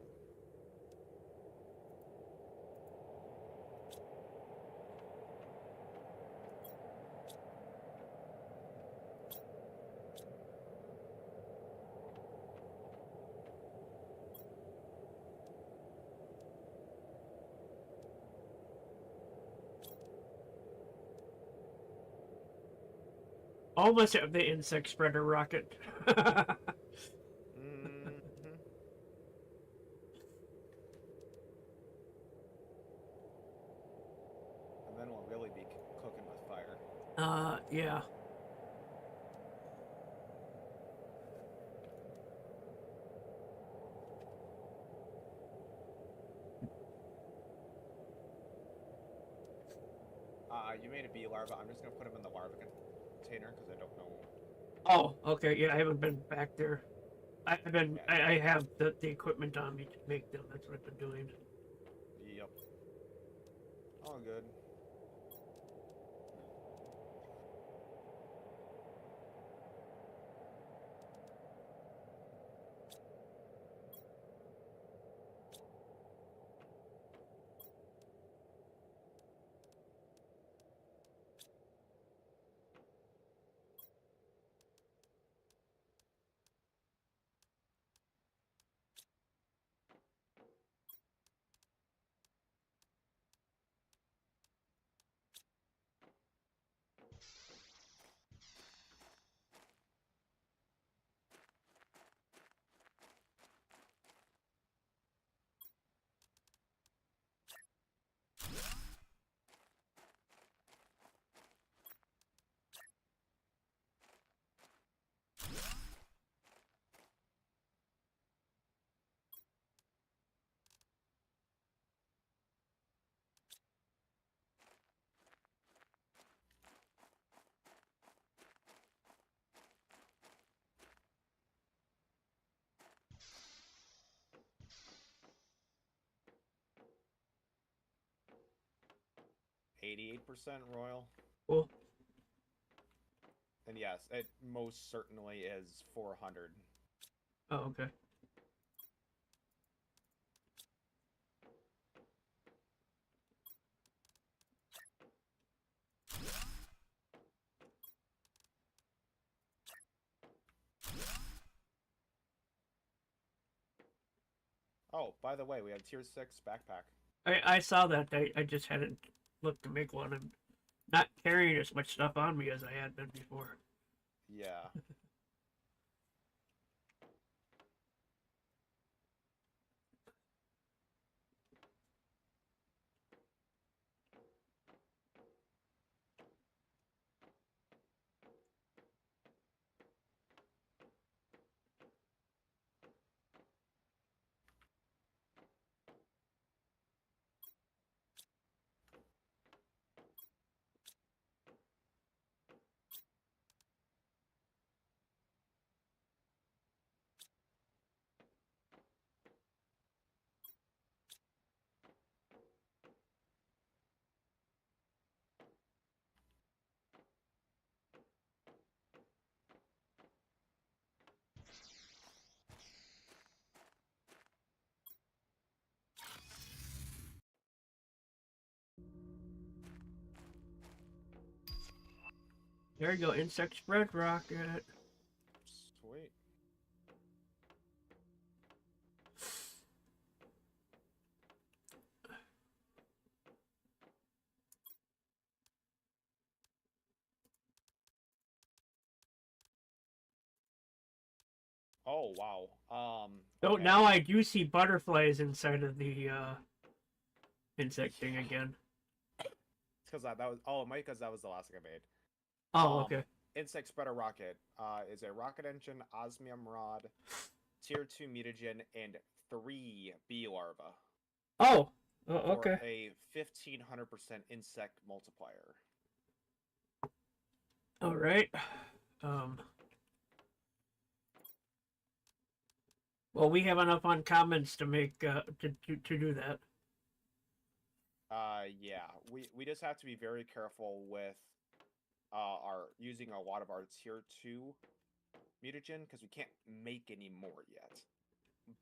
Almost have the insect spreader rocket. Mm-hmm. And then we'll really be cooking with fire. Yeah. You made a bee larva. I'm just gonna put them in the larva container because I don't know. Oh, okay. Yeah, I haven't been back there. I've been. Yeah. I have the equipment on me to make them. That's what I've been doing. Yep. All good. %88% royal. Cool. And yes, it most certainly is 400. Oh, okay. Oh, by the way, we have tier 6 backpack. I saw that. I just hadn't looked to make one. I'm not carrying as much stuff on me as I had been before. Yeah. There you go, insect spread rocket. Sweet. Oh, wow. So Okay. now I do see butterflies inside of the insect thing again. because that was because that was the last thing I made. Oh, okay. Insect spreader rocket is a rocket engine, osmium rod, tier 2 mutagen, and 3 bee larvae Oh, for okay. a 1500% insect multiplier. All right. Um. Well, we have enough uncommons to make to do that. Yeah, we just have to be very careful with our using a lot of our tier 2 mutagen because we can't make any more yet.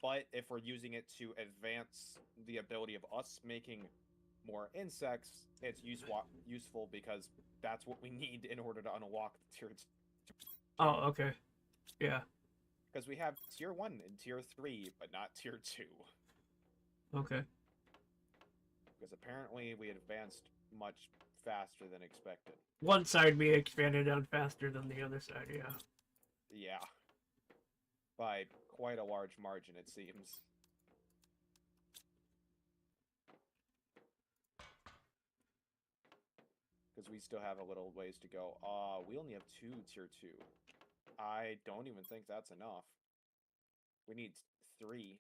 But if we're using it to advance the ability of us making more insects, it's useful because that's what we need in order to unlock the tier 2. Oh, okay. Yeah. Because we have tier 1 and tier 3, but not tier 2. Okay. Because apparently we advanced much faster than expected. One side we expanded on faster than the other side. Yeah. Yeah. By quite a large margin, it seems. Because we still have a little ways to go. We only have 2 tier 2. I don't even think that's enough. We need 3.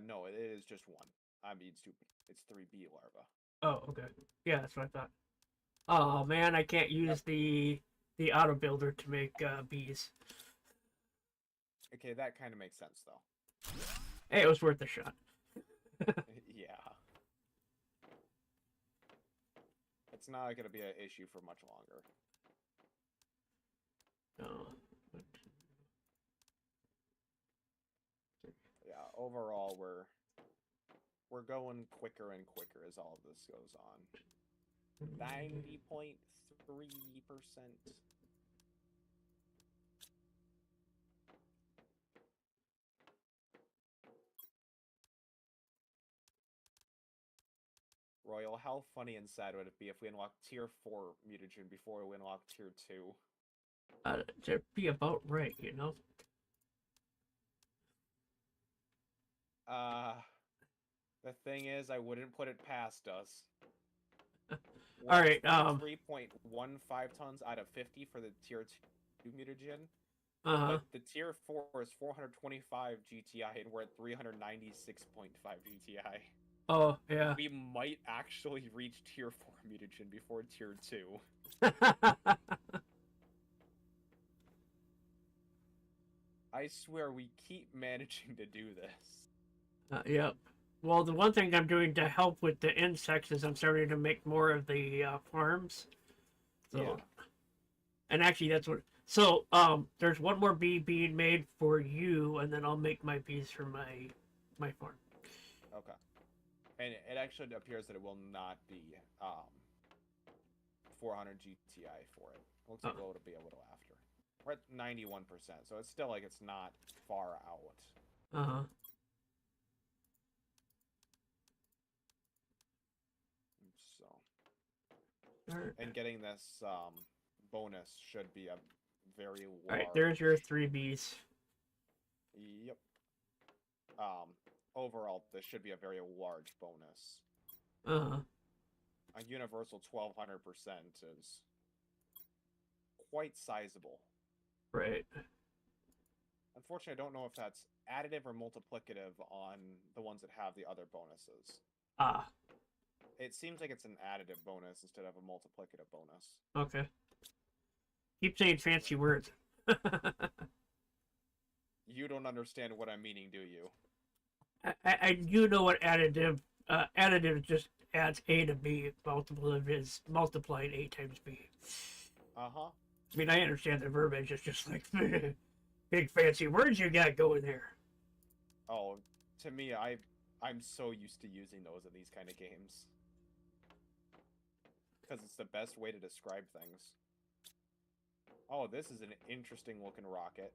No, it is just 1. I'm being stupid. It's 3 bee larvae. Oh, okay. Yeah, that's what I thought. Oh man, I can't use the auto builder to make bees. Okay, that kind of makes sense, though. Hey, it was worth a shot. Yeah. It's not going to be an issue for much longer. Oh. Yeah, overall, we're going quicker and quicker as all of this goes on. 90.3%. Royal, how funny and sad would it be if we unlocked tier 4 mutagen before we unlocked tier 2? To be about right, you know. The thing is, I wouldn't put it past us. All right. 3.15 tons out of 50 for the tier 2 mutagen. Uh-huh. But the tier 4 is 425 GTI, and we're at 396.5 GTI. Oh, yeah. We might actually reach tier 4 mutagen before tier 2. I swear we keep managing to do this. Yep. Well, the one thing I'm doing to help with the insects is I'm starting to make more of the farms. So, Yeah. and actually, that's what. So, there's one more bee being made for you, and then I'll make my bees for my farm. Okay. And it actually appears that it will not be 400 GTI for it. Looks like it'll be a little after. We're at 91%, so it's still like it's not far out. Uh-huh. So, and getting this bonus should be a very large. All right, there's your 3 bees. Yep. Overall, this should be a very large bonus. Uh-huh. A universal 1200% is quite sizable. Right. Unfortunately, I don't know if that's additive or multiplicative on the ones that have the other bonuses. Ah. It seems like it's an additive bonus instead of a multiplicative bonus. Okay. Keep saying fancy words. You don't understand what I'm meaning, do you? I do know what additive. Additive just adds A to B. Multiplicative is multiplying A times B. Uh-huh. I mean, I understand the verbiage. It's just like big fancy words you got going there. Oh, to me, I'm so used to using those in these kind of games. Because it's the best way to describe things. Oh, this is an interesting looking rocket.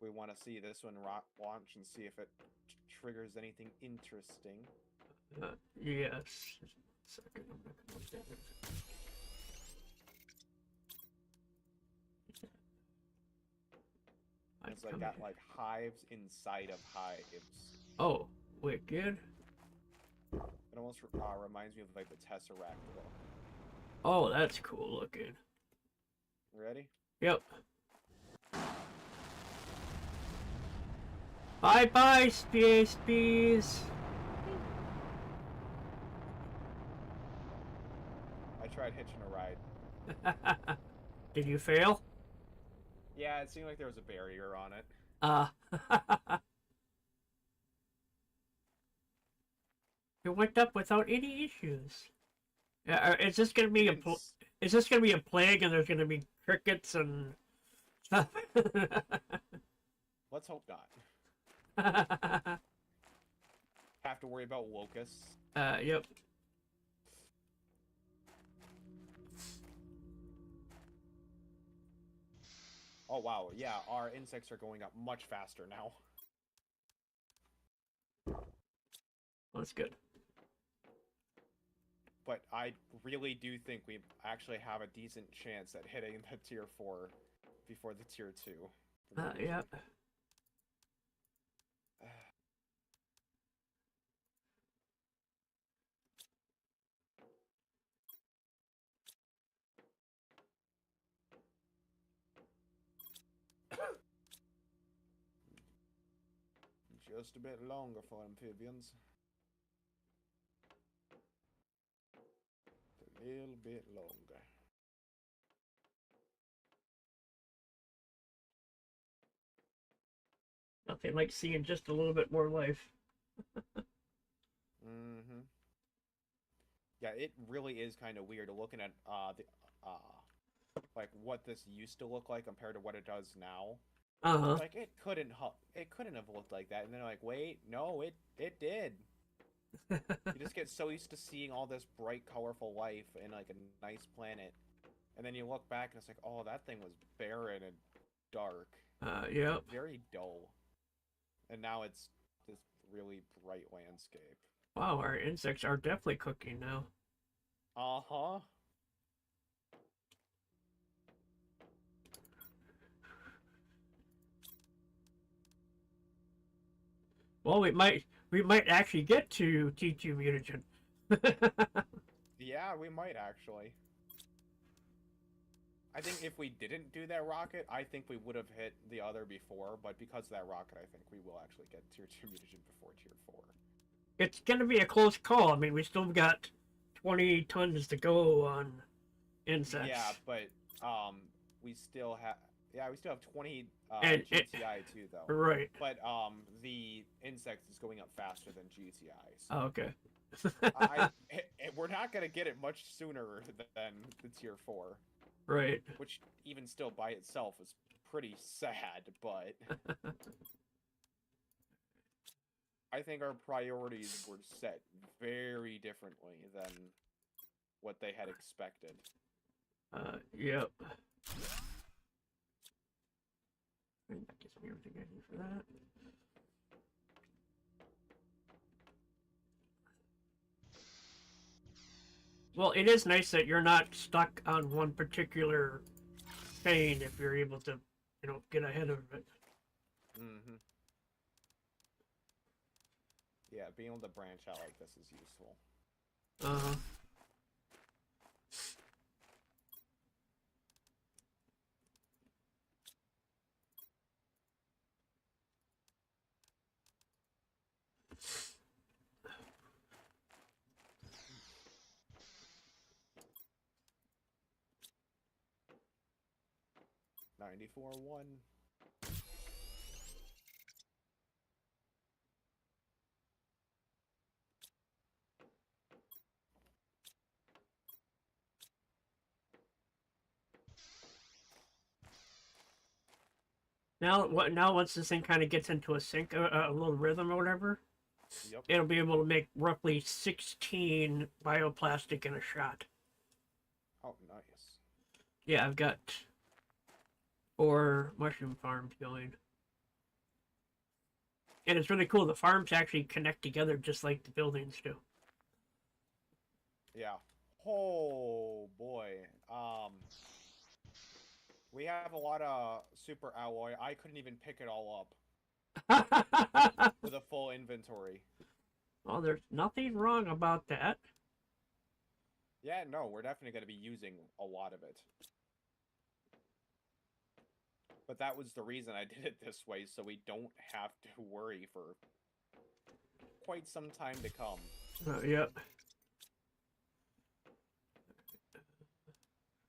We want to see this one launch and see if it triggers anything interesting. Yes. Just 1 second. I'm not gonna look at it. It's like got like hives inside of hives. Oh, wicked. It almost reminds me of like the Tesseract look. Oh, that's cool looking. Ready? Yep. Bye bye, space bees. I tried hitching a ride. Did you fail? Yeah, it seemed like there was a barrier on it. It went up without any issues. Is this gonna be is this gonna be a plague and there's gonna be crickets and stuff? Let's hope not. Have to worry about locusts. Yep. Oh wow, yeah, our insects are going up much faster now. That's good. But I really do think we actually have a decent chance at hitting the tier 4 before the tier 2. Yep. Just a bit longer for amphibians. A little bit longer. Nothing like seeing just a little bit more life. Mm-hmm. Yeah, it really is kind of weird looking at like what this used to look like compared to what it does now. Like it couldn't have looked like that, and then like, wait, no, it did. You just get so used to seeing all this bright, colorful life in like a nice planet, and then you look back and it's like, oh, that thing was barren and dark. Yep. Very dull. And now it's this really bright landscape. Wow, our insects are definitely cooking now. Uh-huh. Well, we might actually get to T2 mutagen. Yeah, we might actually. I think if we didn't do that rocket, I think we would have hit the other before, but because of that rocket, I think we will actually get tier 2 mutagen before tier 4. It's gonna be a close call. I mean, we still got 20 tons to go on insects. Yeah, but we still have we still have 20 and GTI too though. Right. But the insects is going up faster than GTIs. Oh, okay. We're not gonna get it much sooner than the tier 4. Right. Which even still by itself is pretty sad, but I think our priorities were set very differently than what they had expected. Yep. I think that gives me everything I need for that. Well, it is nice that you're not stuck on one particular chain if you're able to, get ahead of it. Mm-hmm. Yeah, being able to branch out like this is useful. Uh-huh. $94.1. Now once this thing kind of gets into a sync, a little rhythm or whatever, Yep. it'll be able to make roughly 16 bioplastic in a shot. Oh, nice. Yeah, I've got 4 mushroom farms going. And it's really cool. The farms actually connect together just like the buildings do. Yeah. Oh boy. We have a lot of super alloy. I couldn't even pick it all up with a full inventory. Well, there's nothing wrong about that. Yeah, no, we're definitely going to be using a lot of it. But that was the reason I did it this way, so we don't have to worry for quite some time to come. Yep.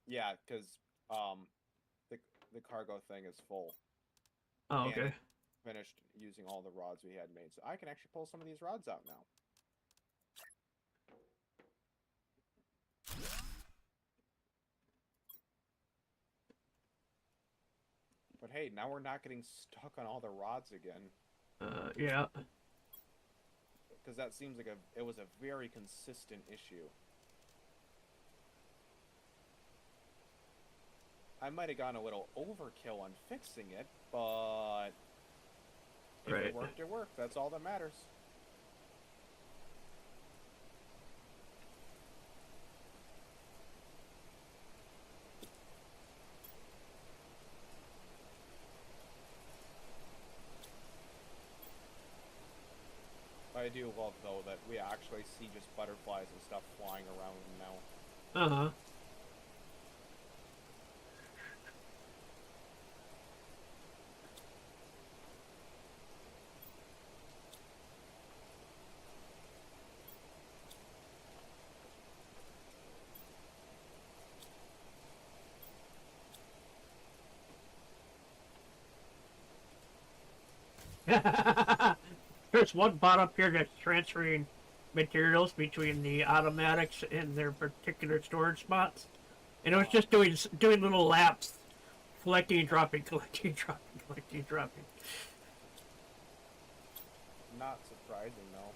Yeah, because um, the the cargo thing is full. Oh, And okay. it finished using all the rods we had made. So I can actually pull some of these rods out now. But hey, now we're not getting stuck on all the rods again. Yeah. Because that seems like it was a very consistent issue. I might have gone a little overkill on fixing it, but if Right. it worked, it worked. That's all that matters. I do love, though, that we actually see just butterflies and stuff flying around now. Uh-huh. There's one bot up here that's transferring materials between the automatics and their particular storage spots, and it was just doing little laps, collecting, dropping, collecting, dropping, collecting, dropping. Not surprising, though.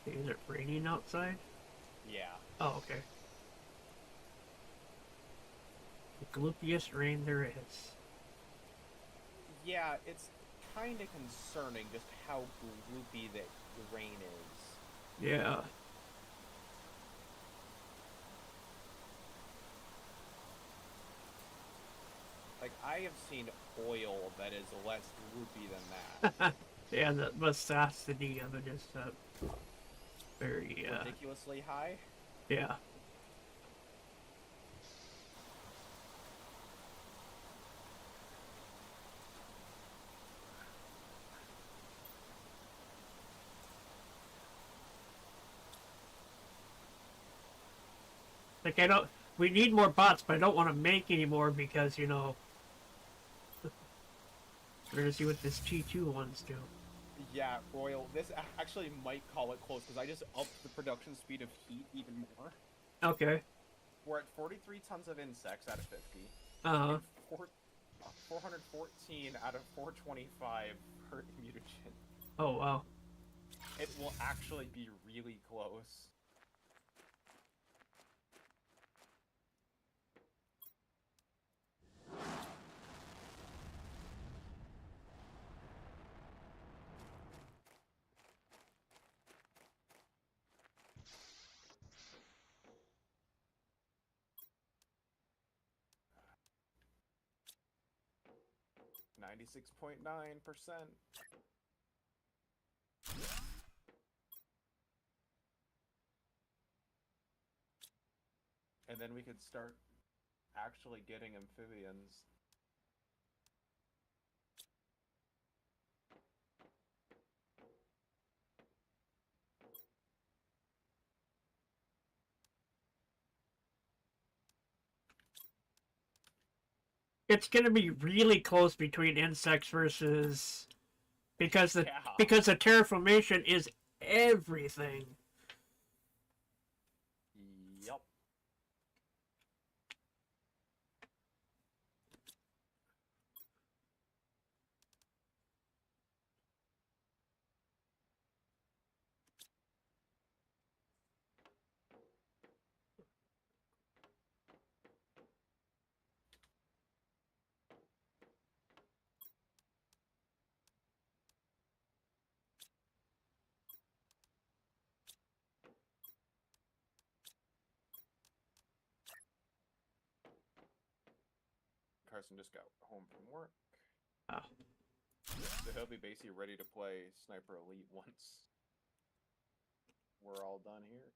Is it raining outside? Yeah. Oh, okay. The gloopiest rain there is. Yeah, it's kind of concerning just how gloopy the rain is. Yeah. Like, I have seen oil that is less gloopy than that. Yeah, the viscosity of it is very, Ridiculously high? yeah. Like, I don't, we need more bots, but I don't want to make any more because, you know, we're gonna see what this T2 ones do. Yeah, Royal, this actually might call it close, because I just upped the production speed of heat even more. Okay. We're at 43 tons of insects out of 50. Uh-huh. And 414 out of 425 per mutagen. Oh, wow. It will actually be really close. .9%. And then we could start actually getting amphibians. It's gonna be really close between insects versus because the terraformation is everything. Yup. Carson just got home from work. Oh. So he'll be basically ready to play Sniper Elite once we're all done here.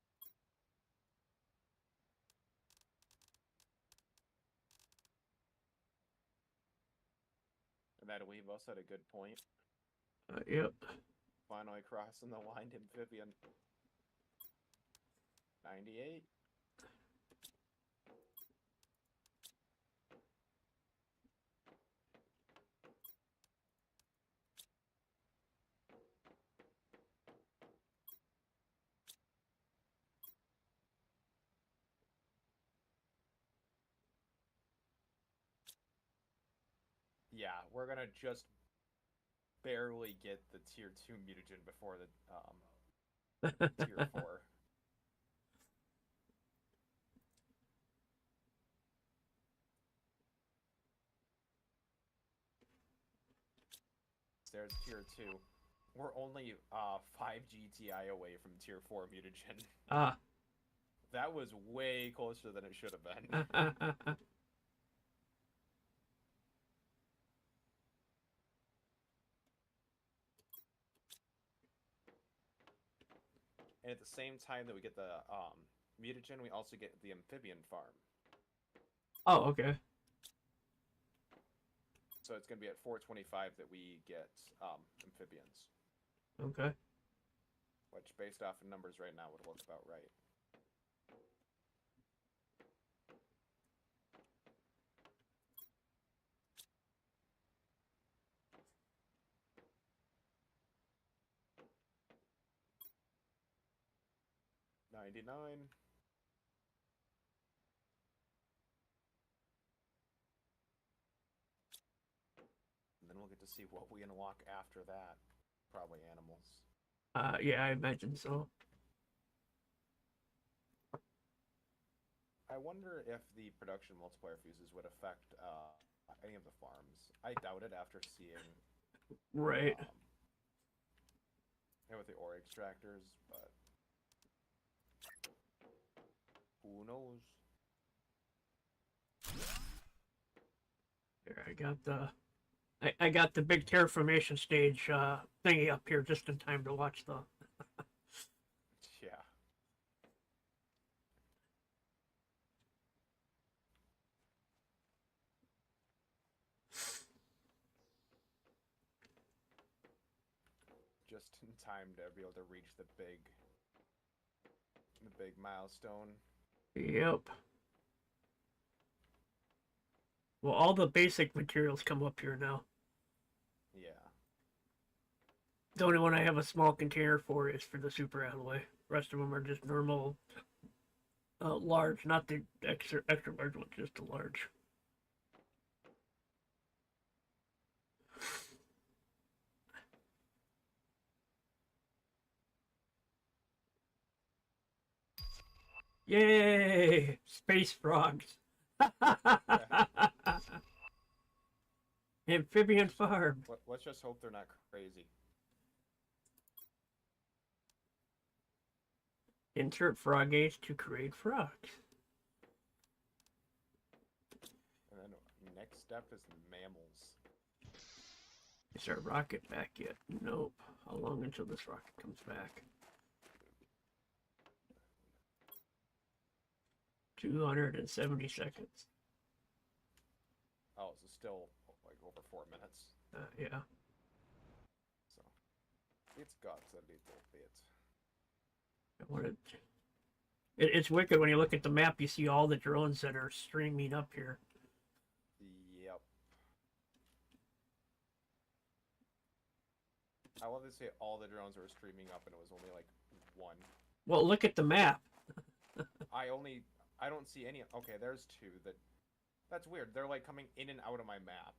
And that'll leave us at a good point. Yep. Finally crossing the line, Amphibian. 98. Yeah, we're gonna just barely get the tier 2 mutagen before the tier 4. There's tier 2. We're only 5 GTI away from tier 4 mutagen. Ah. That was way closer than it should have been. And at the same time that we get the mutagen, we also get the amphibian farm. Oh, okay. So it's going to be at 425 that we get amphibians. Okay. Which, based off of numbers right now, would look about right. $99. And then we'll get to see what we unlock after that. Probably animals. Yeah, I imagine so. I wonder if the production multiplier fuses would affect any of the farms. I doubt it after seeing Right. with the ore extractors, but who knows? Here, I got the big terraformation stage thingy up here just in time to watch the. Yeah. Just in time to be able to reach the big milestone. Yep. Well, all the basic materials come up here now. Yeah. The only one I have a small container for is for the super alloy. The rest of them are just normal, large, not the extra large ones, just the large. Yay! Space frogs. Amphibian farm. Let's just hope they're not crazy. Insert frog eggs to create frogs. And then next step is mammals. Is our rocket back yet? Nope. How long until this rocket comes back? 270 seconds. Oh, so still like over 4 minutes. Yeah. So it's got a little bit. It's wicked when you look at the map. You see all the drones that are streaming up here. Yep. I love to say all the drones were streaming up, and it was only like one. Well, look at the map. I don't see any. Okay, there's two. That's weird. They're like coming in and out of my map.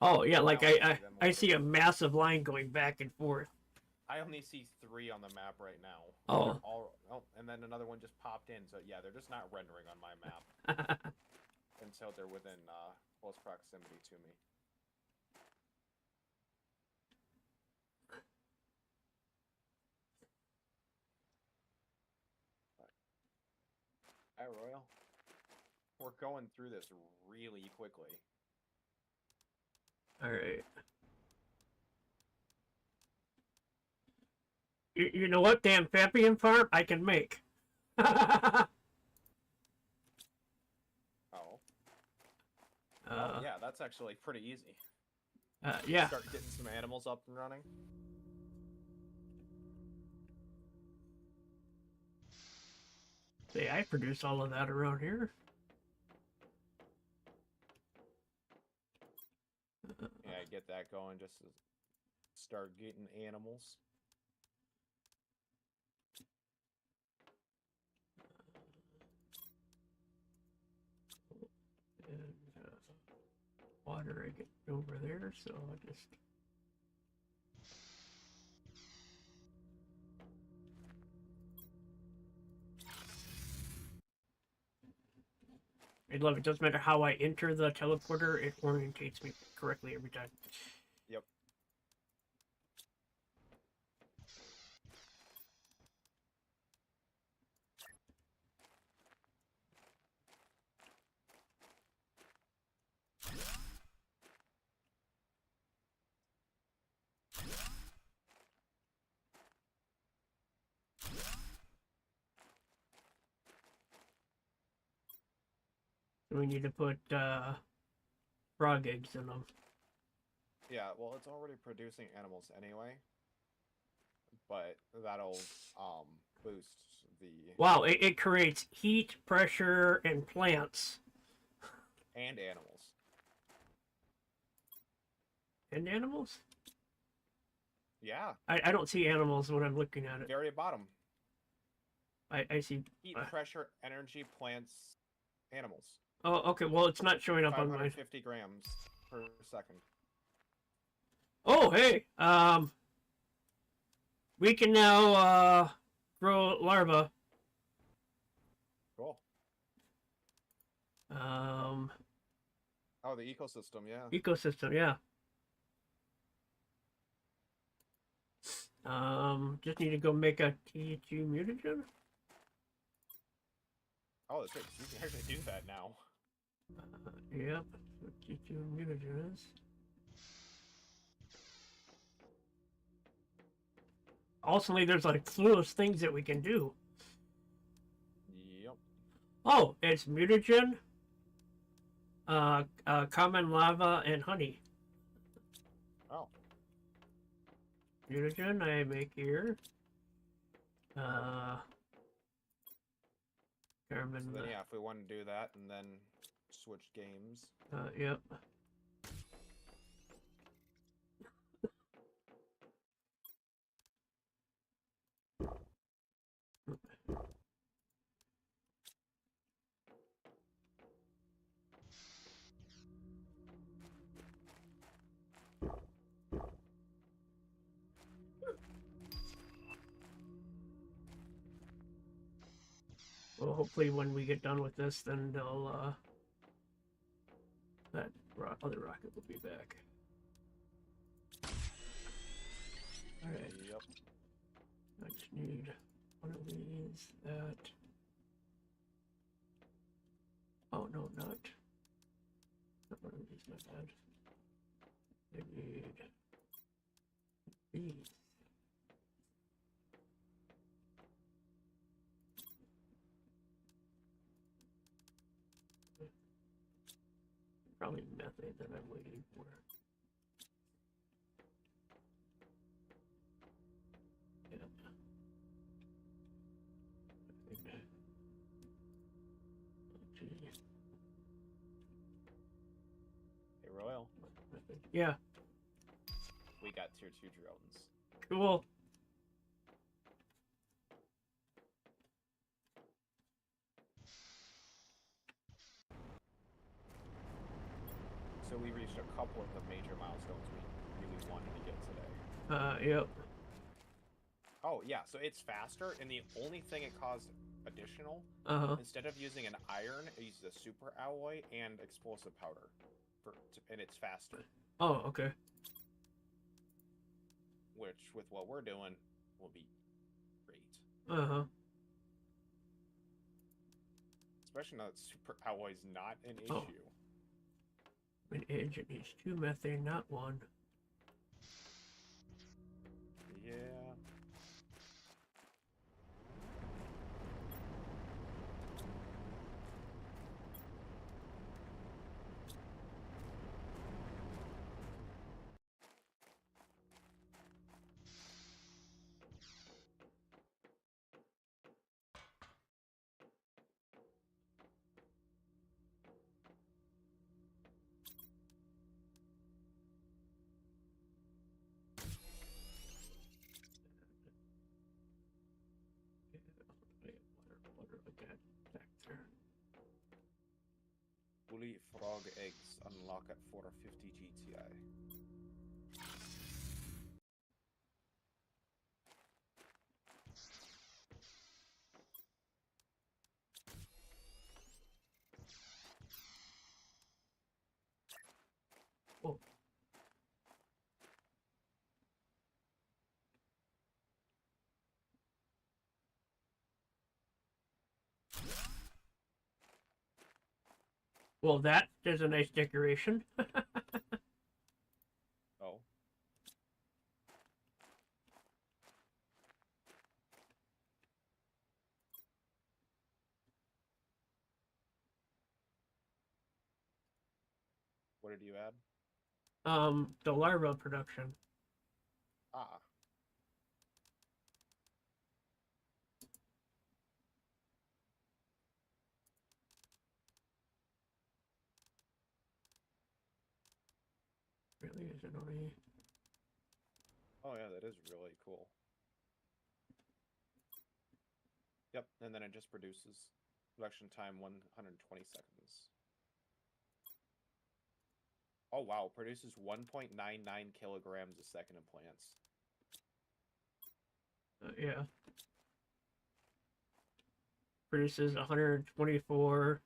Oh yeah, like I see a loading. massive line going back and forth. I only see 3 on the map right now. Oh. And then another one just popped in. So yeah, they're just not rendering on my map until they're within close proximity to me. Hi, Royal. We're going through this really quickly. All right. You know what? The amphibian farm I can make. Oh. Uh, Yeah, that's actually pretty easy. yeah. Start getting some animals up and running. See, I produce all of that around here. Yeah, get that going. Just to start getting animals. And water I get over there, so I just. I love it. Doesn't matter how I enter the teleporter, it orientates me correctly every time. Yep. We need to put frog eggs in them. Yeah, well, it's already producing animals anyway. But that'll boost the Wow, it creates heat, pressure, and plants. and animals. And animals? Yeah. I don't see animals when I'm looking at it. Very bottom. I see. Heat, pressure, energy, plants, animals. Oh, okay. Well, it's not showing up on mine. 550 grams per second. Oh, hey. We can now grow larvae. Cool. Um. Oh, the ecosystem, yeah. Ecosystem, yeah. Just need to go make a T2 mutagen. Oh, that's right. You can actually do that now. Yep. That's what T2 mutagen is. Also, there's like clueless things that we can do. Yep. Oh, it's mutagen, common lava, and honey. Oh. Mutagen I make here. Carbon. So then, yeah, if we want to do that and then switch games. Yep. Well, hopefully when we get done with this, then they'll, that other rocket will be back. Alright. Yep. I just need one of these, that. Oh, no, not. Not one of these, my bad. I need these. Probably methane that I'm waiting for. Yep. Hey, Royal. Yeah. We got tier 2 drones. Cool. So we reached a couple of the major milestones we really wanted to get today. Yep. Oh, yeah, so it's faster, and the only thing it caused additional, instead of using an iron, it uses a super alloy and explosive powder, and it's faster. Oh, okay. Which, with what we're doing, will be great. Especially now that super alloy is not an issue. I mean, engine needs 2 methane, not 1. Yeah. Woolly frog eggs unlock at 450 GTI. Oh. Well, that is a nice decoration. Oh. What did you add? The larva production. Ah. Really, is it only? Oh yeah, that is really cool. Yep, and then it just produces. Production time 120 seconds. Oh wow, produces 1.99 kilograms a second in plants. Yeah. Produces 124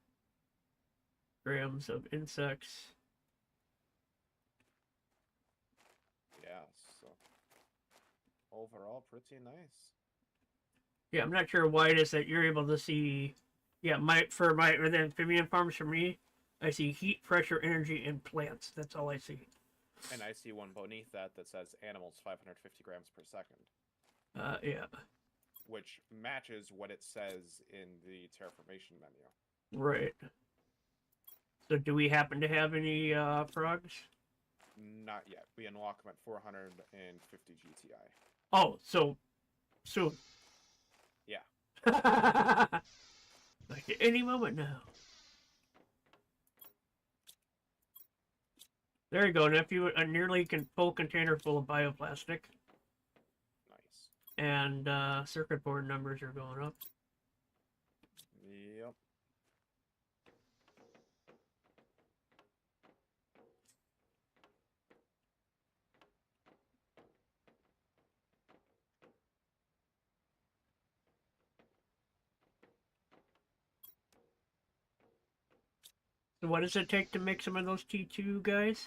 grams of insects. Yeah, so overall pretty nice. Yeah, I'm not sure why it is that you're able to see. Yeah, the amphibian farms for me, I see heat, pressure, energy, and plants. That's all I see. And I see one beneath that that says animals 550 grams per second. Yeah. Which matches what it says in the terraformation menu. Right. So do we happen to have any frogs? Not yet. We unlock them at 450 GTI. Oh, so soon. Yeah. Like any moment now. There you go, nephew. A nearly full container full of bioplastic. Nice. And circuit board numbers are going up. Yep. So what does it take to make some of those T2 guys?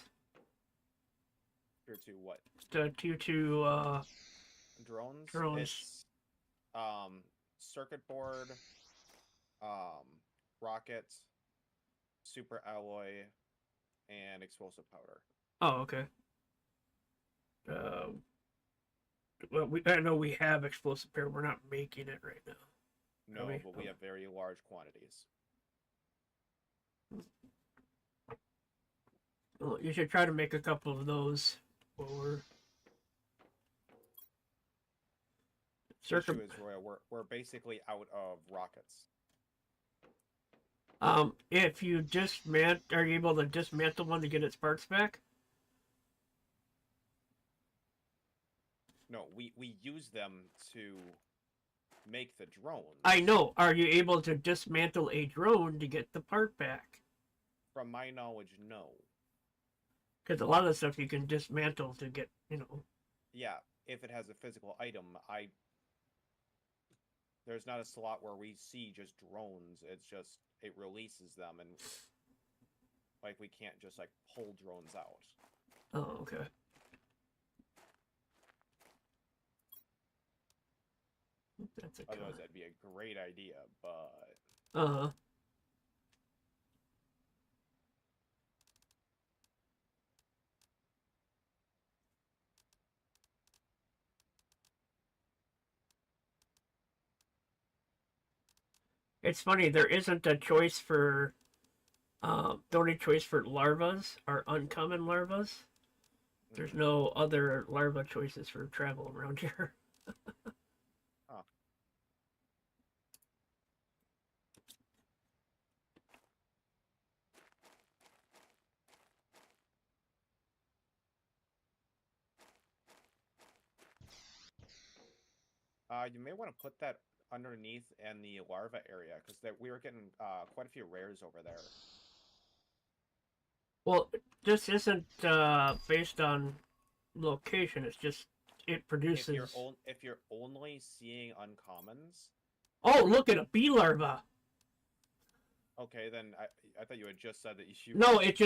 Here to what? The T2 Drones? drones. It's circuit board, rocket, super alloy, and explosive powder. Oh, okay. Well, I know we have explosive pair. We're not making it right now. No, but we have very large quantities. Well, you should try to make a couple of those for The issue is, Roy, we're basically out of rockets. If you are you able to dismantle one to get its parts back? No, we use them to make the drones. I know. Are you able to dismantle a drone to get the part back? From my knowledge, no. Because a lot of stuff you can dismantle to get, Yeah, if it has a physical item, there's not a slot where we see just drones. It's just, it releases them, and, like, we can't just, like, pull drones out. Oh, okay. That's a Otherwise, that'd be a great idea, but... Uh-huh. It's funny, there isn't a choice for the only choice for larvas are uncommon larvas. There's Mhm. no other larva choices for travel around here. Huh. You may want to put that underneath in the larva area because we were getting quite a few rares over there. Well, this isn't based on location. It's just it produces. If you're only seeing uncommons, Oh, look at a bee larva. okay, then I thought you had just said that you. No, it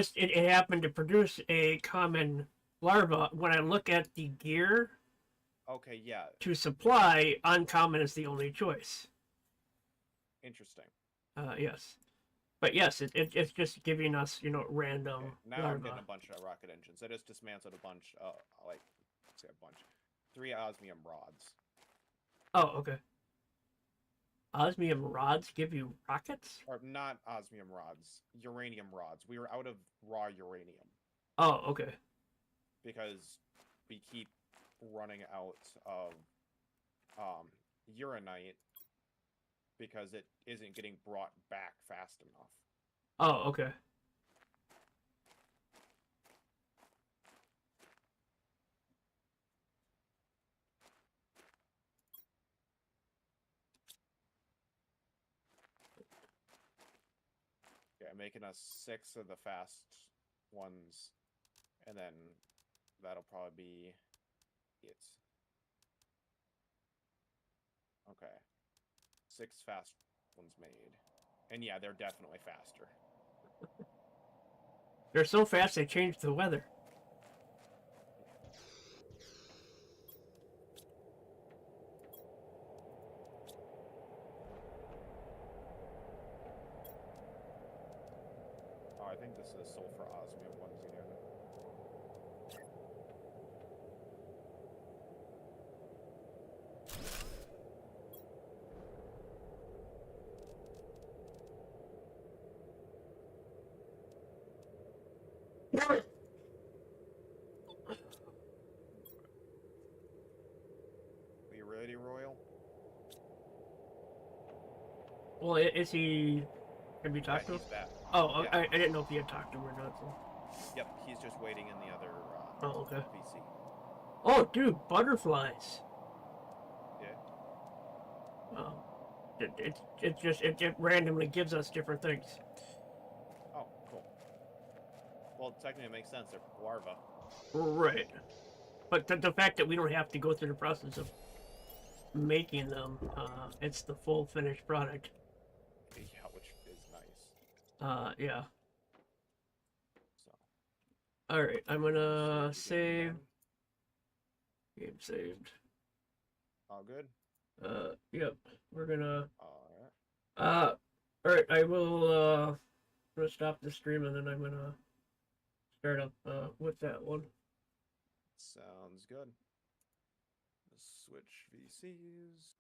happened to produce a common larva. When I look at the gear Okay, yeah, to supply, uncommon is the only choice. interesting. Yes, but yes, it's just giving us Okay, random now I'm getting larva. a bunch of rocket engines. I just dismantled a bunch. Like, let's say a bunch, 3 osmium rods. Oh, okay. Osmium rods give you rockets? Or not osmium rods, uranium rods. We were out of raw uranium Oh, okay. because we keep running out of uranite because it isn't getting brought back fast enough. Oh, okay. Yeah, making us 6 of the fast ones, and then that'll probably be it. Okay. 6 fast ones made. And yeah, they're definitely faster. They're so fast they change the weather. Oh, I think this is sulfur osmium ones again. Are you ready, Royal? Well, is he? Have you Yeah, talked to him? he's back. Oh, Yeah. I didn't know if you had talked to him or not. So. Yep, he's just waiting in the other Oh, okay. VC. Oh, dude, butterflies. Yeah. Um, it randomly gives us different things. Oh, cool. Well, technically it makes sense. They're larvae. Right. But the fact that we don't have to go through the process of making them, it's the full finished product. Yeah, which is nice. Yeah. So, All right, I'm gonna save. again. Game saved. All good? Yep. We're gonna. Alright. Uh, all right. I will. I'm gonna stop the stream and then I'm gonna start up with that one. Sounds good. Switch VCs.